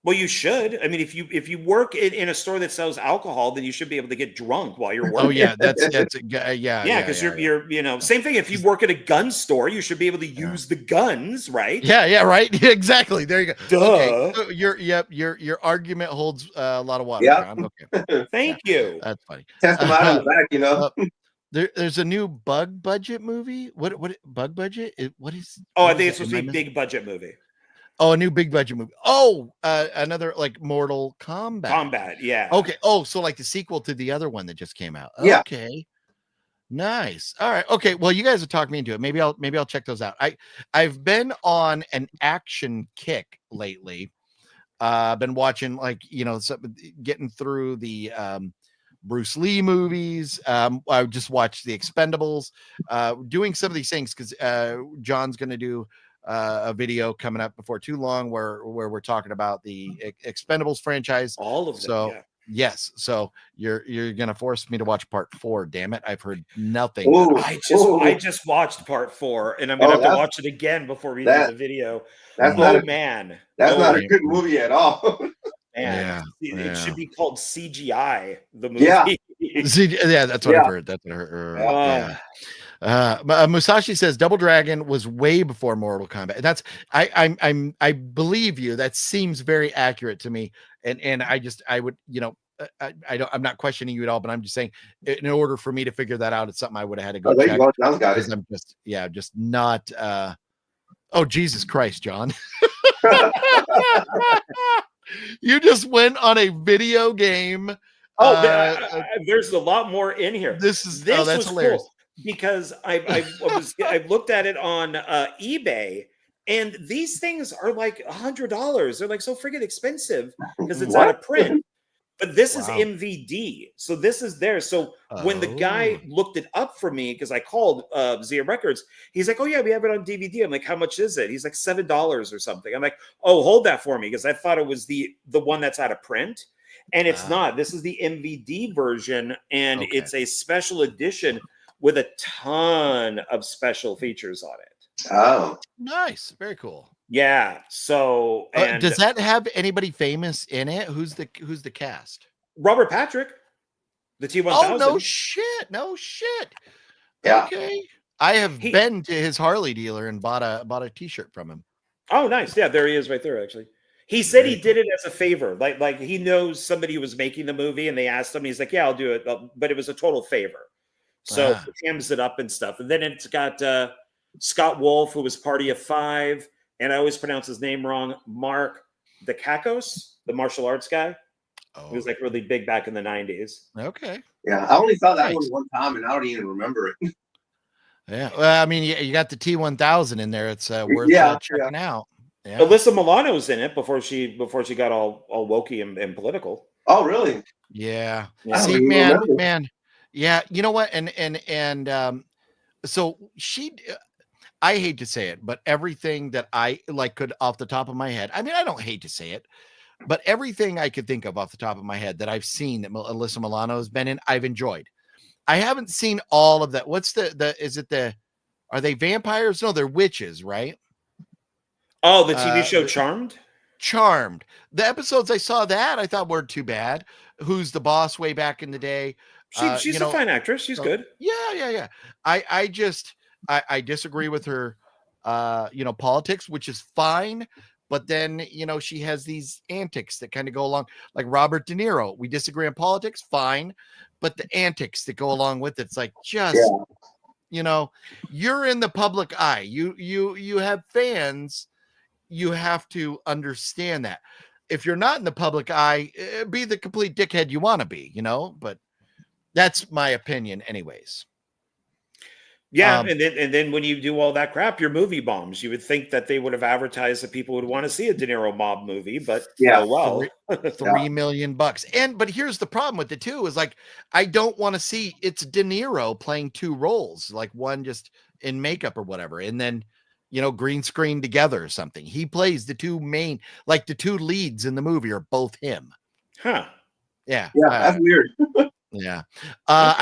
Well, you should. I mean, if you work in a store that sells alcohol, then you should be able to get drunk while you're working. Oh yeah, that's yeah. Yeah, because you're same thing. If you work at a gun store, you should be able to use the guns, right? Yeah, right. Exactly. There you go. Duh. Okay, so your argument holds a lot of water, Yep. John. Okay, Thank you. that's funny. Test them out in the back, you know. There's a new bug budget movie. What bug budget? What is? Oh, what I is think that? it's supposed to be big budget movie. Oh, a new big budget movie. Oh, another like Mortal Kombat. Yeah. Okay. Oh, so like the sequel to the other one that just came out. Yeah. Okay. Nice. All right. Okay. Well, you guys have talked me into it. Maybe I'll check those out. I've been on an action kick lately. Been watching getting through the Bruce Lee movies. I just watched the Expendables. Doing some of these things because John's going to do a video coming up before too long where we're talking about the Expendables franchise. All of them. So yeah. yes, so you're gonna force me to watch part 4. Damn it, I've heard nothing. Ooh. I just watched part 4, and I'm gonna have to watch it again before we do the video. That's not a good movie at all. Man, it should be called CGI. The movie. Yeah, yeah, that's what I've heard. That's what I heard. Musashi says Double Dragon was way before Mortal Kombat. That's I believe you. That seems very accurate to me. And I would, I'm not questioning you at all, but I'm just saying in order for me to figure that out, it's something I would have had to go check. Because I'm just not oh Jesus Christ, John. You just went on a video game. There's a lot more in here. This was hilarious. Cool because I looked at it on eBay, and these things are like $100. They're like so freaking expensive because it's out of print. But this is MVD, so this is there. So when the guy looked it up for me, because I called Zia Records, he's like, "Oh yeah, we have it on DVD." I'm like, "How much is it?" He's like, $7 or something. I'm like, "Oh, hold that for me," because I thought it was the one that's out of print, and it's not. This is the MVD version, and it's a special edition with a ton of special features on it. Oh, nice, very cool. Yeah. So, does that have anybody famous in it? Who's the cast? Robert Patrick, the T-1000. Oh, no shit. Yeah. Okay. I have been to his Harley dealer and bought a T-shirt from him. Oh, nice. Yeah, there he is, right there. Actually, he said he did it as a favor. Like he knows somebody who was making the movie, and they asked him. He's like, "Yeah, I'll do it," but it was a total favor. So he hams it up and stuff, and then it's got Scott Wolf, who was Party of 5. And I always pronounce his name wrong. Mark Dacascos, the martial arts guy. He was like really big back in the 90s. Okay. Yeah, I only saw that one time, and I don't even remember it. Yeah. Well, I mean, you got the T-1000 in there. It's worth checking out. Yeah. Alyssa Milano's in it before she got all wokey and political. Oh, really? Yeah. See, man. Yeah. You know what? And so she. I hate to say it, but everything that I could off the top of my head, I mean, I don't hate to say it, but everything I could think of off the top of my head that I've seen that Alyssa Milano has been in, I've enjoyed. I haven't seen all of that. What's are they vampires? No, they're witches, right? Oh, the TV show Charmed? The episodes I saw that I thought weren't too bad. Who's the Boss way back in the day. She's a fine actress. She's good. Yeah. I disagree with her, politics, which is fine. But then, she has these antics that kind of go along, like Robert De Niro. We disagree on politics, fine. But the antics that go along with it's like you're in the public eye. You have fans. You have to understand that. If you're not in the public eye, be the complete dickhead you want to be, but that's my opinion anyways. Yeah, and then when you do all that crap, your movie bombs. You would think that they would have advertised that people would want to see a De Niro mob movie, but Yeah. oh well. $3 million. But here's the problem with it too, is like, I don't want to see it's De Niro playing two roles, like one just in makeup or whatever, and then green screen together or something. He plays the two main, like the two leads in the movie are both him. Huh. Yeah. Yeah, that's weird. Yeah. Okay.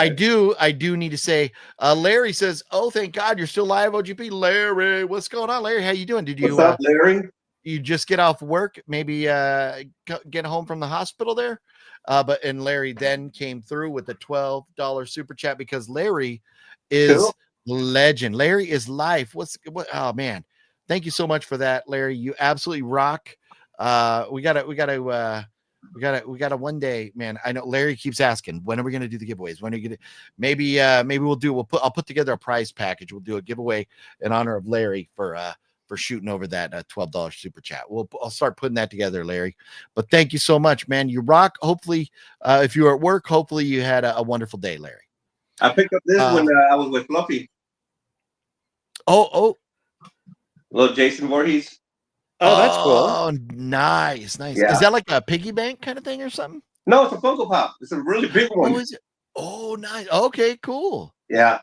I do need to say, Larry says, oh, thank God you're still live, OGP. Larry, what's going on, Larry? How you doing? Did you What's up, Larry? you just get off work, maybe get home from the hospital there? And Larry then came through with a $12 super chat, because Larry is Cool. legend. Larry is life. What? Oh man, thank you so much for that, Larry. You absolutely rock. We gotta one day, man. I know Larry keeps asking, when are we gonna do the giveaways? When are you gonna? Maybe I'll put together a prize package. We'll do a giveaway in honor of Larry for shooting over that $12 super chat. I'll start putting that together, Larry. But thank you so much, man. You rock. Hopefully, if you were at work, hopefully you had a wonderful day, Larry. I picked up this when I was with Fluffy. Oh, Little Jason Voorhees. Oh, that's cool. Oh, nice. Yeah. Is that like a piggy bank kind of thing or something? No, it's a Funko Pop. It's a really big one. Oh, is it? Oh, nice. Okay, cool. Yeah.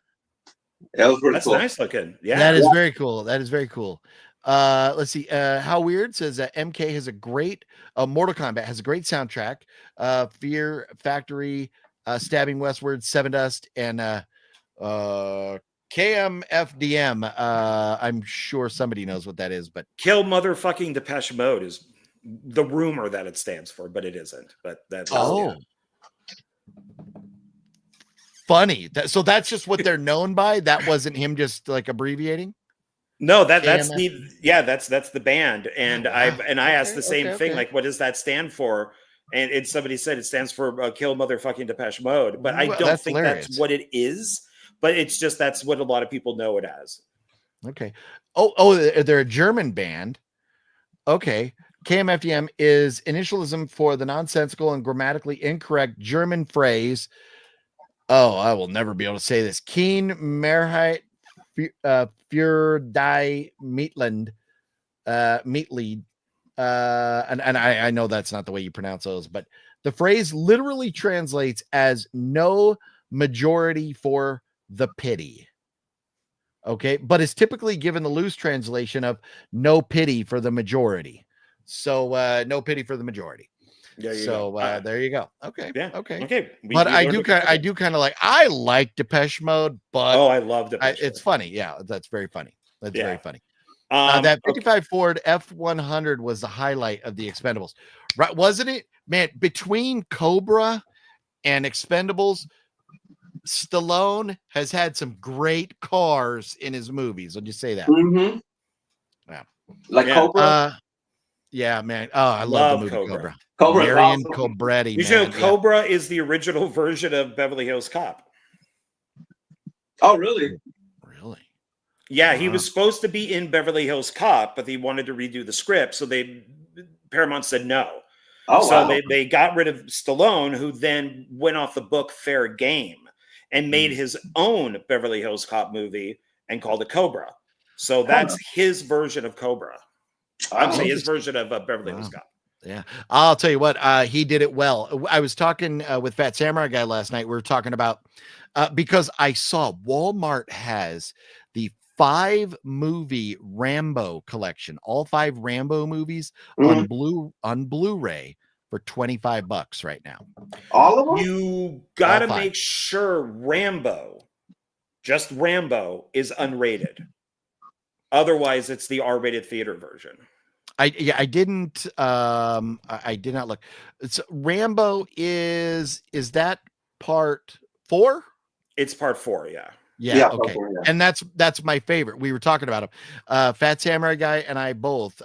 That was really That's cool. nice looking. Yeah. That is very cool. That is very cool. Let's see. How Weird says that MK has a great Mortal Kombat has a great soundtrack. Fear Factory, Stabbing Westward, Seven Dust, and KMFDM. I'm sure somebody knows what that is, but Kill Motherfucking Depeche Mode is the rumor that it stands for, but it isn't. But that's funny. So that's just what they're known by. That wasn't him just like abbreviating. No, that's the band. And I asked the same thing, okay. like, what does that stand for? And somebody said it stands for Kill Motherfucking Depeche Mode, but I don't think that's what it is. But it's just that's what a lot of people know it as. Okay. Oh, they're a German band. Okay. KMFDM is initialism for the nonsensical and grammatically incorrect German phrase. Oh, I will never be able to say this. Keen Mehrheit für die Mietland, Mietlied. And I know that's not the way you pronounce those, but the phrase literally translates as no majority for the pity. Okay, but it's typically given the loose translation of no pity for the majority. So no pity for the majority. There you go. Okay. Yeah. Okay. But I do kind of like, I like Depeche Mode, but I love Depeche Mode. It's funny. Yeah, that's very funny. Very funny. That 55 Ford F100 was the highlight of the Expendables, right? Wasn't it, man? Between Cobra and Expendables, Stallone has had some great cars in his movies. I'll just say that. Mm-hmm. Yeah. Like Cobra? Yeah, man. Oh, I love the movie Cobra. Marion Cobretti. You know, Cobra is the original version of Beverly Hills Cop. Oh, really? Really? Yeah, he was supposed to be in Beverly Hills Cop, but he wanted to redo the script, so Paramount said no. Oh, so wow. they got rid of Stallone, who then went off the book Fair Game and made his own Beverly Hills Cop movie and called it Cobra. So that's his version of Cobra. I'm saying his version of Beverly Hills Cop. Yeah, I'll tell you what, he did it well. I was talking with Phat Samurai Guy last night. We were talking about because I saw Walmart has the 5-movie Rambo collection, all 5 Rambo movies on Blu-ray for $25 right now. All of them? You gotta make sure just Rambo is unrated. Otherwise, it's the R-rated theater version. I did not look. It's Rambo is that part 4? It's part 4, yeah. Yeah, okay. 4, yeah. And that's my favorite. We were talking about him. Phat Samurai Guy and I both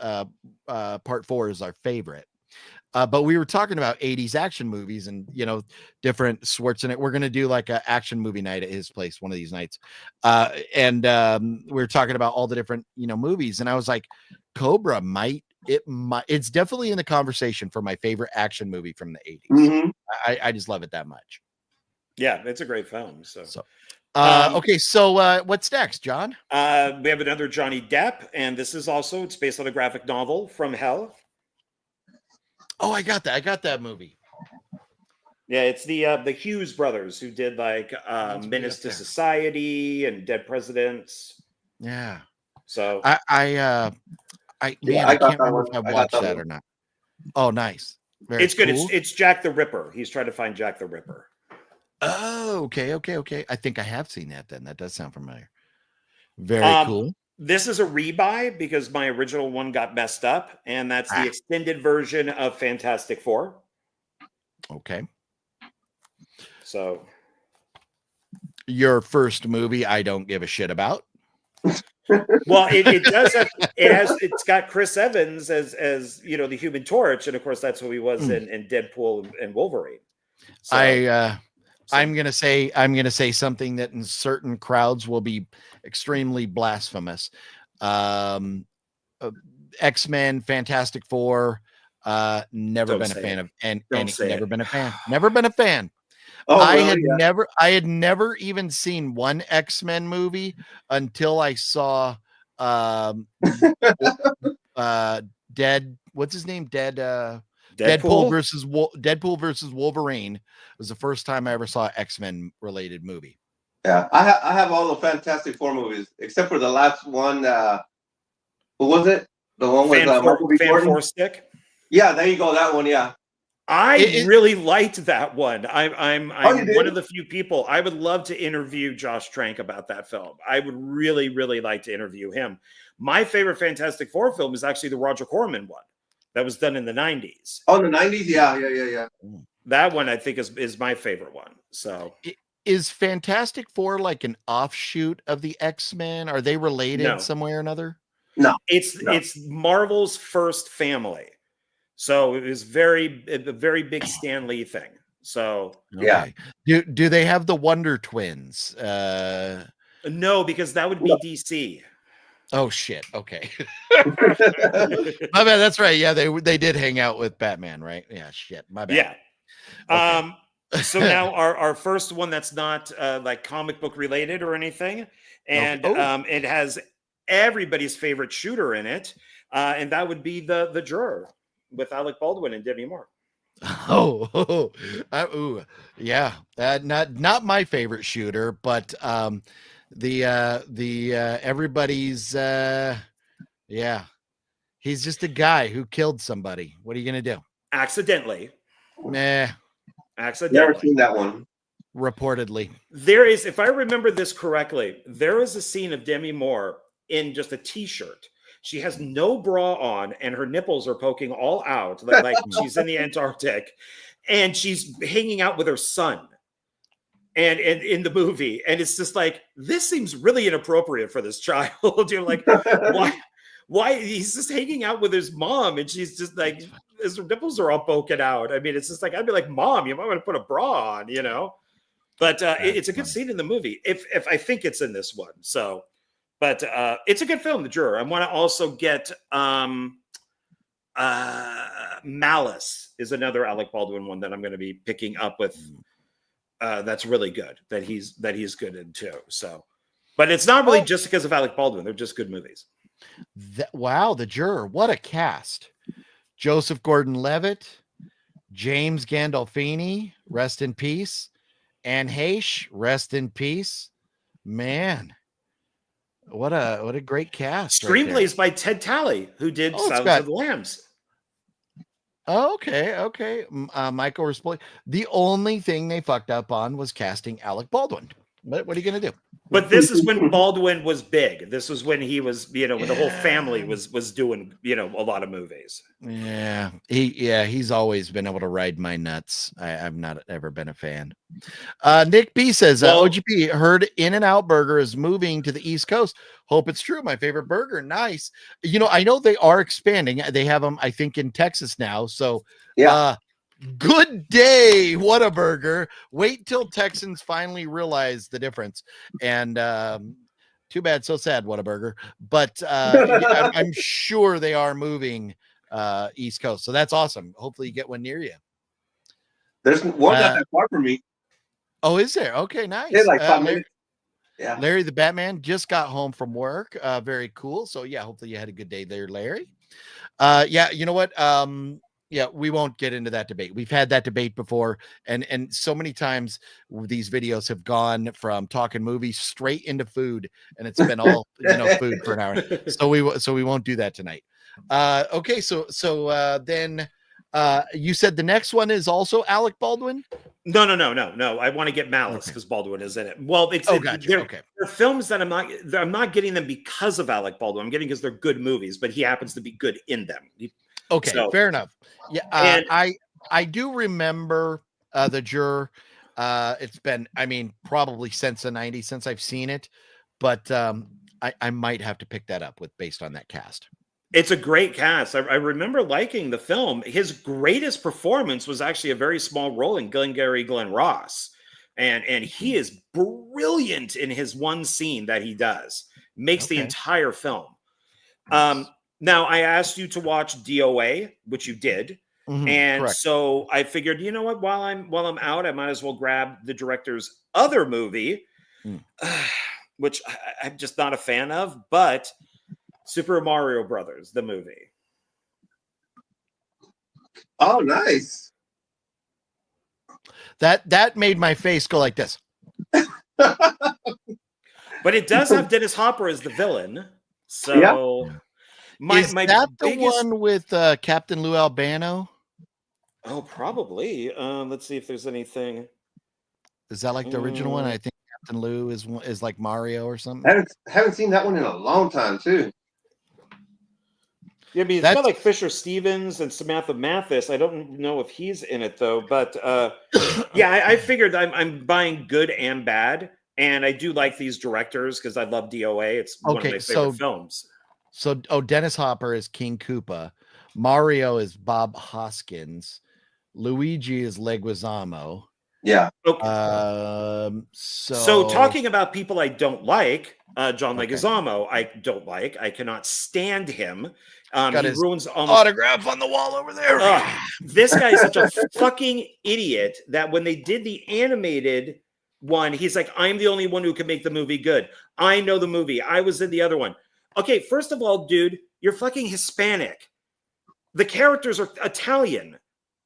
part 4 is our favorite. But we were talking about 80s action movies and, different Schwarzenegger. We're going to do like an action movie night at his place one of these nights. And we were talking about all the different, movies. And I was like, Cobra it's definitely in the conversation for my favorite action movie from the 80s. I just love it that much. Yeah, it's a great film. So Okay, so what's next, John? We have another Johnny Depp, and this is also, it's based on a graphic novel, From Hell. Oh, I got that movie. Yeah, it's the Hughes brothers who did like Menace to Society and Dead Presidents. Yeah. So I can't remember if I watched that or not. Oh, nice. Very it's good. cool. It's Jack the Ripper. He's trying to find Jack the Ripper. Oh, okay. I think I have seen that then. That does sound familiar. Very cool. This is a rebuy because my original one got messed up, and that's the extended version of Fantastic Four. Okay. So your first movie, I don't give a shit about. Well, it does have, it's got Chris Evans as you know, the Human Torch, and of course that's who he was in Deadpool and Wolverine. So, I'm gonna say something that in certain crowds will be extremely blasphemous. X-Men, Fantastic Four, never been a fan of, and never been a fan. Oh, I really? had never even seen one X-Men movie until I saw what's his name? Deadpool versus Wolverine. It was the first time I ever saw an X-Men related movie. Yeah, I have all the Fantastic Four movies except for the last one. What was it? The one with Michael B. Jordan? Stick? Yeah, there you go. That one. Yeah. I really liked that one. I'm one of the few people. I would love to interview Josh Trank about that film. I would really, really like to interview him. My favorite Fantastic Four film is actually the Roger Corman one that was done in the 90s. Oh, the 90s? Yeah. That one I think is my favorite one. So is Fantastic Four like an offshoot of the X-Men? Are they related some way or another? No. It's Marvel's first family. So it was a very big Stan Lee thing. So okay. Do they have the Wonder Twins? No, because that would be DC. Oh shit. Okay. My bad. That's right. Yeah, they did hang out with Batman, right? Yeah, shit. My bad. Yeah. Okay. So now our first one that's not like comic book related or anything, and it has everybody's favorite shooter in it, and that would be the Juror with Alec Baldwin and Demi Moore. Yeah. Not my favorite shooter, but the everybody's yeah. He's just a guy who killed somebody. What are you gonna do? Accidentally. Never seen that one. Reportedly. There is, if I remember this correctly, there is a scene of Demi Moore in just a t-shirt. She has no bra on and her nipples are poking all out like she's in the Antarctic, and she's hanging out with her son and in the movie, and it's just like, this seems really inappropriate for this child. You're like, why he's just hanging out with his mom and she's just like, his nipples are all poking out. I mean, it's just like, I'd be like, Mom, you might want to put a bra on, you know. But it's a good scene in the movie, if I think it's in this one. So but it's a good film, The Juror. I want to also get Malice is another Alec Baldwin one that I'm going to be picking up with. That's really good. That he's good in too. So, but it's not really just because of Alec Baldwin. They're just good movies. Wow, The Juror. What a cast. Joseph Gordon-Levitt, James Gandolfini, rest in peace. Anne Heche, rest in peace. Man. What a great cast. Screenplays by Ted Talley, who did Silence of the Lambs. Okay. Michael Rispoli. The only thing they fucked up on was casting Alec Baldwin. What are you going to do? But this is when Baldwin was big. This was when he was, when the whole family was doing, a lot of movies. Yeah. He's always been able to ride my nuts. I've not ever been a fan. Nick B says, OGP, heard In-N-Out Burger is moving to the East Coast. Hope it's true. My favorite burger. Nice. I know they are expanding. They have them, I think, in Texas now. So, good day, Whataburger. Wait till Texans finally realize the difference. And too bad, so sad, Whataburger. But I'm sure they are moving East Coast. So that's awesome. Hopefully you get one near you. There's one not that far from me. Oh, is there? Okay, nice. It's like 5 minutes. Yeah. Larry the Batman just got home from work. Very cool. So yeah, hopefully you had a good day there, Larry. Yeah, you know what? Yeah, we won't get into that debate. We've had that debate before, and so many times these videos have gone from talking movies straight into food, and it's been all food for an hour. So we won't do that tonight. Okay, so then you said the next one is also Alec Baldwin. No. I want to get Malice because Baldwin is in it. Well, Gotcha. They're films that I'm not getting them because of Alec Baldwin. I'm getting because they're good movies, but he happens to be good in them. Okay, so, fair enough. Yeah, I do remember The Juror. It's been, probably since the 90s since I've seen it, but I might have to pick that up based on that cast. It's a great cast. I remember liking the film. His greatest performance was actually a very small role in Glengarry Glen Ross. And he is brilliant in his one scene that he does. Makes the entire film. Nice. Now, I asked you to watch DOA, which you did. And correct. So I figured, you know what, while I'm out, I might as well grab the director's other movie, which I'm just not a fan of, but Super Mario Brothers, the movie. Oh, nice. That made my face go like this. But it does have Dennis Hopper as the villain. So is that the one with Captain Lou Albano? Oh, probably. Let's see if there's anything. Is that like the original one? I think Captain Lou is like Mario or something. Haven't seen that one in a long time too. Yeah, it's got like Fisher Stevens and Samantha Mathis. I don't know if he's in it though, but yeah, I figured I'm buying good and bad, and I do like these directors because I love DOA. It's one of my favorite films. So, Dennis Hopper is King Koopa, Mario is Bob Hoskins, Luigi is Leguizamo. Yeah. Okay. So talking about people I don't like, John Leguizamo, I don't like. I cannot stand him. Got he his ruins autograph on the wall over there. This guy is such a fucking idiot that when they did the animated one, he's like, I'm the only one who can make the movie good. I know the movie. I was in the other one. Okay, first of all, dude, you're fucking Hispanic. The characters are Italian.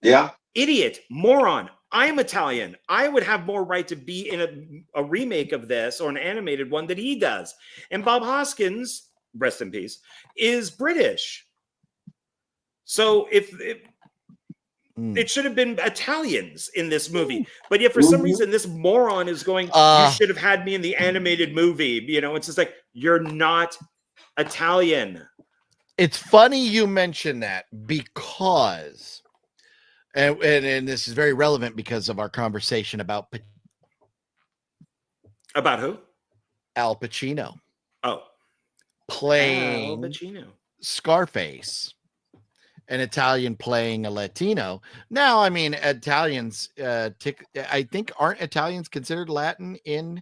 Yeah. Idiot, moron. I'm Italian. I would have more right to be in a remake of this or an animated one than he does. And Bob Hoskins, rest in peace, is British. So it should have been Italians in this movie. But yet for some reason, this moron is going, you should have had me in the animated movie. It's just like, you're not Italian. It's funny you mention that because... And this is very relevant because of our conversation about who? Al Pacino. Oh, playing Al Pacino. Scarface, an Italian playing a Latino. Now, Italians, I think, aren't Italians considered Latin in?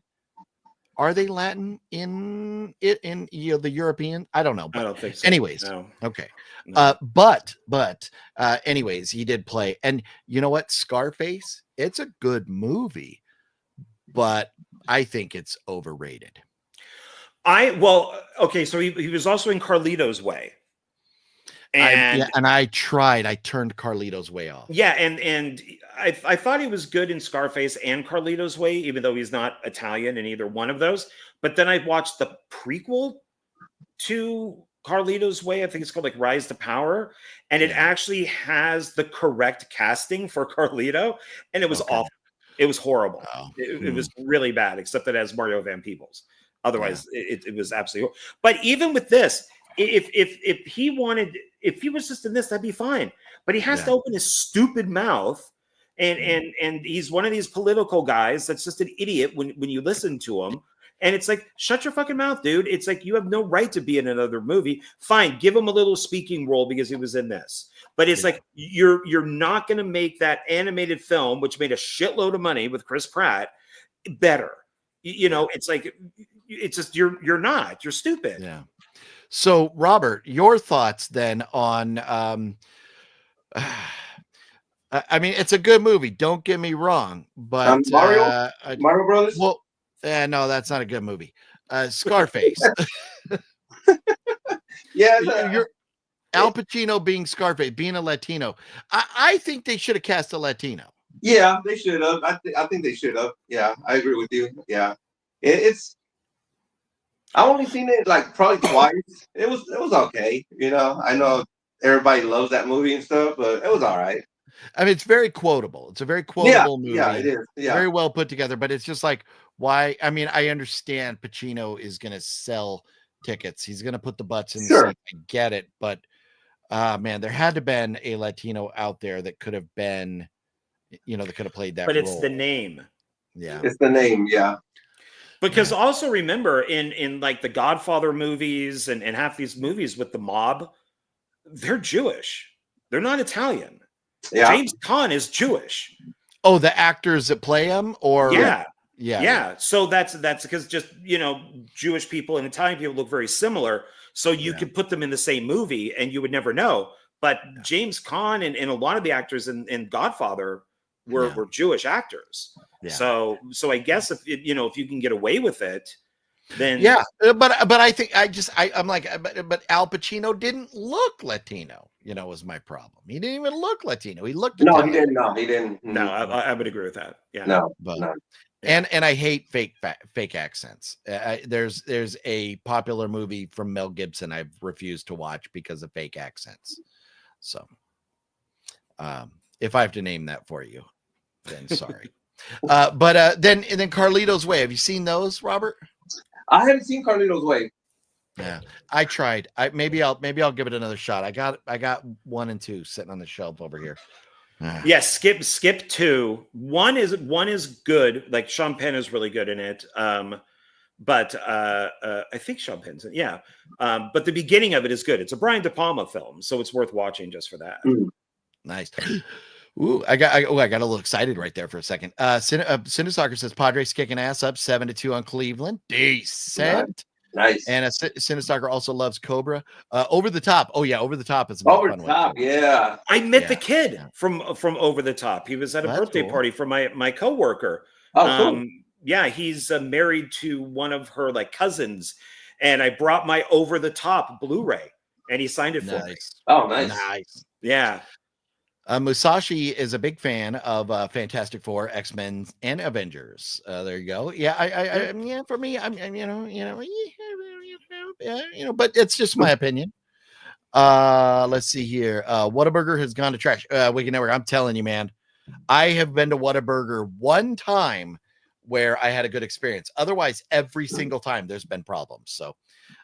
Are they Latin in the European? I don't know. I don't think so. Anyways, no. Okay. No. But anyways, he did play, and you know what? Scarface, it's a good movie, but I think it's overrated. So he was also in Carlito's Way. And I tried. I turned Carlito's Way off. Yeah, and I thought he was good in Scarface and Carlito's Way, even though he's not Italian in either one of those. But then I watched the prequel to Carlito's Way. I think it's called like Rise to Power, and it actually has the correct casting for Carlito, and it was awful. It was horrible. It was really bad, except that it has Mario Van Peebles. Otherwise, it was absolutely horrible. But even with this, if he was just in this, that'd be fine. But he has to open his stupid mouth, and he's one of these political guys that's just an idiot when you listen to him. And it's like, shut your fucking mouth, dude. It's like, you have no right to be in another movie. Fine, give him a little speaking role because he was in this. But it's like, you're not going to make that animated film, which made a shitload of money with Chris Pratt, better. It's like, it's just, you're not. You're stupid. Yeah. So, Robert, your thoughts then on, it's a good movie. Don't get me wrong, but Mario Brothers. Well, No, that's not a good movie. Scarface. Yeah, You're Al Pacino being Scarface, being a Latino. I think they should have cast a Latino. yeah, they should have. I think they should have. Yeah, I agree with you. Yeah, it's. I only seen it like probably twice. It was okay. I know everybody loves that movie and stuff, but it was all right. I mean, it's very quotable. It's a very Yeah, quotable movie. yeah, it is. Yeah, Very well put together, but it's just like, why? I mean, I understand Pacino is going to sell tickets. He's going to put the butts in the sure. seat. I get it, but man, there had to been a Latino out there that could have been, that could have played that But role. it's the name. Yeah. It's the name. Yeah. Because also remember in like the Godfather movies and half these movies with the mob, they're Jewish. They're not Italian. Yeah. James Caan is Jewish. Oh, the actors that play him, or yeah. So that's because just Jewish people and Italian people look very similar. So you could put them in the same movie and you would never know. But James Caan and a lot of the actors in Godfather were Jewish actors. Yeah. So I guess if you can get away with it, then but I think I'm like, but Al Pacino didn't look Latino. Was my problem. He didn't even look Latino. He looked No, Italian. he didn't. No, he didn't. No, I would agree with that. Yeah. No, but, no. And I hate fake accents. There's a popular movie from Mel Gibson I've refused to watch because of fake accents. So, if I have to name that for you, then sorry. But then Carlito's Way. Have you seen those, Robert? I haven't seen Carlito's Way. Yeah, I tried. Maybe I'll give it another shot. I got 1 and 2 sitting on the shelf over here. Yes, skip 2. One is good. Like Sean Penn is really good in it. But I think Sean Penn's in, yeah. But the beginning of it is good. It's a Brian De Palma film, so it's worth watching just for that. Nice. Ooh, I got a little excited right there for a second. Cinestalker says Padres kicking ass up 7-2 on Cleveland. Decent. Nice. And Cinestalker also loves Cobra. Over the Top. Oh yeah, Over the Top is Over the Top. Yeah. I met the kid from Over the Top. He was at a birthday party for my coworker. Oh, cool. Yeah, he's married to one of her cousins, and I brought my Over the Top Blu-ray, and he signed it for me. Oh, nice. Yeah. Musashi is a big fan of Fantastic Four, X-Men, and Avengers. There you go. Yeah, I for me, I'm but it's just my opinion. Let's see here. Whataburger has gone to trash. Wicked Network. I'm telling you, man, I have been to Whataburger one time where I had a good experience. Otherwise, every single time there's been problems. So,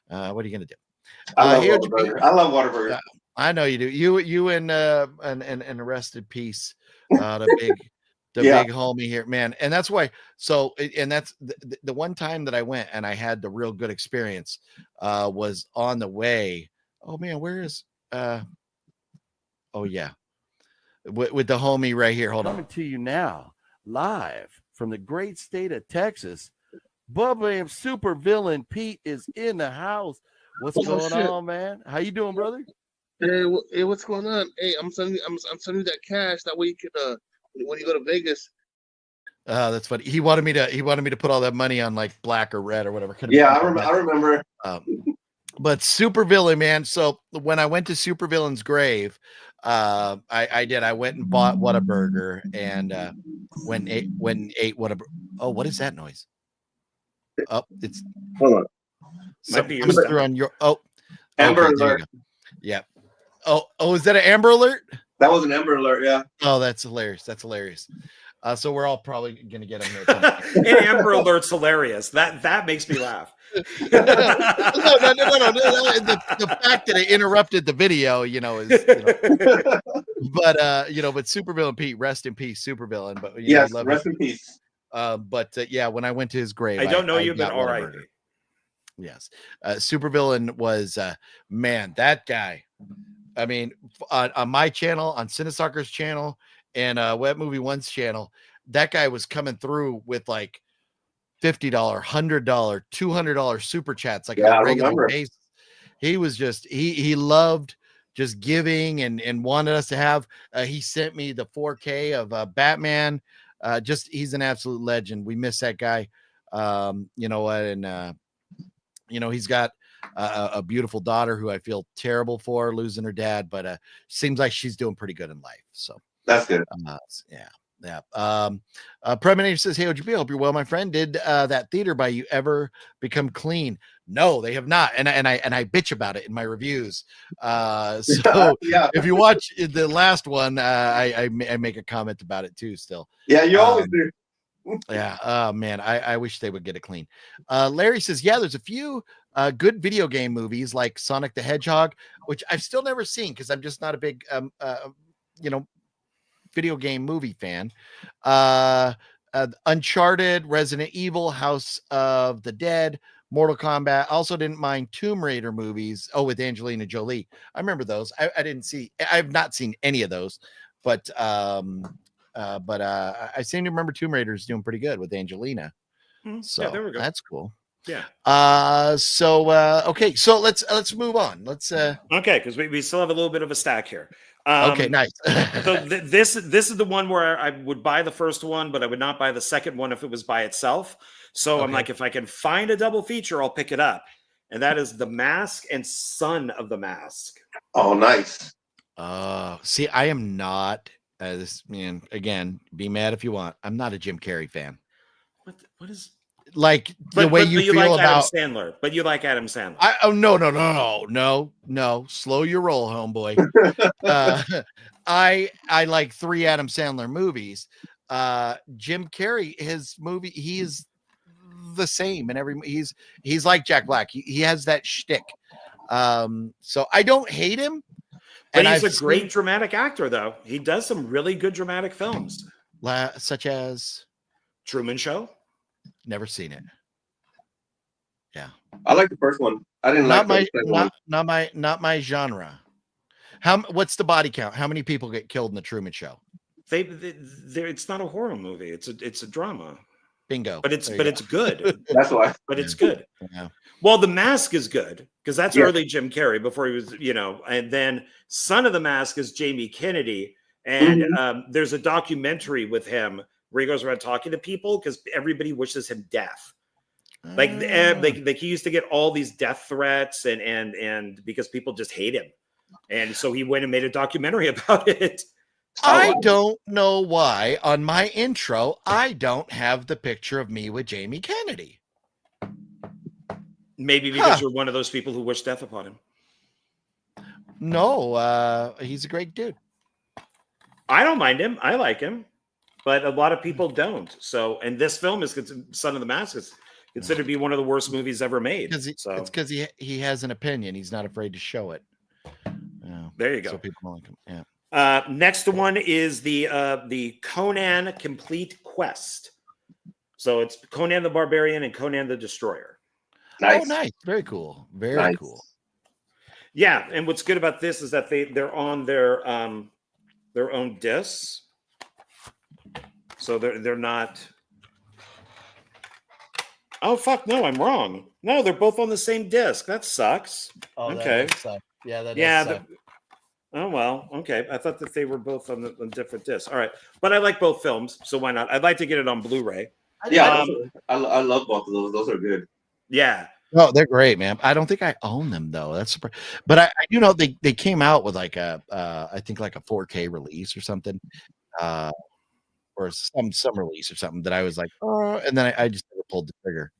what are you gonna do? I love Whataburger. I know you do. You and Arrested Peace, the big homie here, man. And that's why. So, and that's the one time that I went and I had the real good experience. Was on the way. Oh man, where is? Oh yeah, with the homie right here. Hold on. Coming to you now, live from the great state of Texas. Bubba and super villain Pete is in the house. What's going on, man? How you doing, brother? Hey, what's going on? Hey, I'm sending you that cash. That way you can when you go to Vegas. That's funny. He wanted me to put all that money on like black or red or whatever. Yeah, I remember. But Supervillain, man. So when I went to Supervillain's grave, I did. I went and bought Whataburger and when ate Whataburger. Oh, what is that noise? Oh, it's hold on. Might be through on your Amber Alert. Yeah. Oh, is that an Amber Alert? That was an Amber Alert, yeah. Oh, that's hilarious. So we're all probably gonna get him here. And Amber Alert's hilarious. That makes me laugh. No. The fact that it interrupted the video, is. But Supervillain Pete, rest in peace, Supervillain. But yes, rest in peace. When I went to his grave, I don't know you, but all right. Yes, Supervillain was man, that guy. I mean, on my channel, on Cinestalker's channel, and Web Movie One's channel, that guy was coming through with like $50, $100, $200 super chats, like on a regular basis. He was just he loved just giving and wanted us to have. He sent me the 4K of Batman. He's an absolute legend. We miss that guy. You know what? And you know, he's got a beautiful daughter who I feel terrible for losing her dad, but seems like she's doing pretty good in life. So That's good. yeah. Yeah. Preminator says, "Hey, OGP, I hope you're well, my friend. Did that theater by you ever become clean?" No, they have not, and I bitch about it in my reviews. So Yeah. if you watch the last one, I make a comment about it too. Still, Yeah, you always do. yeah. Oh man, I wish they would get it clean. Larry says, "Yeah, there's a few good video game movies like Sonic the Hedgehog, which I've still never seen because I'm just not a big you know, video game movie fan. Uncharted, Resident Evil, House of the Dead, Mortal Kombat. Also didn't mind Tomb Raider movies. Oh, with Angelina Jolie. I remember those. I didn't see, I've not seen any of those, but I seem to remember Tomb Raider is doing pretty good with Angelina. So Yeah, there we go. that's cool. Yeah. Okay, so let's move on. Let's Okay, because we still have a little bit of a stack here. Okay, nice. So this is the one where I would buy the first one, but I would not buy the second one if it was by itself. So I'm like, if I can find a double feature, I'll pick it up. And that is The Mask and Son of the Mask. Oh, nice. See, I am not this man. Again, be mad if you want. I'm not a Jim Carrey fan. What is like the way you feel like about Adam Sandler? But you like Adam Sandler. No. Slow your roll, homeboy. I like 3 Adam Sandler movies. Jim Carrey, his movie, he is the same in every. He's like Jack Black. He has that shtick. So I don't hate him. But he's a great dramatic actor, though. He does some really good dramatic films, such as Truman Show. Never seen it. Yeah, I like the first one. I didn't not like not my genre. What's the body count? How many people get killed in the Truman Show? It's not a horror movie. It's a drama. Bingo. But it's good. That's why. But it's good. Yeah. Well, The Mask is good because that's early Jim Carrey before he was, and then Son of the Mask is Jamie Kennedy. And there's a documentary with him where he goes around talking to people because everybody wishes him death. Like he used to get all these death threats and because people just hate him. And so he went and made a documentary about it. I don't know why on my intro I don't have the picture of me with Jamie Kennedy. Maybe because you're one of those people who wish death upon him. No, he's a great dude. I don't mind him. I like him, but a lot of people don't. So, and this film is Son of the Mask is considered to be one of the worst movies ever made. It's because he has an opinion. He's not afraid to show it. There you go. So people like him. Yeah. Next one is the Conan Complete Quest. So it's Conan the Barbarian and Conan the Destroyer. Nice. Oh, nice. Very cool. Very cool. Yeah, and what's good about this is that they're on their own discs. So they're not. Oh fuck! No, I'm wrong. No, they're both on the same disc. That sucks. Oh, okay. That suck. Yeah, that does suck. Oh well, okay. I thought that they were both on different discs. All right, but I like both films, so why not? I'd like to get it on Blu-ray. Yeah, I love both of those. Those are good. Yeah. No, they're great, man. I don't think I own them though. That's but I do know they came out with like a I think like a 4K release or something, or some release or something that I was like, oh, and then I just never pulled the trigger.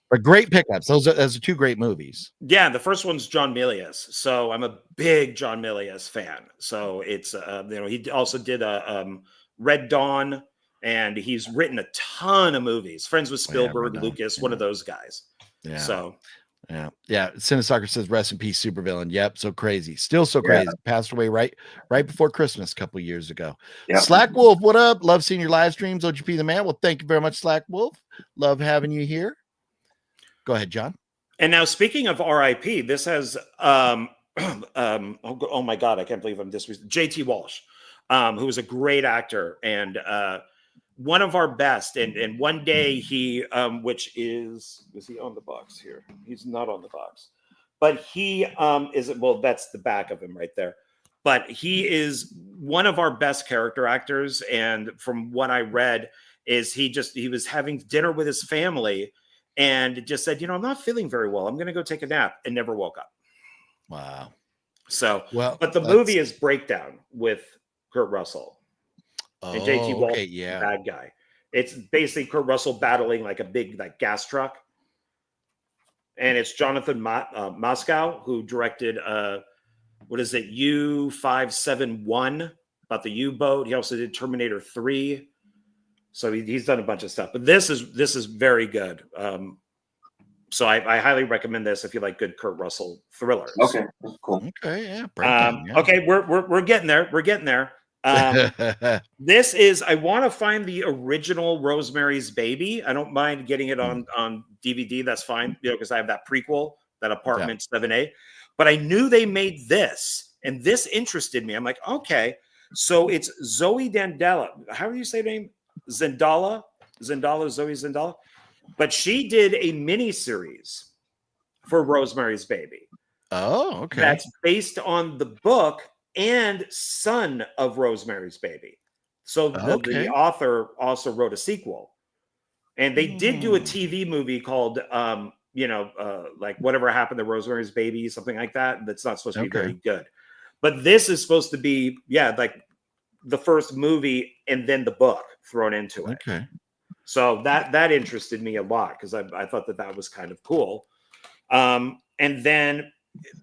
But great pickups. Those are 2 great movies. Yeah, the first one's John Milius, so I'm a big John Milius fan. So it's he also did Red Dawn, and he's written a ton of movies. Friends with Spielberg, Lucas, one of those guys. Yeah. So. Yeah. Cinestalker says, "Rest in peace, supervillain." Yep, so crazy, still so crazy. Passed away right before Christmas a couple years ago. Yep. Slack Wolf, what up? Love seeing your live streams. OGP the man. Well, thank you very much, Slack Wolf. Love having you here. Go ahead, John. And now, speaking of RIP, this has oh my god, I can't believe I'm disrespecting JT Walsh, who was a great actor and one of our best. And one day he, which is he on the box here? He's not on the box, but he that's the back of him right there. But he is one of our best character actors, and from what I read, is he was having dinner with his family and just said, I'm not feeling very well. I'm going to go take a nap, and never woke up. Wow. So, well, but the movie is Breakdown with Kurt Russell and JT Walsh, yeah. bad guy. It's basically Kurt Russell battling like a big gas truck. And it's Jonathan Moscow, who directed what is it, U-571, about the U-boat. He also did Terminator 3. So he's done a bunch of stuff. But this is very good. So I highly recommend this if you like good Kurt Russell thrillers. Okay, that's cool. Okay, yeah. Breakdown, yeah. Okay, we're getting there. We're getting there. This is, I want to find the original Rosemary's Baby. I don't mind getting it on DVD. That's fine, because I have that prequel, that Apartment 7A. But I knew they made this, and this interested me. I'm like, okay, so it's Zoe Dandela. How do you say her name? Zoe Zendala. But she did a mini series for Rosemary's Baby. Oh, okay. That's based on the book and son of Rosemary's Baby. So the author also wrote a sequel. And they did do a TV movie called, like Whatever Happened to Rosemary's Baby, something like that. That's not supposed to be very good. But this is supposed to be, like the first movie and then the book thrown into it. Okay. So that interested me a lot because I thought that was kind of cool. And then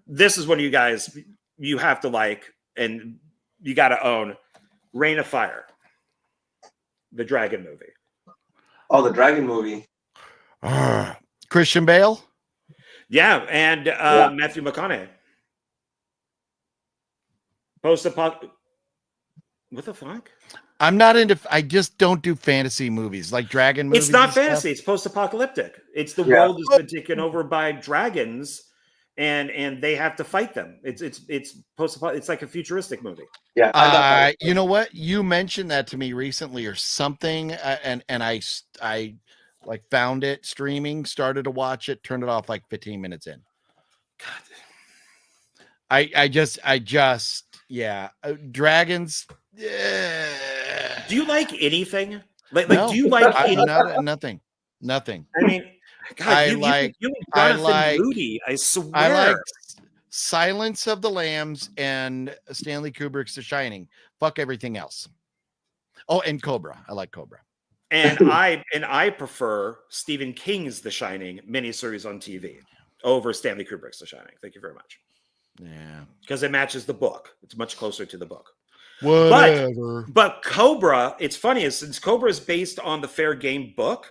this is one of you guys you have to like, and you got to own Reign of Fire, the dragon movie. Oh, the dragon movie. Christian Bale? Yeah, and Matthew McConaughey. Post-apocalyptic. What the fuck? I'm not into. I just don't do fantasy movies like dragon movies. It's not fantasy. It's post-apocalyptic. It's the world has been taken over by dragons, and they have to fight them. It's post-apocalyptic. It's like a futuristic movie. Yeah. You know what? You mentioned that to me recently or something, and I like found it streaming, started to watch it, turned it off like 15 minutes in. God. I just dragons. Yeah. Do you like anything? Like No, do you like nothing? Nothing. I mean, God, you and Jonathan Moody, I swear. I like Silence of the Lambs and Stanley Kubrick's The Shining. Fuck everything else. Oh, and Cobra. I like Cobra. And I prefer Stephen King's The Shining miniseries on TV over Stanley Kubrick's The Shining. Thank you very much. Yeah. Because it matches the book. It's much closer to the book. Whatever. But Cobra, it's funny, since Cobra is based on the Fair Game book,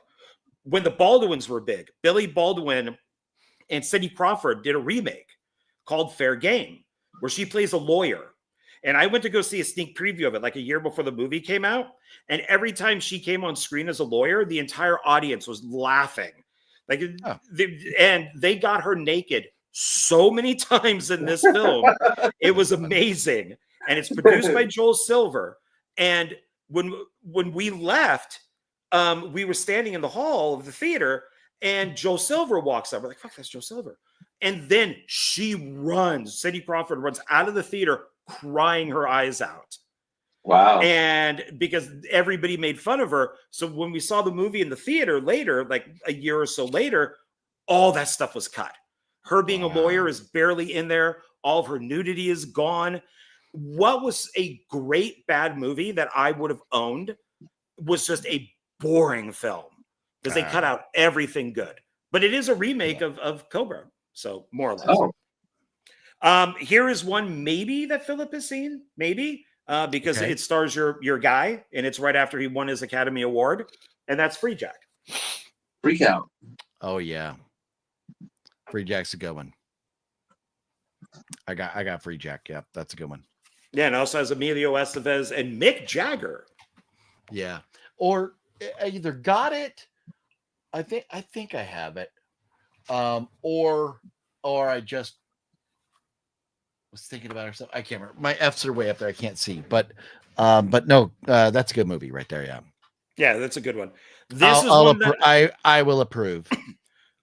when the Baldwins were big, Billy Baldwin and Cindy Crawford did a remake called Fair Game, where she plays a lawyer. And I went to go see a sneak preview of it like a year before the movie came out. And every time she came on screen as a lawyer, the entire audience was laughing. And they got her naked so many times in this film. It was amazing. And it's produced by Joel Silver. And when we left, we were standing in the hall of the theater, and Joel Silver walks up. We're like, fuck, that's Joel Silver. And then she runs. Cindy Crawford runs out of the theater crying her eyes out. Wow. And because everybody made fun of her. So when we saw the movie in the theater later, like a year or so later, all that stuff was cut. Her being a lawyer is barely in there. All of her nudity is gone. What was a great bad movie that I would have owned was just a boring film because they cut out everything good. But it is a remake of Cobra, so more or less. Here is one maybe that Philip has seen, maybe because it stars your guy, and it's right after he won his Academy Award, and that's Free Jack. Freak Out. Oh yeah, Free Jack's a good one. I got Free Jack. Yep, that's a good one. Yeah, and also has Emilio Estevez and Mick Jagger. Yeah, or I either got it. I think I have it, or I just was thinking about it. I can't remember. My F's are way up there. I can't see, but no, that's a good movie right there. Yeah, that's a good one. I will approve.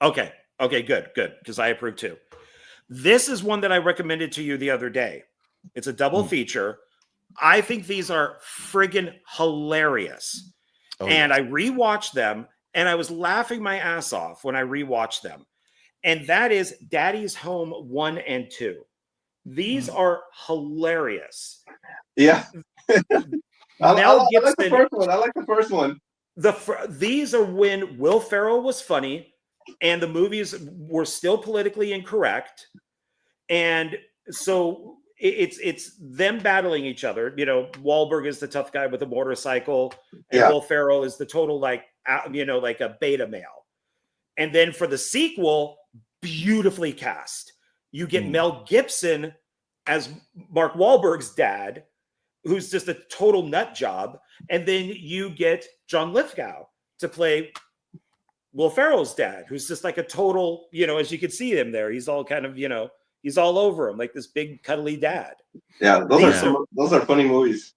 Okay, good, because I approve too. This is one that I recommended to you the other day. It's a double feature. I think these are friggin' hilarious. And I rewatched them, and I was laughing my ass off when I rewatched them. And that is Daddy's Home 1 and 2. These are hilarious. Yeah. Mel I like the Gibson. first one. I like the first one. These are when Will Ferrell was funny, and the movies were still politically incorrect, and so it's them battling each other. You know, Wahlberg is the tough guy with a motorcycle, and Will Ferrell is the total like a beta male. And then for the sequel, beautifully cast. You get Mel Gibson as Mark Wahlberg's dad, who's just a total nut job. And then you get John Lithgow to play Will Ferrell's dad, who's just like a total, as you can see him there, he's all kind of, he's all over him, like this big cuddly dad. Yeah, those are funny movies.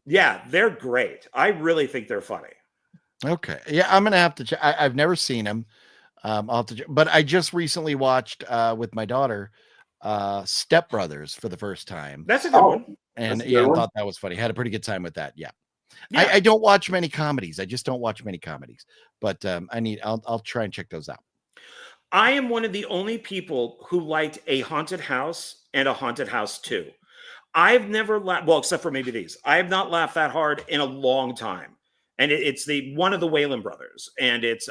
Yeah, they're great. I really think they're funny. Okay. Yeah, I'm going to have to check. I've never seen them. I'll have to, but I just recently watched with my daughter Step Brothers for the first time. That's a good one. And I thought that was funny. Had a pretty good time with that. Yeah. I don't watch many comedies. I just don't watch many comedies, but I'll try and check those out. I am one of the only people who liked A Haunted House and A Haunted House 2. I've never laughed, well, except for maybe these. I have not laughed that hard in a long time. And it's one of the Wayland brothers. And it's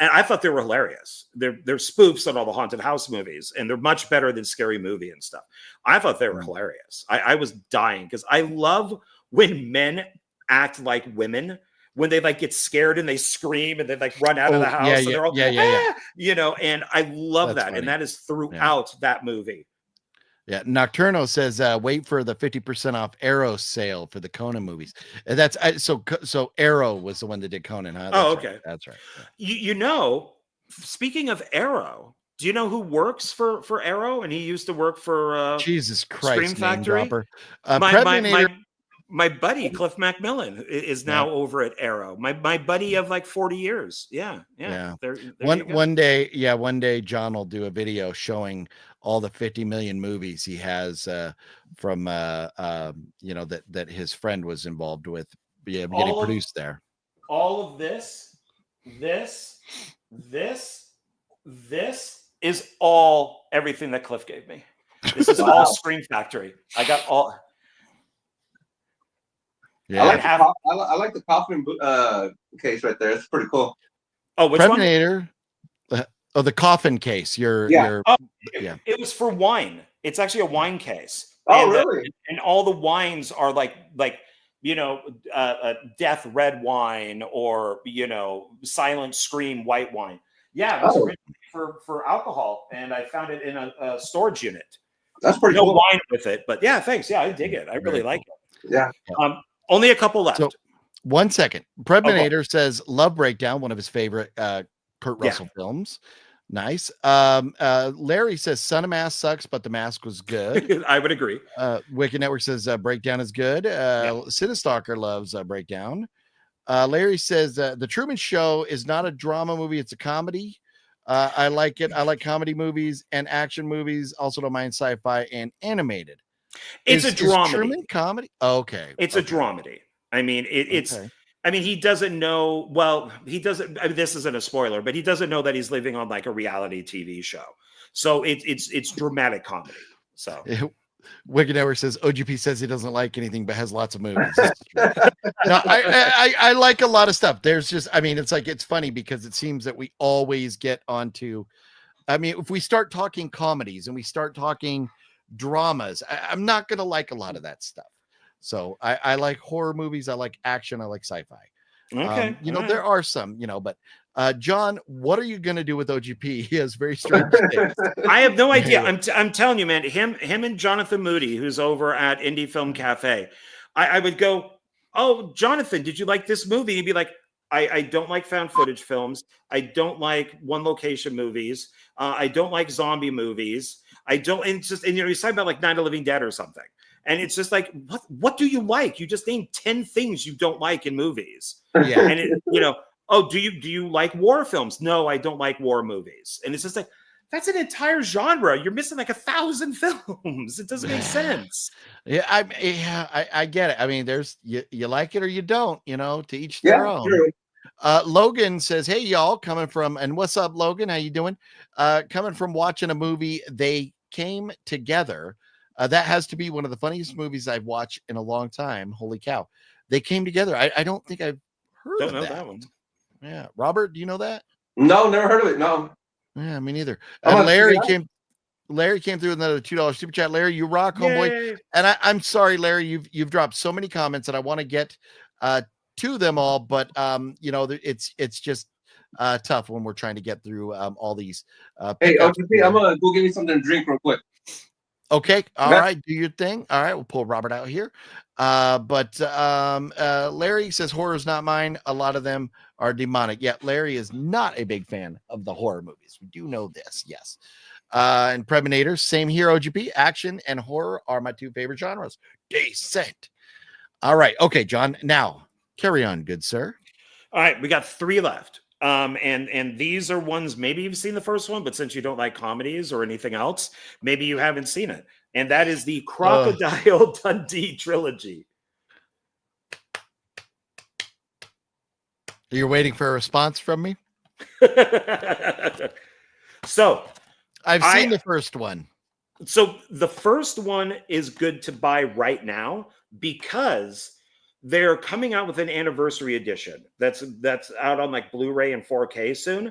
and I thought they were hilarious. They're spoofs on all the haunted house movies, and they're much better than Scary Movie and stuff. I thought they were hilarious. I was dying because I love when men act like women, when they like get scared and they scream and they like run out of the house and they're all and I love that. Funny. And that is throughout that movie. Yeah, Nocturno says, wait for the 50% off Arrow sale for the Conan movies. And that's so Arrow was the one that did Conan, huh? That's okay. Right. That's right. Yeah. Speaking of Arrow, do you know who works for Arrow? And he used to work for Jesus Christ, Scream Factory. My buddy Cliff Macmillan is now over at Arrow. My buddy of like 40 years. Yeah. One day John will do a video showing all the 50 million movies he has from that his friend was involved with getting produced there. All of this is all everything that Cliff gave me. This is all Scream Factory. I got all. Yeah, I like the Kaufman case right there. It's pretty cool. Oh, which Predator. One? The coffin case. It was for wine. It's actually a wine case. Oh, really? And all the wines are like death red wine or silent scream white wine. Yeah, it was originally for alcohol, and I found it in a storage unit. That's pretty cool. No wine with it, but yeah, thanks. Yeah, I dig it. I really like it. Yeah. Only a couple left. So, 1 second. Predator says Love Breakdown, one of his favorite Kurt Russell films. Nice. Larry says Son of Mask sucks, but The Mask was good. I would agree. Wicked Network says Breakdown is good. Cinestalker loves Breakdown. Larry says The Truman Show is not a drama movie, it's a comedy. I like it. I like comedy movies and action movies. Also don't mind sci-fi and animated. It's a dramedy. Truman comedy? Okay. It's a dramedy. I mean, I mean, he doesn't know. Well, he doesn't. I mean, this isn't a spoiler, but he doesn't know that he's living on like a reality TV show. So it's dramatic comedy. So Wicked Network says OGP says he doesn't like anything, but has lots of movies. No, I like a lot of stuff. There's just, I mean, it's funny because it seems that we always get onto. I mean, if we start talking comedies and we start talking dramas, I'm not going to like a lot of that stuff. So I like horror movies. I like action. I like sci-fi. Okay. There are some, but John, what are you going to do with OGP? He has very strange things. I have no idea. I'm telling you, man, him and Jonathan Moody, who's over at Indie Film Cafe. I would go, oh, Jonathan, did you like this movie? He'd be like, I don't like found footage films. I don't like one location movies. I don't like zombie movies. I don't, and it's just, and he's talking about like Night of the Living Dead or something. And it's just like, what do you like? You just named 10 things you don't like in movies. Yeah. And oh, do you like war films? No, I don't like war movies. And it's just like, That's an entire genre. You're missing like 1,000 films. It doesn't make sense. Yeah, I get it. I mean, there's you like it or you don't, to each Yeah, their own. true. Logan says, "Hey y'all, coming from," and what's up, Logan? How you doing? Coming from watching a movie, They Came Together. That has to be one of the funniest movies I've watched in a long time. Holy cow. They Came Together. I don't think I've heard Don't of know that. that one. Yeah. Robert, do you know that? No, never heard of it. No. Yeah, me neither. I'm And gonna check it out. Larry came through with another $2 super chat. Larry, you rock, homeboy. Yay. And I'm sorry, Larry, you've dropped so many comments, and I want to get to them all, but it's just tough when we're trying to get through all these. Hey, pickups. okay, I'm gonna go get me something to drink real quick. Okay, all Okay. right, do your thing. All right, we'll pull Robert out here. But Larry says horror is not mine. A lot of them are demonic. Yeah, Larry is not a big fan of the horror movies. We do know this, yes. And Preminator, same here. OGP, action and horror are my two favorite genres. Decent. All right, okay, John. Now carry on, good sir. All right, we got 3 left. And these are ones maybe you've seen the first one, but since you don't like comedies or anything else, maybe you haven't seen it. And that is the Crocodile Dundee trilogy. You're waiting for a response from me? So I've seen the first one. So the first one is good to buy right now because they're coming out with an anniversary edition that's out on like Blu-ray and 4K soon,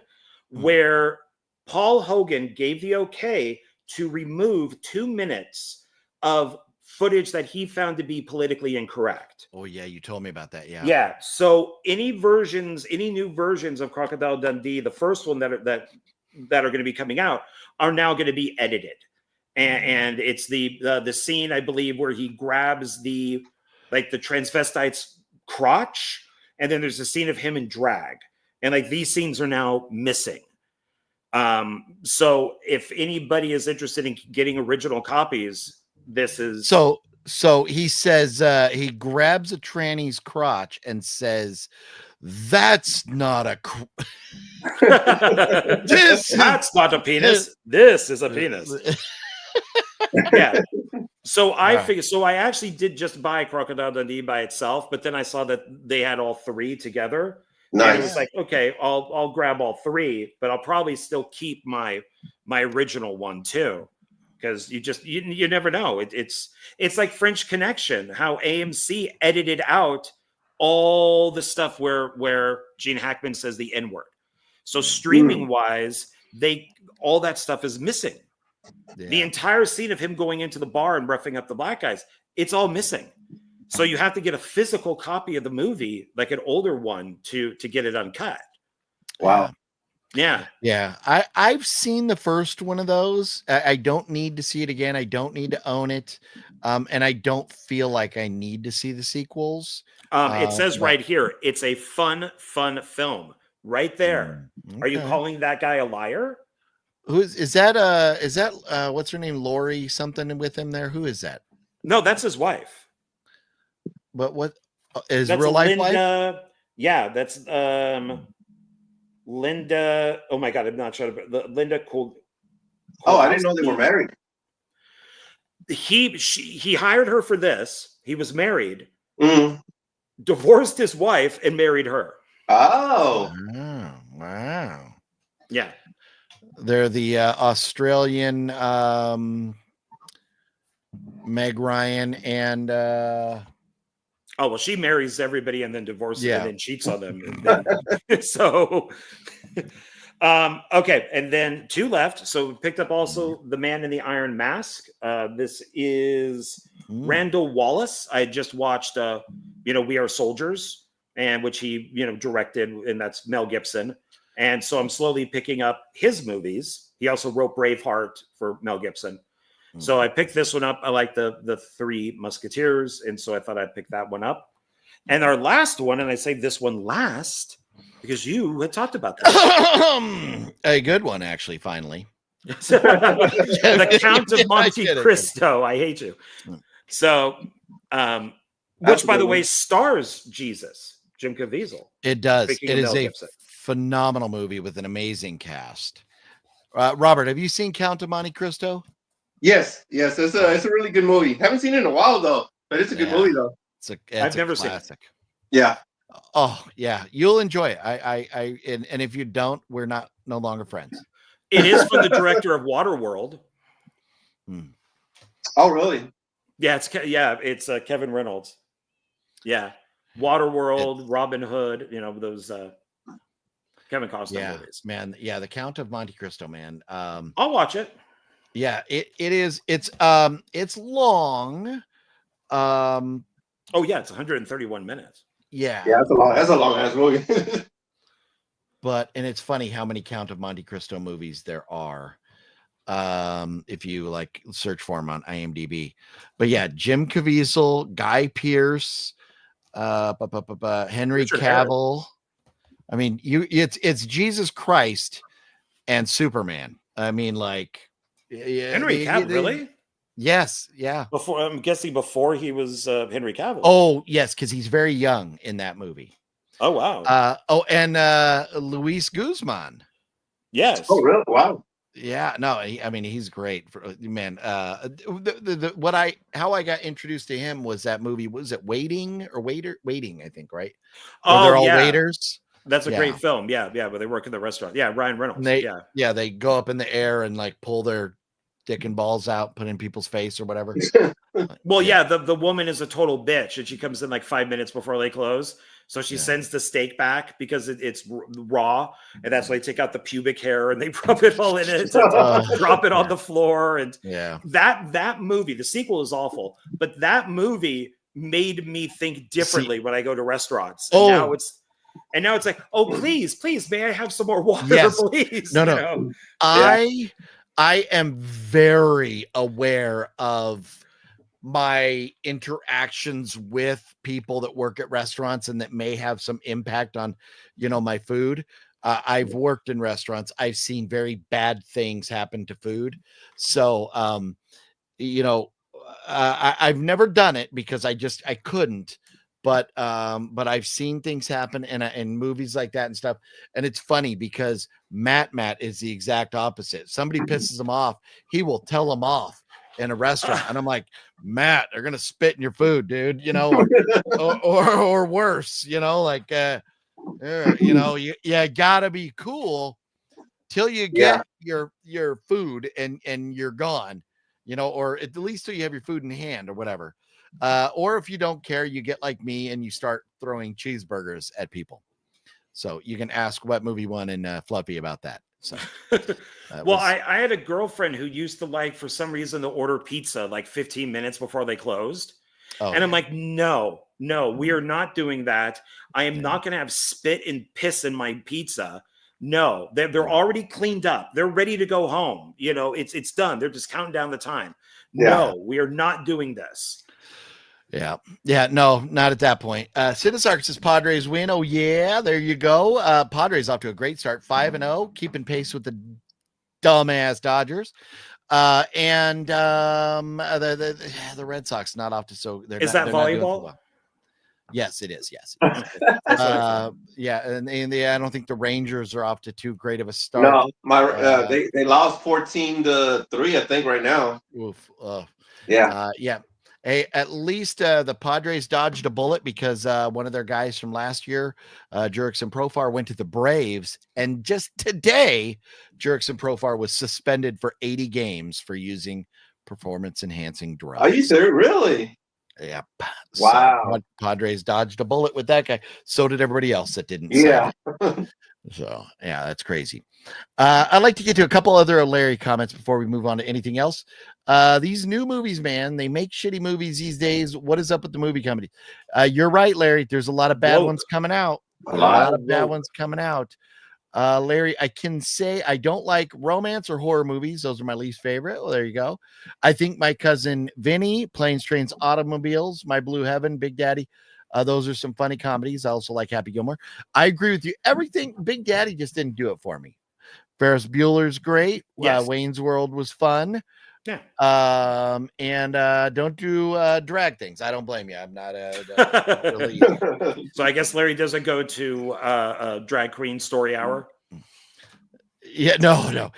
where Paul Hogan gave the okay to remove 2 minutes of footage that he found to be politically incorrect. Oh yeah, you told me about that. Yeah. Yeah. So any new versions of Crocodile Dundee, the first one that are going to be coming out, are now going to be edited. And it's the scene, I believe, where he grabs the transvestite's crotch, and then there's a scene of him in drag, and like these scenes are now missing. So if anybody is interested in getting original copies, this is so he says he grabs a tranny's crotch and says, "That's not a that's not a penis. This is a penis." Yeah. So I figured. So I actually did just buy Crocodile Dundee by itself, but then I saw that they had all 3 together. Nice. And it was like, okay, I'll grab all 3, but I'll probably still keep my original one too, because you never know. It's like French Connection, how AMC edited out all the stuff where Gene Hackman says the N-word. So streaming wise, all that stuff is missing. Yeah. The entire scene of him going into the bar and roughing up the black guys, it's all missing. So you have to get a physical copy of the movie, like an older one, to get it uncut. Wow. Yeah. Yeah. I've seen the first one of those. I don't need to see it again. I don't need to own it. And I don't feel like I need to see the sequels. It says right here, it's a fun film. Right there. Okay. Are you calling that guy a liar? Is that what's her name? Lori something with him there? Who is that? No, that's his wife. But what is that's real life Linda, wife? Yeah, that's Linda. Oh my God, I'm not sure. Linda Cole. Oh, I didn't know they were married. He hired her for this. He was married, divorced his wife, and married her. Oh, wow. Yeah. They're the Australian Meg Ryan and oh well, she marries everybody and then divorces and then cheats on them. So okay, and then 2 left. So we picked up also The Man in the Iron Mask. This is Randall Wallace. I just watched We Are Soldiers, and which he directed, and that's Mel Gibson. And so I'm slowly picking up his movies. He also wrote Braveheart for Mel Gibson. So I picked this one up. I like the 3 Musketeers, and so I thought I'd pick that one up. And our last one, and I say this one last because you had talked about that. A good one, actually, finally. The Count of Monte Cristo. I hate you. So, which, by the way, stars Jesus, Jim Caviezel. It does. Speaking it of is Mel a Gibson. phenomenal movie with an amazing cast. Robert, have you seen Count of Monte Cristo? Yes. It's a really good movie. Haven't seen it in a while though, but it's a good movie though. It's never a seen it. classic. Yeah. Oh yeah, you'll enjoy it. And if you don't, we're no longer friends. It is from the director of Waterworld. Oh really? Yeah, it's Kevin Reynolds. Yeah, Waterworld, Robin Hood. You know those Kevin Costner movies. Man. Yeah, The Count of Monte Cristo, man. I'll watch it. Yeah, it is. It's long. Oh yeah, it's 131 minutes. Yeah, that's a long ass movie. and it's funny how many Count of Monte Cristo movies there are. If you like search for them on IMDb. But yeah, Jim Caviezel, Guy Pearce, Henry Richard Cavill. I mean, it's Jesus Christ and Superman. I mean, like Henry Cavill, really? Yes, yeah. I'm guessing before he was Henry Cavill. Oh, yes, because he's very young in that movie. Oh wow. And Luis Guzman. Yes. Oh really? Wow. Yeah, no, I mean he's great for man. How I got introduced to him was that movie. Was it Waiting? I think, right? Where they're all waiters. That's a great film. Yeah, but they work in the restaurant. Yeah, Ryan Reynolds. They go up in the air and like pull their dick and balls out, put in people's face or whatever. Well, the woman is a total bitch, and she comes in like 5 minutes before they close. So she sends the steak back because it's raw, and that's why they take out the pubic hair and they rub it all in it, drop it on the floor, and that movie. The sequel is awful, but that movie made me think differently when I go to restaurants. And now it's like, oh please, may I have some more water, please? No. You know? I am very aware of my interactions with people that work at restaurants and that may have some impact on, my food. I've worked in restaurants. I've seen very bad things happen to food. So, I've never done it because I couldn't, but I've seen things happen in movies like that and stuff. And it's funny because Matt is the exact opposite. Somebody pisses him off, he will tell them off in a restaurant. And I'm like, Matt, they're going to spit in your food, dude, or worse, you gotta be cool till you get your food and you're gone, or at least till you have your food in hand or whatever. Or if you don't care, you get like me and you start throwing cheeseburgers at people. So you can ask what movie won in Fluffy about that. So, I had a girlfriend who used to like, for some reason, to order pizza like 15 minutes before they closed. And I'm like, no, we are not doing that. I am not going to have spit and piss in my pizza. No, they're already cleaned up. They're ready to go home. It's done. They're just counting down the time. No, we are not doing this. Yeah. No, not at that point. Cinestalker says Padres win. Oh yeah, there you go. Padres off to a great start, 5-0, keeping pace with the dumbass Dodgers. And the Red Sox not off to so. Is that volleyball? Well. Yes, it is. Yes. And I don't think the Rangers are off to too great of a start. No, they lost 14-3, I think, right now. Oof. Yeah. Hey, at least the Padres dodged a bullet because one of their guys from last year, Jurickson Profar, went to the Braves. And just today, Jurickson Profar was suspended for 80 games for using performance-enhancing drugs. Are you serious? Really? Yep. Wow. So, Padres dodged a bullet with that guy. So did everybody else that didn't. Yeah. So, yeah, that's crazy. I'd like to get to a couple other Larry comments before we move on to anything else. These new movies, man, they make shitty movies these days. What is up with the movie company? You're right, Larry. There's a lot of bad ones coming out. A lot of bad ones coming out. Larry, I can say I don't like romance or horror movies. Those are my least favorite. Well, there you go. I think My Cousin Vinny, Planes, Trains, Automobiles, My Blue Heaven, Big Daddy. Those are some funny comedies. I also like Happy Gilmore. I agree with you. Everything, Big Daddy just didn't do it for me. Ferris Bueller's great. Yes. Wayne's World was fun. Yeah. And don't do drag things. I don't blame you. I'm not really. So I guess Larry doesn't go to Drag Queen Story Hour. Yeah, no.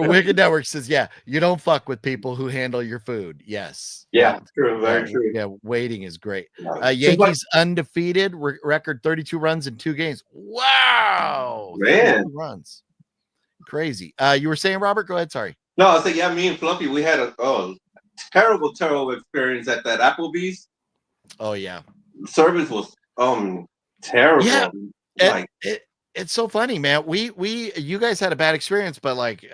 Wicked Network says, yeah, you don't fuck with people who handle your food. Yes. Yeah, true, very true. Yeah, waiting is great. Just Yankees undefeated, record 32 runs in 2 games. Wow. Man. 32 runs. Crazy. You were saying, Robert? Go ahead. Sorry. No, I was like, yeah, me and Fluffy, we had a terrible experience at that Applebee's. Oh, yeah. Service was terrible. Yeah. It's so funny, man. You guys had a bad experience, but like,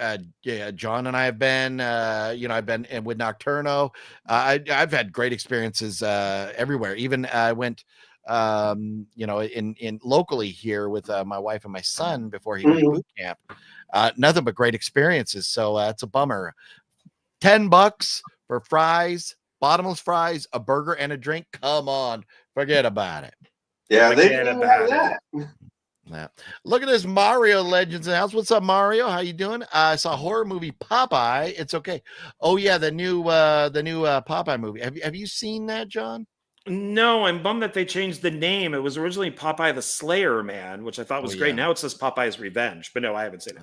John and I have been, I've been with Nocturno. I've had great experiences everywhere. Even I went, in locally here with my wife and my son before he went to boot camp. Nothing but great experiences. So it's a bummer. $10 for fries, bottomless fries, a burger, and a drink. Come on, forget about it. Yeah, they didn't have that. Yeah. Look at this Mario Legends in the house. What's up, Mario? How you doing? I saw a horror movie Popeye. It's okay. Oh yeah, the new Popeye movie. Have you seen that, John? No, I'm bummed that they changed the name. It was originally Popeye the Slayer Man, which I thought was great. Now it says Popeye's Revenge, but no, I haven't seen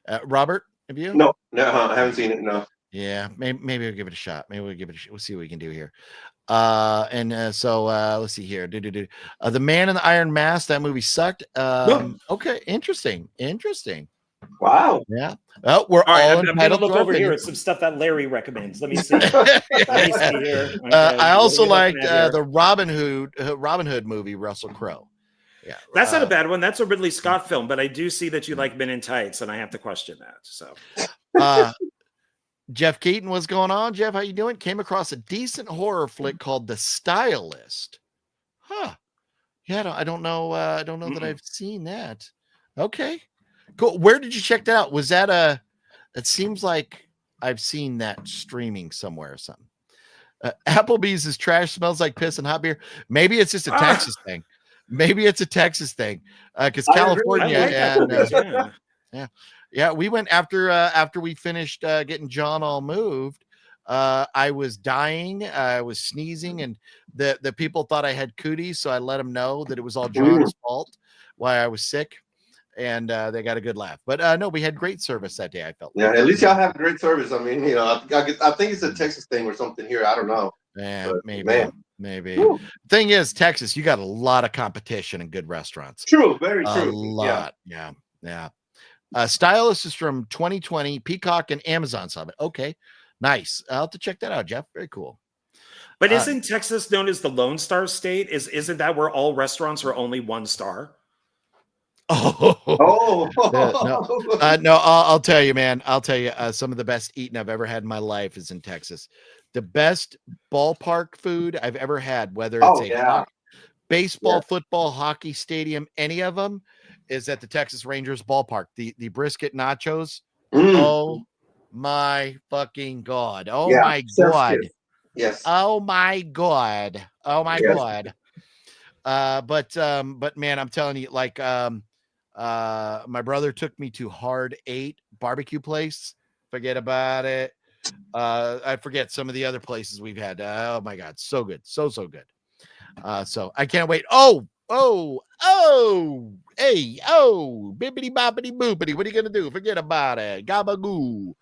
it. Robert, have you? No, I haven't seen it. No. Yeah, maybe we'll give it a shot. We'll see what we can do here. So let's see here. The Man in the Iron Mask, that movie sucked. Okay, interesting. Wow. Yeah. Well, we're all I'm gonna look over here at some stuff that Larry recommends. Let me see. Let me see here. Okay, I also liked the Robin Hood movie, Russell Crowe. Yeah, that's not a bad one. That's a Ridley Scott film, but I do see that you like Men in Tights, and I have to question that. So, Jeff Keaton, what's going on? Jeff, how you doing? Came across a decent horror flick called The Stylist. Huh. Yeah, I don't know. I don't know that I've seen that. Okay. Cool. Where did you check that out? Was that it seems like I've seen that streaming somewhere or something. Applebee's is trash, smells like piss and hot beer. Maybe it's just a Texas thing. Because California yeah, we went after we finished getting John all moved. I was dying, I was sneezing, and the people thought I had cooties, so I let them know that it was all John's fault why I was sick, and they got a good laugh. But no, we had great service that day. I felt at least y'all have great service. I mean, I think it's a Texas thing or something here. I don't know. Yeah, maybe. Woo. Thing is, Texas, you got a lot of competition and good restaurants. True, very true. A lot. Yeah. Stylist is from 2020, Peacock and Amazon Summit. Okay, nice. I'll have to check that out, Jeff. Very cool. But isn't Texas known as the Lone Star State? Isn't that where all restaurants are only 1 star? No, I'll tell you, man. I'll tell you, some of the best eating I've ever had in my life is in Texas. The best ballpark food I've ever had, whether it's baseball, football, hockey stadium, any of them, is at the Texas Rangers ballpark. The brisket nachos. Oh my fucking God. Oh my God. Yes. Oh my God. God. But man, I'm telling you, like, my brother took me to Hard 8 barbecue place. Forget about it. I forget some of the other places we've had. Oh my God. So good. So good. So I can't wait. Hey, bippity boppity boopity. What are you gonna do? Forget about it. Gabagoo.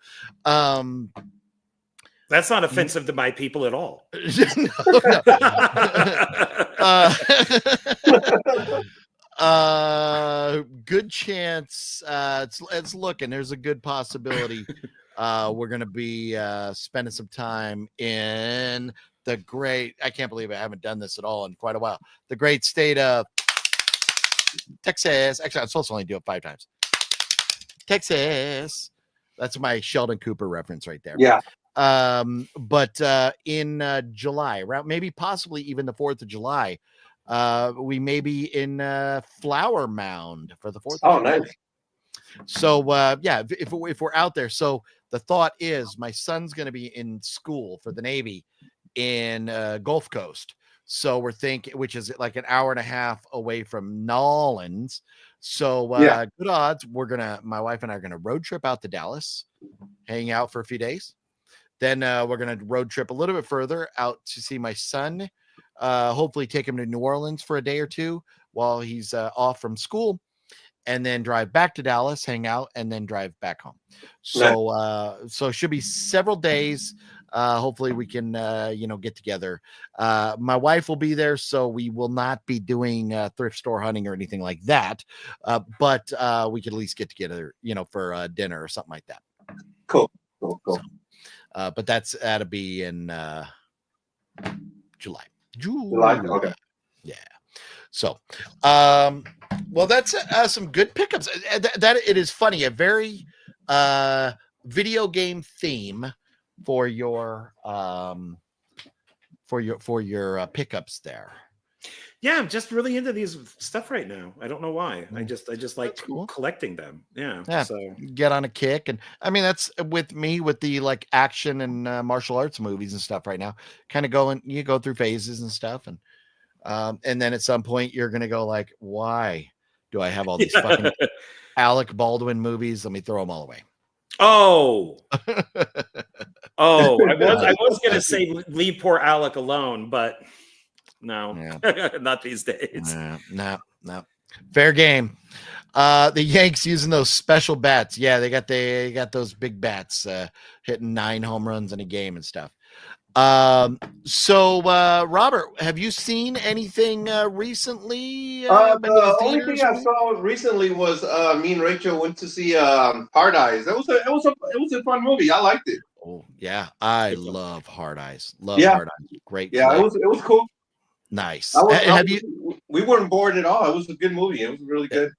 That's not offensive to my people at all. Good chance. It's looking. There's a good possibility. We're gonna be spending some time in the great. I can't believe I haven't done this at all in quite a while. The great state of Texas. Actually, I'm supposed to only do it 5 times. Texas. That's my Sheldon Cooper reference right there. Yeah. But in July, around maybe possibly even the 4th of July, we may be in Flower Mound for the 4th of July. Nice. So if we're out there, so the thought is my son's going to be in school for the Navy in Gulf Coast. So we're thinking, which is like an hour and a half away from Nolans. So good odds. My wife and I are going to road trip out to Dallas, hang out for a few days. Then we're going to road trip a little bit further out to see my son. Hopefully take him to New Orleans for a day or two while he's off from school. and then drive back to Dallas, hang out, and then drive back home. So so it should be several days. Hopefully we can get together. My wife will be there, so we will not be doing thrift store hunting or anything like that. But we could at least get together, for dinner or something like that. Cool. So, but that'll be in July. Okay. Yeah. So, well, that's some good pickups. That it is funny. A very video game theme for your pickups there. Yeah, I'm just really into these stuff right now. I don't know why. I just like cool. collecting them. Yeah. So get on a kick. And I mean, that's with me with the like action and martial arts movies and stuff right now. Kind of you go through phases and stuff. And then at some point you're going to go like, why do I have all these fucking Alec Baldwin movies? Let me throw them all away. Oh, I was going to say leave poor Alec alone, but no, not these days. No. Fair game. The Yanks using those special bats. Yeah, they got those big bats hitting 9 home runs in a game and stuff. So Robert, have you seen anything recently? The only thing I saw recently was me and Rachel went to see Hard Eyes. It was a fun movie. I liked it. Oh yeah, I love Hard Eyes. Hard Eyes. Great. Yeah, flick. it was cool. Nice. We weren't bored at all. It was a good movie. It was really good.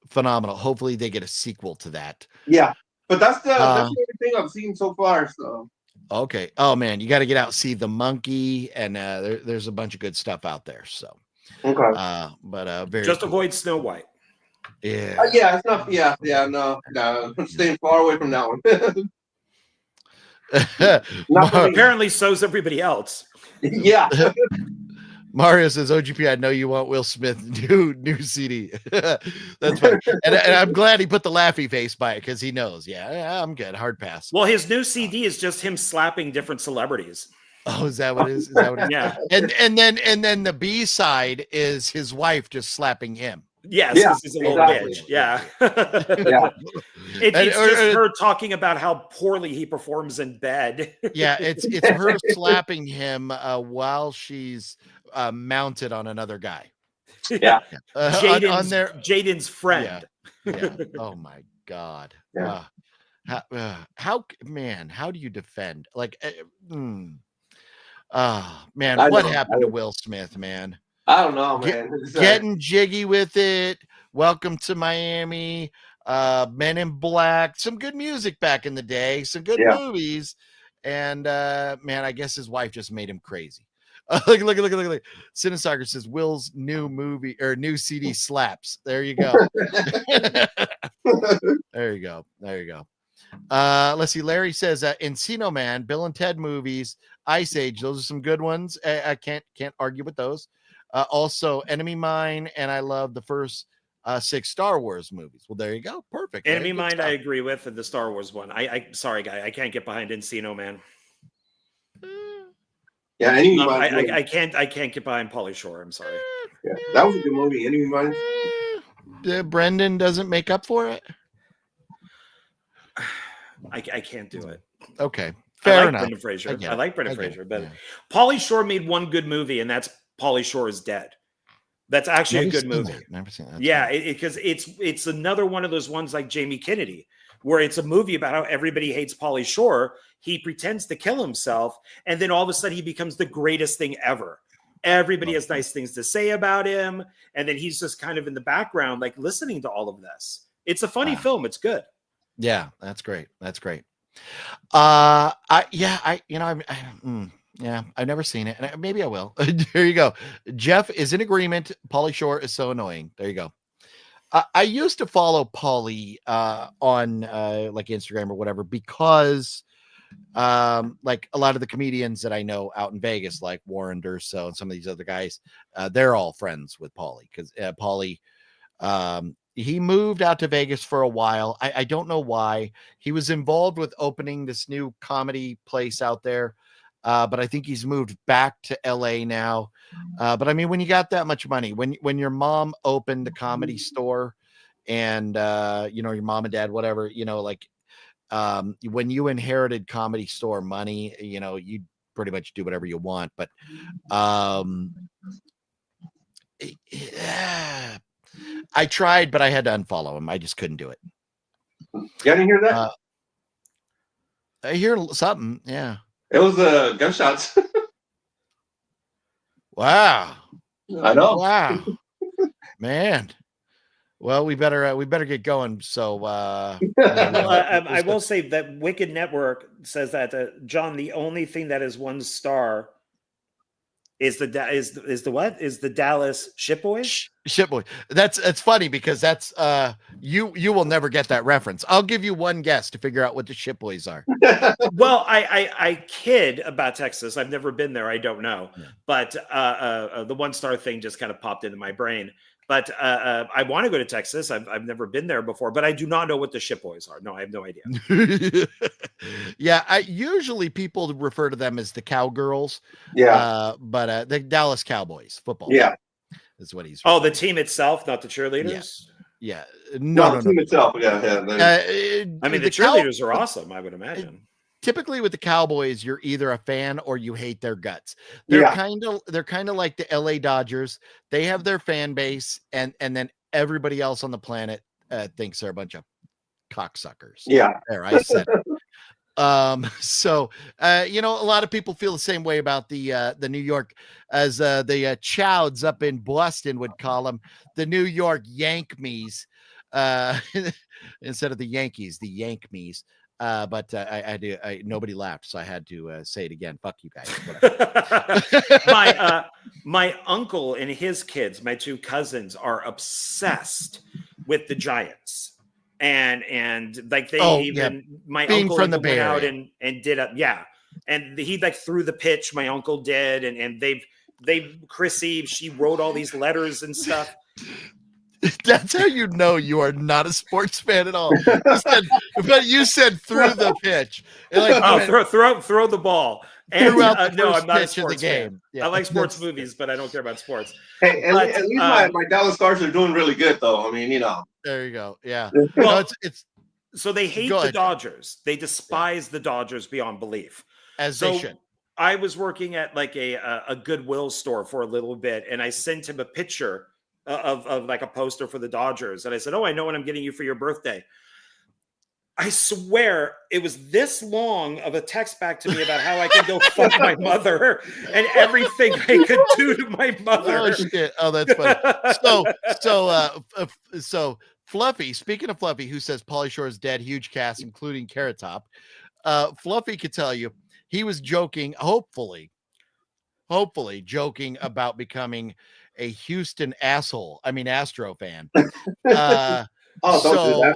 Phenomenal. Hopefully they get a sequel to that. Yeah, but that's the only thing I've seen so far. So. Okay. Oh man, you got to get out, see The Monkey, and there's a bunch of good stuff out there. So. Okay. But very. Just avoid Snow White. Yeah. Yeah, it's not. Yeah. No. I'm staying far away from that one. Apparently, so's everybody else. Yeah. Mario says, OGP, I know you want Will Smith new CD. That's funny. And I'm glad he put the laughy face by it because he knows. Yeah, I'm good. Hard pass. Well, his new CD is just him slapping different celebrities. Oh, is that what it is? Is that what it is? Yeah. And then the B side is his wife just slapping him. Yes, this is a little bitch. Yeah. Yeah. It's just her talking about how poorly he performs in bed. Yeah, it's her slapping him while she's mounted on another guy. Yeah. Jaden's friend. Yeah. Oh my God. Yeah. How do you defend? Like, man, what happened to Will Smith, man? I don't know, man. Getting jiggy with it. Welcome to Miami. Men in Black. Some good music back in the day. Some good movies. And man, I guess his wife just made him crazy. Look. Cinestalker says Will's new movie or new CD slaps. There you go. There you go. Let's see. Larry says Encino Man, Bill and Ted movies, Ice Age. Those are some good ones. I can't argue with those. Also Enemy Mine, and I love the first 6 Star Wars movies. Well, there you go. Perfect. Enemy Mine, I agree with the Star Wars one. Sorry, guy, I can't get behind Encino Man. Yeah, Enemy Mine. I can't get behind Pauly Shore. I'm sorry. Yeah, that was a good movie. Enemy Mine. Brendan doesn't make up for it. I can't do it. Okay, fair enough. Brendan Fraser. I like Brendan Fraser, but Pauly Shore made one good movie, and that's Pauly Shore is Dead. That's actually a good movie. Never seen that. Yeah, because it's another one of those ones like Jamie Kennedy, where it's a movie about how everybody hates Pauly Shore. He pretends to kill himself, and then all of a sudden he becomes the greatest thing ever. Everybody has nice things to say about him, and then he's just kind of in the background, like listening to all of this. It's a funny film. It's good. Yeah, that's great. I've never seen it, and maybe I will. There you go. Jeff is in agreement. Pauly Shore is so annoying. There you go. I used to follow Pauly on like Instagram or whatever because like a lot of the comedians that I know out in Vegas, like Warren Durso and some of these other guys, they're all friends with Pauly because Pauly he moved out to Vegas for a while. I don't know why. He was involved with opening this new comedy place out there. But I think he's moved back to LA now. But I mean, when you got that much money, when your mom opened a comedy store and you know, your mom and dad, whatever, you know, like when you inherited Comedy Store money, you know, you pretty much do whatever you want. But I tried, but I had to unfollow him. I just couldn't do it. You didn't hear that? I hear something. Yeah. It was gunshots. Wow. I know. Wow. Man. Well, we better get going. So, Well, I will say that Wicked Network says that John, the only thing that is 1 star is the Dallas Ship Boys. Ship Boy. That's funny because that's you will never get that reference. I'll give you one guess to figure out what the Ship Boys are. Well, I kid about Texas. I've never been there. I don't know, but the 1 star thing just kind of popped into my brain. But I want to go to Texas. I've never been there before, but I do not know what the Ship Boys are. No, I have no idea. Yeah, I usually people refer to them as the Cowgirls. Yeah, but the Dallas Cowboys football. Yeah, is what he's. Oh, the team itself, not the cheerleaders. Yeah, no, the team itself. Yeah. I mean, the cheerleaders are awesome. I would imagine. Typically with the Cowboys, you're either a fan or you hate their guts. They're kind of like the LA Dodgers. They have their fan base, and then everybody else on the planet thinks they're a bunch of cocksuckers. Yeah, there, I said it. So you know, a lot of people feel the same way about the New York, as the Chowds up in Boston would call them, the New York Yankees, instead of the Yankees, the Yankees. But nobody laughed, so I had to say it again. Fuck you guys. My uncle and his kids, my 2 cousins, are obsessed with the Giants, and like they my being uncle from the went Bay out Area. and did and he like threw the pitch. My uncle did, and they Chrissy, she wrote all these letters and stuff. That's how you know you are not a sports fan at all. You said through the pitch. Like, throw the ball. And no, I'm not a sports fan. Yeah. I like sports movies, but I don't care about sports. Hey, at least my Dallas Stars are doing really good, though. I mean, you know. There you go. Yeah. Well, no, it's so they hate the Dodgers. They despise the Dodgers beyond belief. As they should. I was working at like a Goodwill store for a little bit, and I sent him a picture of like a poster for the Dodgers. And I said, "Oh, I know what I'm getting you for your birthday." I swear it was this long of a text back to me about how I could go fuck my mother and everything I could do to my mother. Oh shit! Oh, that's funny. So Fluffy. Speaking of Fluffy, who says Pauly Shore is dead? Huge cast, including Carrot Top. Fluffy could tell you he was joking. Hopefully joking about becoming a Houston Astro fan. So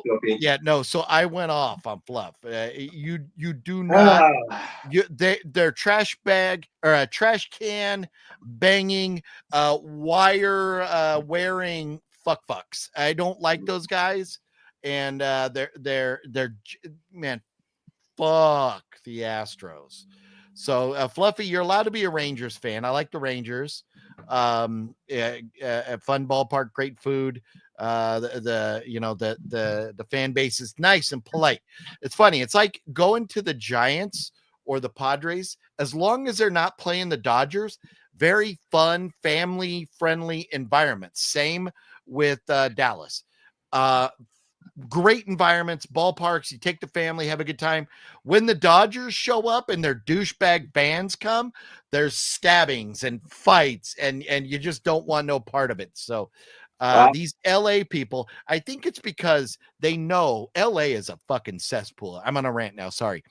I went off on Fluff. You do not. They're trash bag or a trash can banging, wire wearing fucks. I don't like those guys, and they're man. Fuck the Astros. So Fluffy, you're allowed to be a Rangers fan. I like the Rangers. A fun ballpark, great food. The fan base is nice and polite. It's funny. It's like going to the Giants or the Padres. As long as they're not playing the Dodgers, very fun, family friendly environment. Same with Dallas. Great environments, ballparks. You take the family, have a good time. When the Dodgers show up and their douchebag fans come, there's stabbings and fights, and you just don't want no part of it. So these LA people, I think it's because they know LA is a fucking cesspool. I'm on a rant now. Sorry.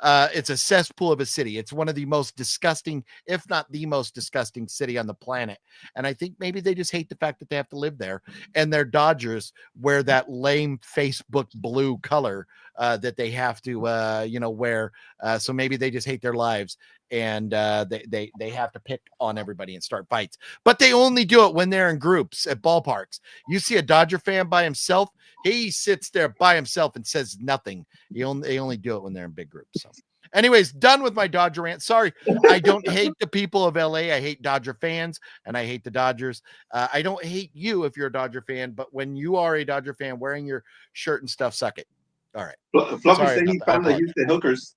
It's a cesspool of a city. It's one of the most disgusting, if not the most disgusting city on the planet. And I think maybe they just hate the fact that they have to live there, and their Dodgers wear that lame Facebook blue color that they have to, wear. So maybe they just hate their lives, and they have to pick on everybody and start fights. But they only do it when they're in groups at ballparks. You see a Dodger fan by himself, he sits there by himself and says nothing. They only do it when they're in big groups. So Anyways, done with my Dodger rant. Sorry, I don't hate the people of LA. I hate Dodger fans, and I hate the Dodgers. I don't hate you if you're a Dodger fan, but when you are a Dodger fan wearing your shirt and stuff, suck it. All right. Fluffy Sorry said he about that. found the Houston hookers.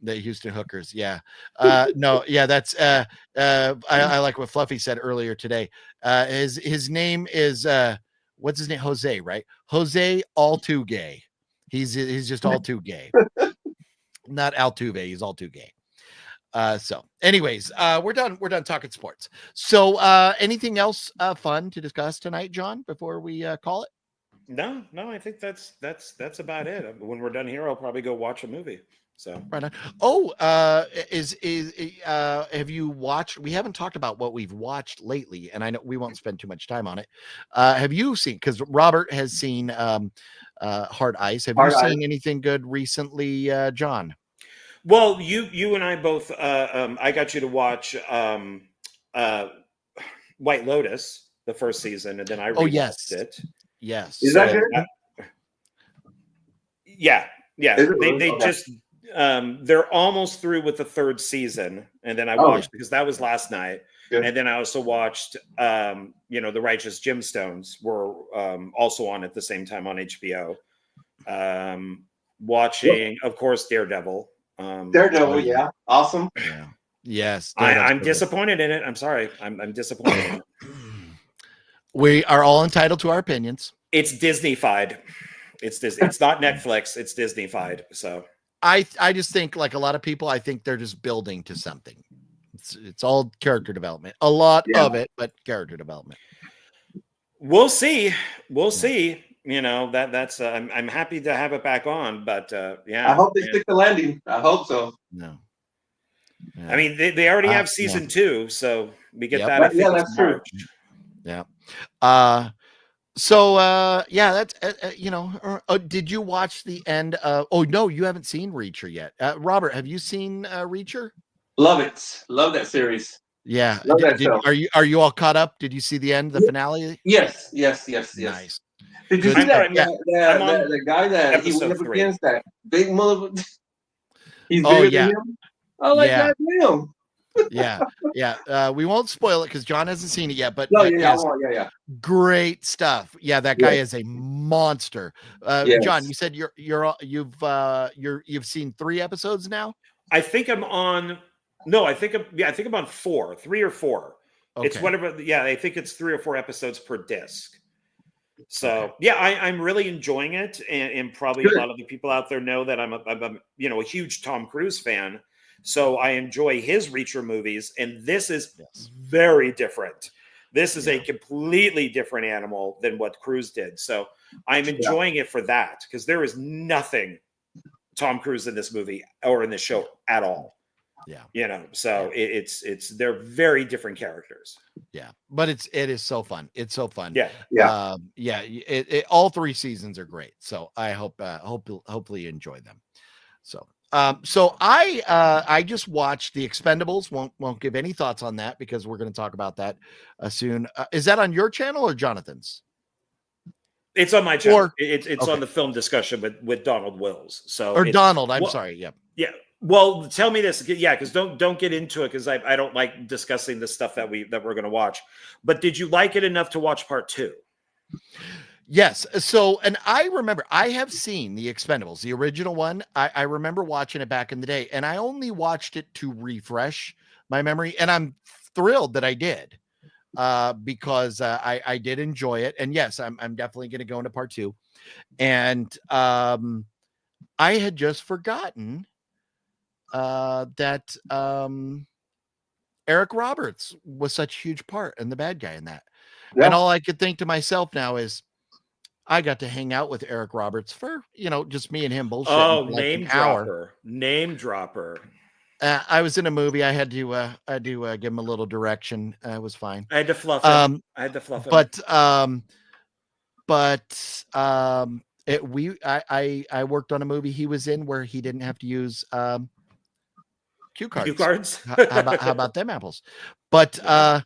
The Houston hookers. Yeah. No, yeah, that's I like what Fluffy said earlier today. His name is what's his name? Jose, right? Jose all too gay. He's just all too gay. Not Altuve, he's all too gay. So anyways, we're done talking sports. So anything else fun to discuss tonight, John, before we call it? No, I think that's about it. When we're done here, I'll probably go watch a movie. So right on. Oh, have you watched? We haven't talked about what we've watched lately, and I know we won't spend too much time on it. Have you seen? Because Robert has seen Hard Ice. Have you seen anything good recently, John? Well, you and I both. I got you to watch White Lotus, the first season, and then I rewatched it. Yes. Is that good? Yeah. They Okay. just they're almost through with the third season, and then I watched because that was last night, and then I also watched The Righteous Gemstones were also on at the same time on HBO. Watching, of course, Daredevil. Yeah, awesome. Yeah. Yes, I'm disappointed in it. I'm sorry, I'm disappointed in it. We are all entitled to our opinions. It's Disney-fied. It's Disney. It's not Netflix. It's Disney-fied. So I just think, like a lot of people, I think they're just building to something. It's all character development. A lot of it, but character development. We'll see. That's I'm happy to have it back on, but I hope they stick the landing. I hope so. No. Yeah. I mean, they already have season 2, so we get that. That's true. Yeah. That's did you watch the end of? Oh no, you haven't seen Reacher yet. Robert, have you seen Reacher? Love it. Love that series. Yeah. Are you all caught up? Did you see the end, the finale? Yes. Nice. Did you see that? The guy that he went up against, that big mother. He's bigger than him. Oh, like that, damn. Yeah. We won't spoil it because John hasn't seen it yet, but great stuff. Yeah, that guy is a monster. John, you said you've seen 3 episodes now? I think I'm on. No, I think I'm on 4, 3 or 4. Okay. It's whatever. Yeah, I think it's 3 or 4 episodes per disc. So I'm really enjoying it, and probably a lot of the people out there know that I'm a huge Tom Cruise fan. So I enjoy his Reacher movies, and this is very different. This is a completely different animal than what Cruise did. So I'm enjoying it for that, because there is nothing Tom Cruise in this movie or in this show at all. Yeah. So they're very different characters. Yeah. But it is so fun. It's so fun. Yeah. All 3 seasons are great. So I hopefully you enjoy them. So I just watched The Expendables. Won't give any thoughts on that because we're going to talk about that soon. Is that on your channel or Jonathan's? It's on my channel. It's on the film discussion with Donald Wills. Donald. I'm sorry. Yeah. Yeah. Well, tell me this. Yeah, because don't get into it because I don't like discussing the stuff that we're going to watch. But did you like it enough to watch part 2? Yes. So, and I remember I have seen The Expendables, the original one. I remember watching it back in the day, and I only watched it to refresh my memory. And I'm thrilled that I did because I did enjoy it. And yes, I'm definitely going to go into part 2. And I had just forgotten that Eric Roberts was such a huge part and the bad guy in that. Yeah. And all I could think to myself now is, I got to hang out with Eric Roberts for, just me and him bullshit. Oh, name dropper. I was in a movie. I had to give him a little direction. It was fine. I had to fluff him. I worked on a movie he was in where he didn't have to use cue cards. How about them apples? But out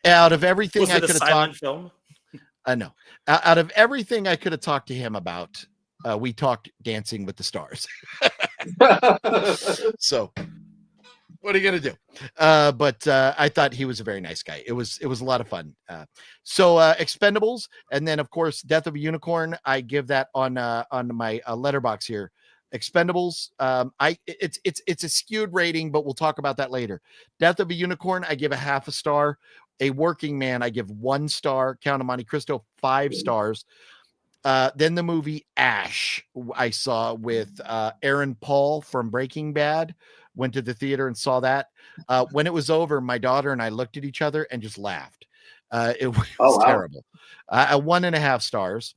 of everything I could have talked film. No. Out of everything I could have talked to him about, we talked Dancing with the Stars. So what are you gonna do? But I thought he was a very nice guy. It was a lot of fun. So Expendables, and then of course Death of a Unicorn. I give that on my letterbox here. Expendables. It's a skewed rating, but we'll talk about that later. Death of a Unicorn, I give a half a star. A Working Man, I give 1 star. Count of Monte Cristo, 5 stars. Then the movie Ash, I saw with Aaron Paul from Breaking Bad. Went to the theater and saw that. When it was over, my daughter and I looked at each other and just laughed. It was terrible. 1.5 stars.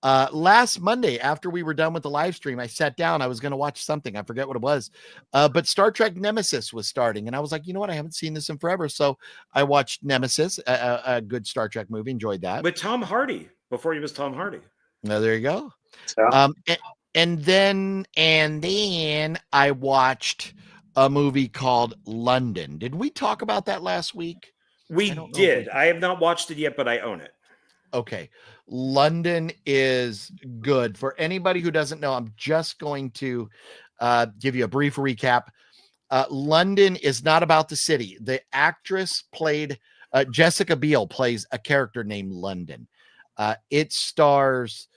Last Monday, after we were done with the live stream, I sat down. I was going to watch something. I forget what it was. But Star Trek Nemesis was starting. And I was like, you know what? I haven't seen this in forever. So I watched Nemesis, a good Star Trek movie. Enjoyed that. With Tom Hardy, before he was Tom Hardy. There you go. Yeah. And then I watched a movie called London. Did we talk about that last week? We did. I have not watched it yet, but I own it. Okay. London is good. For anybody who doesn't know, I'm just going to give you a brief recap. London is not about the city. The actress played, Jessica Biel plays a character named London. It stars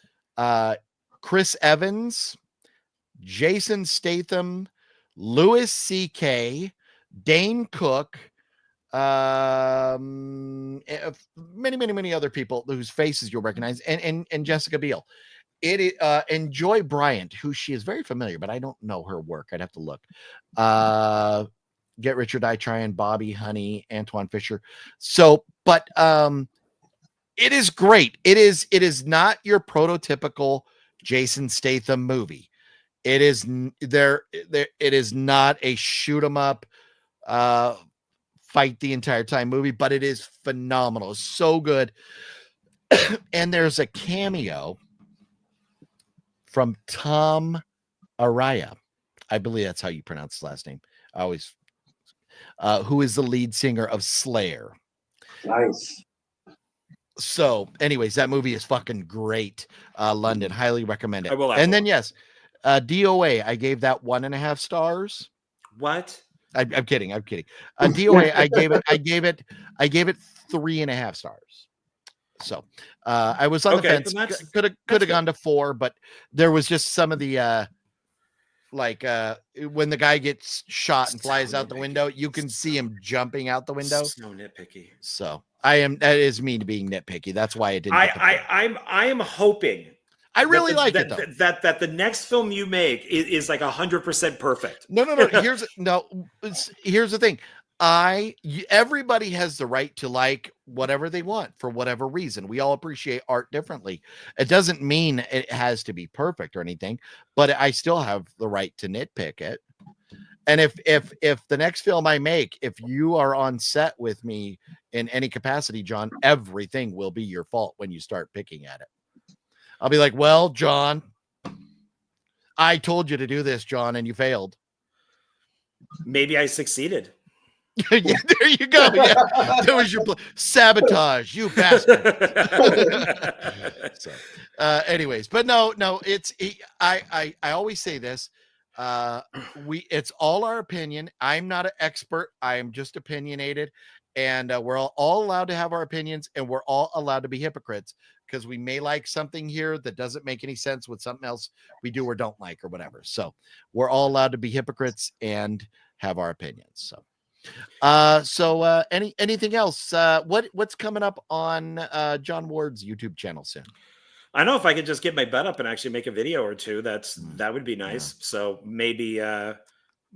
Chris Evans, Jason Statham, Louis C.K., Dane Cook, many other people whose faces you'll recognize, and Jessica Biel. And Joy Bryant, who she is very familiar, but I don't know her work. I'd have to look. Get Rich or Die Trying, Bobby, Honey, Antoine Fisher. So, but it is great. It is not your prototypical Jason Statham movie. It is there. It is not a shoot 'em up, fight the entire time movie, but it is phenomenal. It's so good. And there's a cameo from Tom Araya. I believe that's how you pronounce his last name. I always, who is the lead singer of Slayer. Nice. So anyways, that movie is fucking great. London, highly recommend it. I will. And then yes, DOA, I gave that 1.5 stars. What? I'm kidding. DOA, I gave it 3.5 stars. So I was on the fence. Could have gone to 4, but there was just some of the when the guy gets shot and flies out the window, you can see him jumping out the window. So nitpicky. So that is me being nitpicky. That's why it didn't. I am hoping. I really like it though. That the next film you make is like 100% perfect. No. Here's the thing. Everybody has the right to like whatever they want for whatever reason. We all appreciate art differently. It doesn't mean it has to be perfect or anything, but I still have the right to nitpick it. And if the next film I make, if you are on set with me in any capacity, John, everything will be your fault when you start picking at it. I'll be like, well, John, I told you to do this, John, and you failed. Maybe I succeeded. Yeah, there you go. Yeah, that was your sabotage, you bastard. So, anyways, but no, I always say this. It's all our opinion. I'm not an expert. I am just opinionated, and we're all allowed to have our opinions, and we're all allowed to be hypocrites because we may like something here that doesn't make any sense with something else we do or don't like or whatever. So we're all allowed to be hypocrites and have our opinions. So anything else? What's coming up on John Ward's YouTube channel soon? I know if I could just get my butt up and actually make a video or two, that would be nice. Yeah. So maybe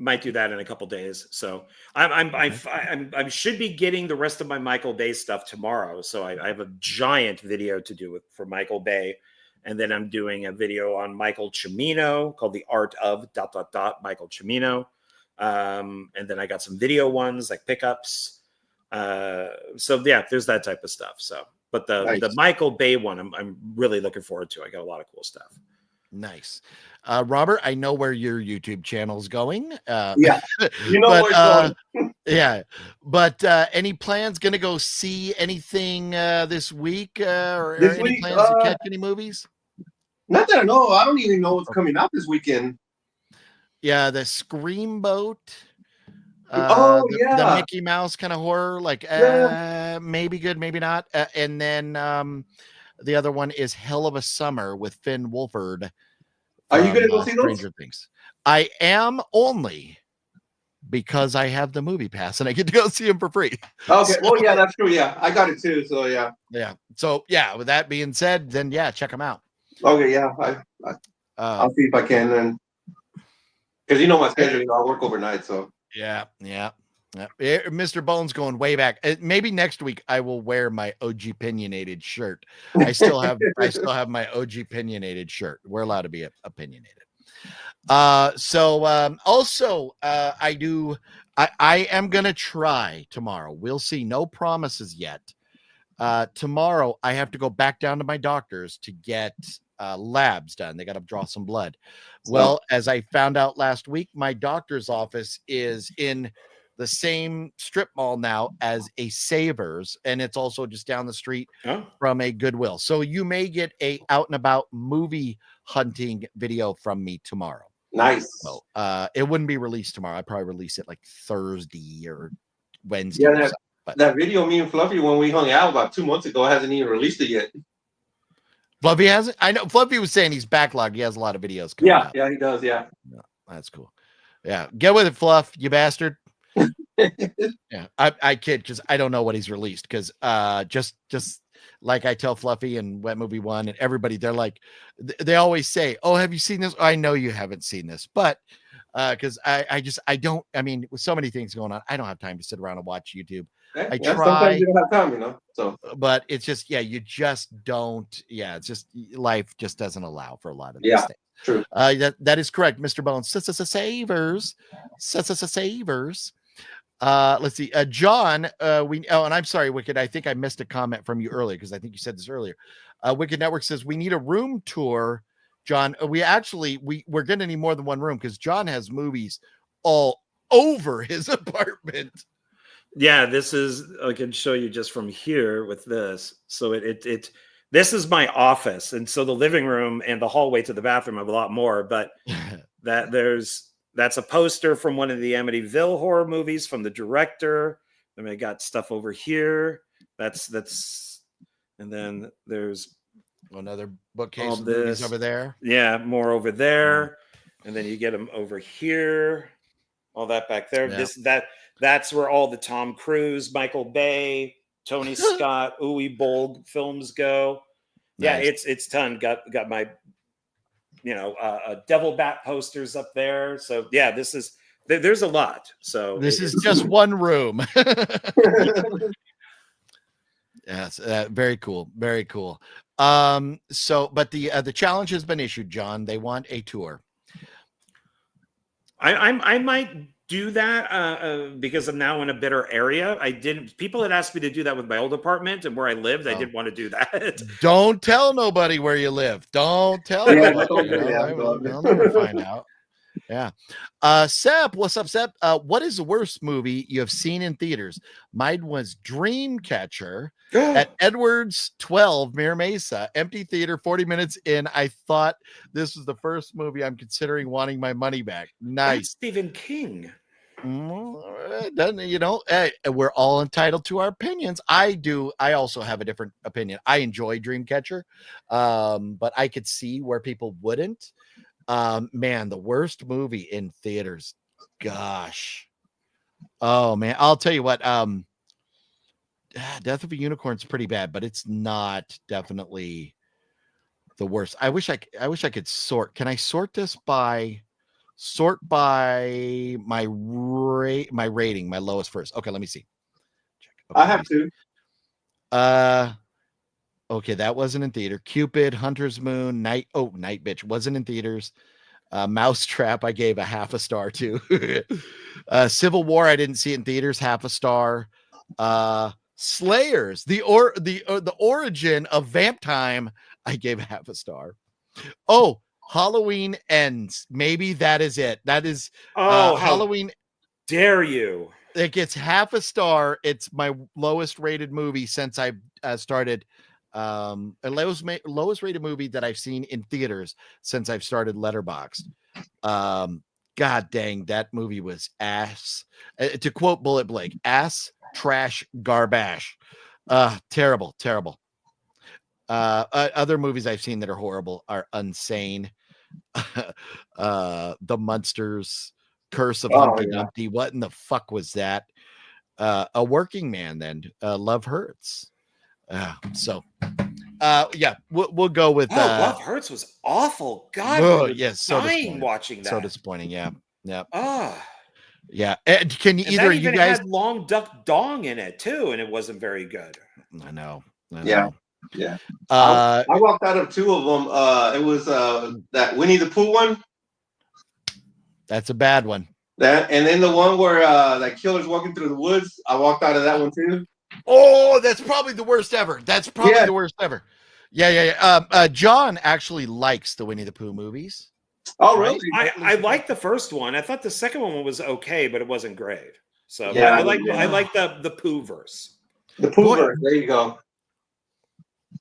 might do that in a couple days. So I should be getting the rest of my Michael Bay stuff tomorrow. So I have a giant video to do for Michael Bay, and then I'm doing a video on Michael Cimino called "The Art of ... Michael Cimino." And then I got some video ones like pickups. So yeah, there's that type of stuff. So, but the Michael Bay one, I'm really looking forward to. I got a lot of cool stuff. Nice. Robert, I know where your YouTube channel is going. Yeah, you know where it's going. Yeah, but any plans? Going to go see anything this week, or any plans to catch any movies? Not that I know. I don't even know what's coming out this weekend. Yeah, the Screamboat. Oh, The yeah. Mickey Mouse kind of horror, like Yeah. maybe good, maybe not. And then the other one is Hell of a Summer with Finn Wolford Are you from gonna go see those? Stranger Things. I am only because I have the movie pass and I get to go see him for free. Okay. So, Well, yeah, that's true. Yeah, I got it too. So yeah. yeah. So yeah, with that being said, then yeah, check them out. Okay. Yeah. I'll see if I can then. Because you know my schedule, I work overnight, so. Yeah. Mr. Bones going way back. Maybe next week I will wear my OG opinionated shirt. I still have my OG opinionated shirt. We're allowed to be opinionated. Also, I am gonna try tomorrow. We'll see. No promises yet. Tomorrow I have to go back down to my doctor's to get labs done. They got to draw some blood. Well, as I found out last week, my doctor's office is in the same strip mall now as a Savers, and it's also just down the street from a Goodwill. So you may get a out and about movie hunting video from me tomorrow. Nice. So it wouldn't be released tomorrow. I'd probably release it like Thursday or Wednesday. Yeah, or something. But that video me and Fluffy when we hung out about 2 months ago hasn't even released it yet. Fluffy hasn't. I know Fluffy was saying he's backlogged. He has a lot of videos coming out. Yeah, he does. Yeah, that's cool. Yeah, get with it, Fluff, you bastard. Yeah, I kid because I don't know what he's released because just like I tell Fluffy and Wet Movie One and everybody, they're like, they always say, "Oh, have you seen this?" I know you haven't seen this, but because I don't. I mean, with so many things going on, I don't have time to sit around and watch YouTube. I try. Sometimes you don't have time, you know. So, but it's just you just don't. Yeah, it's just life just doesn't allow for a lot of these things. True. That is correct, Mr. Bones. Savers. Let's see. John, and I'm sorry, Wicked. I think I missed a comment from you earlier because I think you said this earlier. Wicked Network says we need a room tour. John, we're going to need more than one room because John has movies all over his apartment. Yeah, this is, I can show you just from here with this. So this is my office. And so the living room and the hallway to the bathroom have a lot more, but that's a poster from one of the Amityville horror movies from the director. Then I got stuff over here. That's, and then there's another bookcase of movies over there. Yeah, more over there. And then you get them over here. All that back there. Yeah. That's where all the Tom Cruise, Michael Bay, Tony Scott, Uwe Boll films go. Nice. Yeah, it's ton. Got my, Devil Bat posters up there. So yeah, there's a lot. So this is just one room. Yes, very cool, very cool. But the challenge has been issued, John. They want a tour. I might do that because I'm now in a better area. People had asked me to do that with my old apartment and where I lived. I didn't want to do that. Don't tell nobody where you live. Don't tell nobody. They'll never find out. Yeah. Sep, what's up, Sep? What is the worst movie you have seen in theaters? Mine was Dreamcatcher at Edwards 12, Mira Mesa. Empty theater, 40 minutes in. I thought this was the first movie I'm considering wanting my money back. Nice. That's Stephen King. We're all entitled to our opinions. I also have a different opinion. I enjoy Dreamcatcher, but I could see where people wouldn't. Man, the worst movie in theaters. Gosh. Oh man, I'll tell you what. Death of a Unicorn's pretty bad, but it's not definitely the worst. I wish I could sort. Can I sort this by my rating, my lowest first? Okay, let me see. Check. Okay, I have to. Okay, that wasn't in theater. Cupid, Hunter's Moon, Night Bitch wasn't in theaters. Mousetrap, I gave a half a star to. Civil War, I didn't see it in theaters, half a star. Slayers, the origin of Vamp Time, I gave a half a star. Oh, Halloween Ends. Maybe that is it. That is Halloween. Dare you? It gets half a star. It's my lowest rated movie since I've started. Lowest rated movie that I've seen in theaters since I've started Letterboxd. God dang, that movie was ass. To quote Bulleit Blake, ass, trash, garbage. Terrible, terrible. Other movies I've seen that are horrible are Unsane, The Munsters, Curse of Humpty Dumpty. What in the fuck was that? A Working Man, then. Love Hurts. Yeah, we'll go with Love Hurts was awful. God, oh, we were yes, so dying disappointing. watching that. So disappointing. Yeah. Ah, Yeah. Can you and either that you even guys? had Long Duck Dong in it too, and it wasn't very good. I know. Yeah. I I walked out of 2 of them. It was that Winnie the Pooh one. That's a bad one. That, and then the one where that killer's walking through the woods. I walked out of that one too. Oh, that's probably the worst ever. That's probably Yeah. the worst ever. Yeah. John actually likes the Winnie the Pooh movies. Oh, Right? really? I liked the first one. I thought the second one was okay, but it wasn't great. So Yeah, I like the Pooh verse. The Pooh verse. There you go.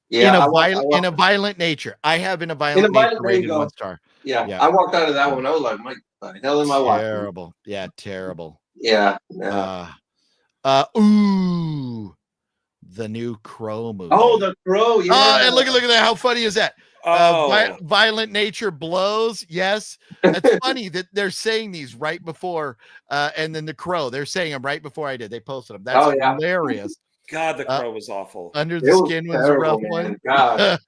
In Yeah, a violent nature. I have in a violent nature rated 1 star. Yeah, I walked out of that one. I was like, "My the hell am I watching?" Terrible. Yeah, terrible. Yeah. Ooh, the new Crow movie. Oh, the Crow. Yeah. Oh, and look at that. How funny is that? Oh, Violent nature blows. Yes. That's funny that they're saying these right before, and then the Crow, they're saying them right before I did. They posted them. That's hilarious. God, the Crow was awful. Under the Skin was a rough one. God.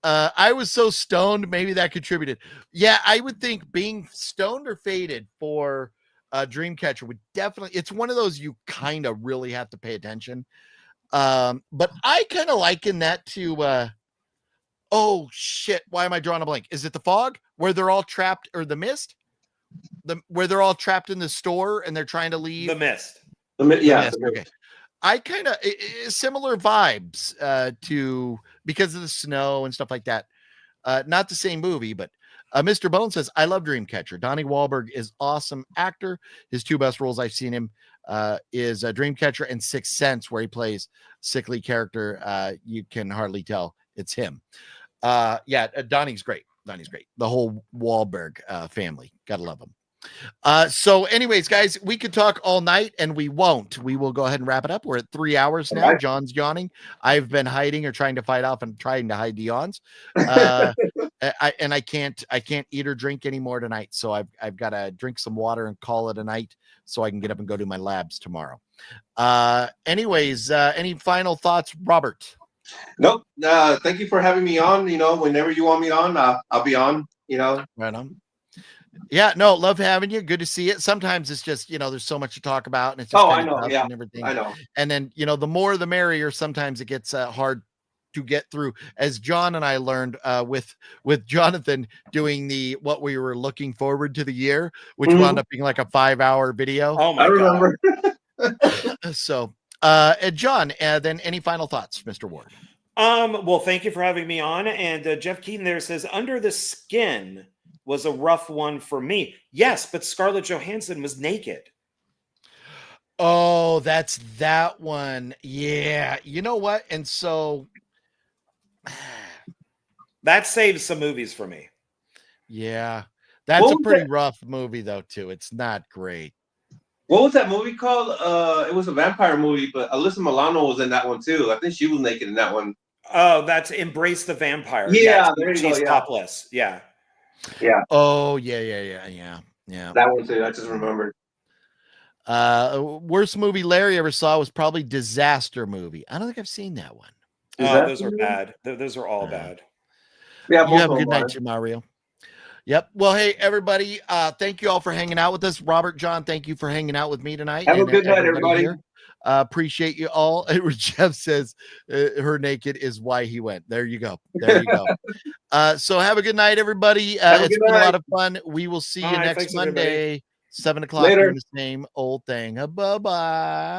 I was so stoned, maybe that contributed. Yeah, I would think being stoned or faded for Dreamcatcher would definitely, it's one of those you kind of really have to pay attention. But I kind of liken that to oh shit, why am I drawing a blank? Is it The Fog where they're all trapped, or The Mist? Where they're all trapped in the store and they're trying to leave? The Mist. Yeah. Okay. I kind of similar vibes to, because of the snow and stuff like that. Not the same movie, but Mr. Bone says, I love Dreamcatcher. Donnie Wahlberg is awesome actor. His 2 best roles I've seen him is Dreamcatcher and Sixth Sense, where he plays sickly character. You can hardly tell it's him. Donnie's great. The whole Wahlberg family. Gotta love him. So anyways, guys, we could talk all night and we won't. We will go ahead and wrap it up. We're at 3 hours now. Right. John's yawning. I've been hiding or trying to fight off and trying to hide the yawns. I can't eat or drink anymore tonight. So I've got to drink some water and call it a night so I can get up and go do my labs tomorrow. Anyways, any final thoughts, Robert? Nope. Thank you for having me on. Whenever you want me on, I'll be on. Right on. Yeah, no, love having you. Good to see it. Sometimes it's just, there's so much to talk about, and it's just I know. Yeah, and everything. I know. And then, the more the merrier. Sometimes it gets hard to get through, as John and I learned with Jonathan doing what we were looking forward to the year, which wound up being like a 5-hour video. Oh my I remember. God. So, John, then any final thoughts, Mr. Ward? Well, thank you for having me on. And Jeff Keaton there says, Under the Skin was a rough one for me. Yes, but Scarlett Johansson was naked. Oh, that's that one. Yeah. You know what? And so that saves some movies for me. Yeah. That's a pretty rough movie though, too. It's not great. What was that movie called? It was a vampire movie, but Alyssa Milano was in that one too. I think she was naked in that one. Oh, that's Embrace the Vampire. Yeah, there you she's go, topless. Yeah. Oh, yeah. That one too. I just remembered. Worst movie Larry ever saw was probably Disaster Movie. I don't think I've seen that one. Those are bad. Those are all bad. Yeah, you have a good night, Jim Mario. Yep. Well, hey, everybody. Thank you all for hanging out with us. Robert, John, thank you for hanging out with me tonight. Have a good night, everybody. Here. Appreciate you all. Jeff says her naked is why he went. There you go. So have a good night, everybody. It's been a lot of fun. We will see you next Monday, 7 o'clock, doing the same old thing. Bye-bye.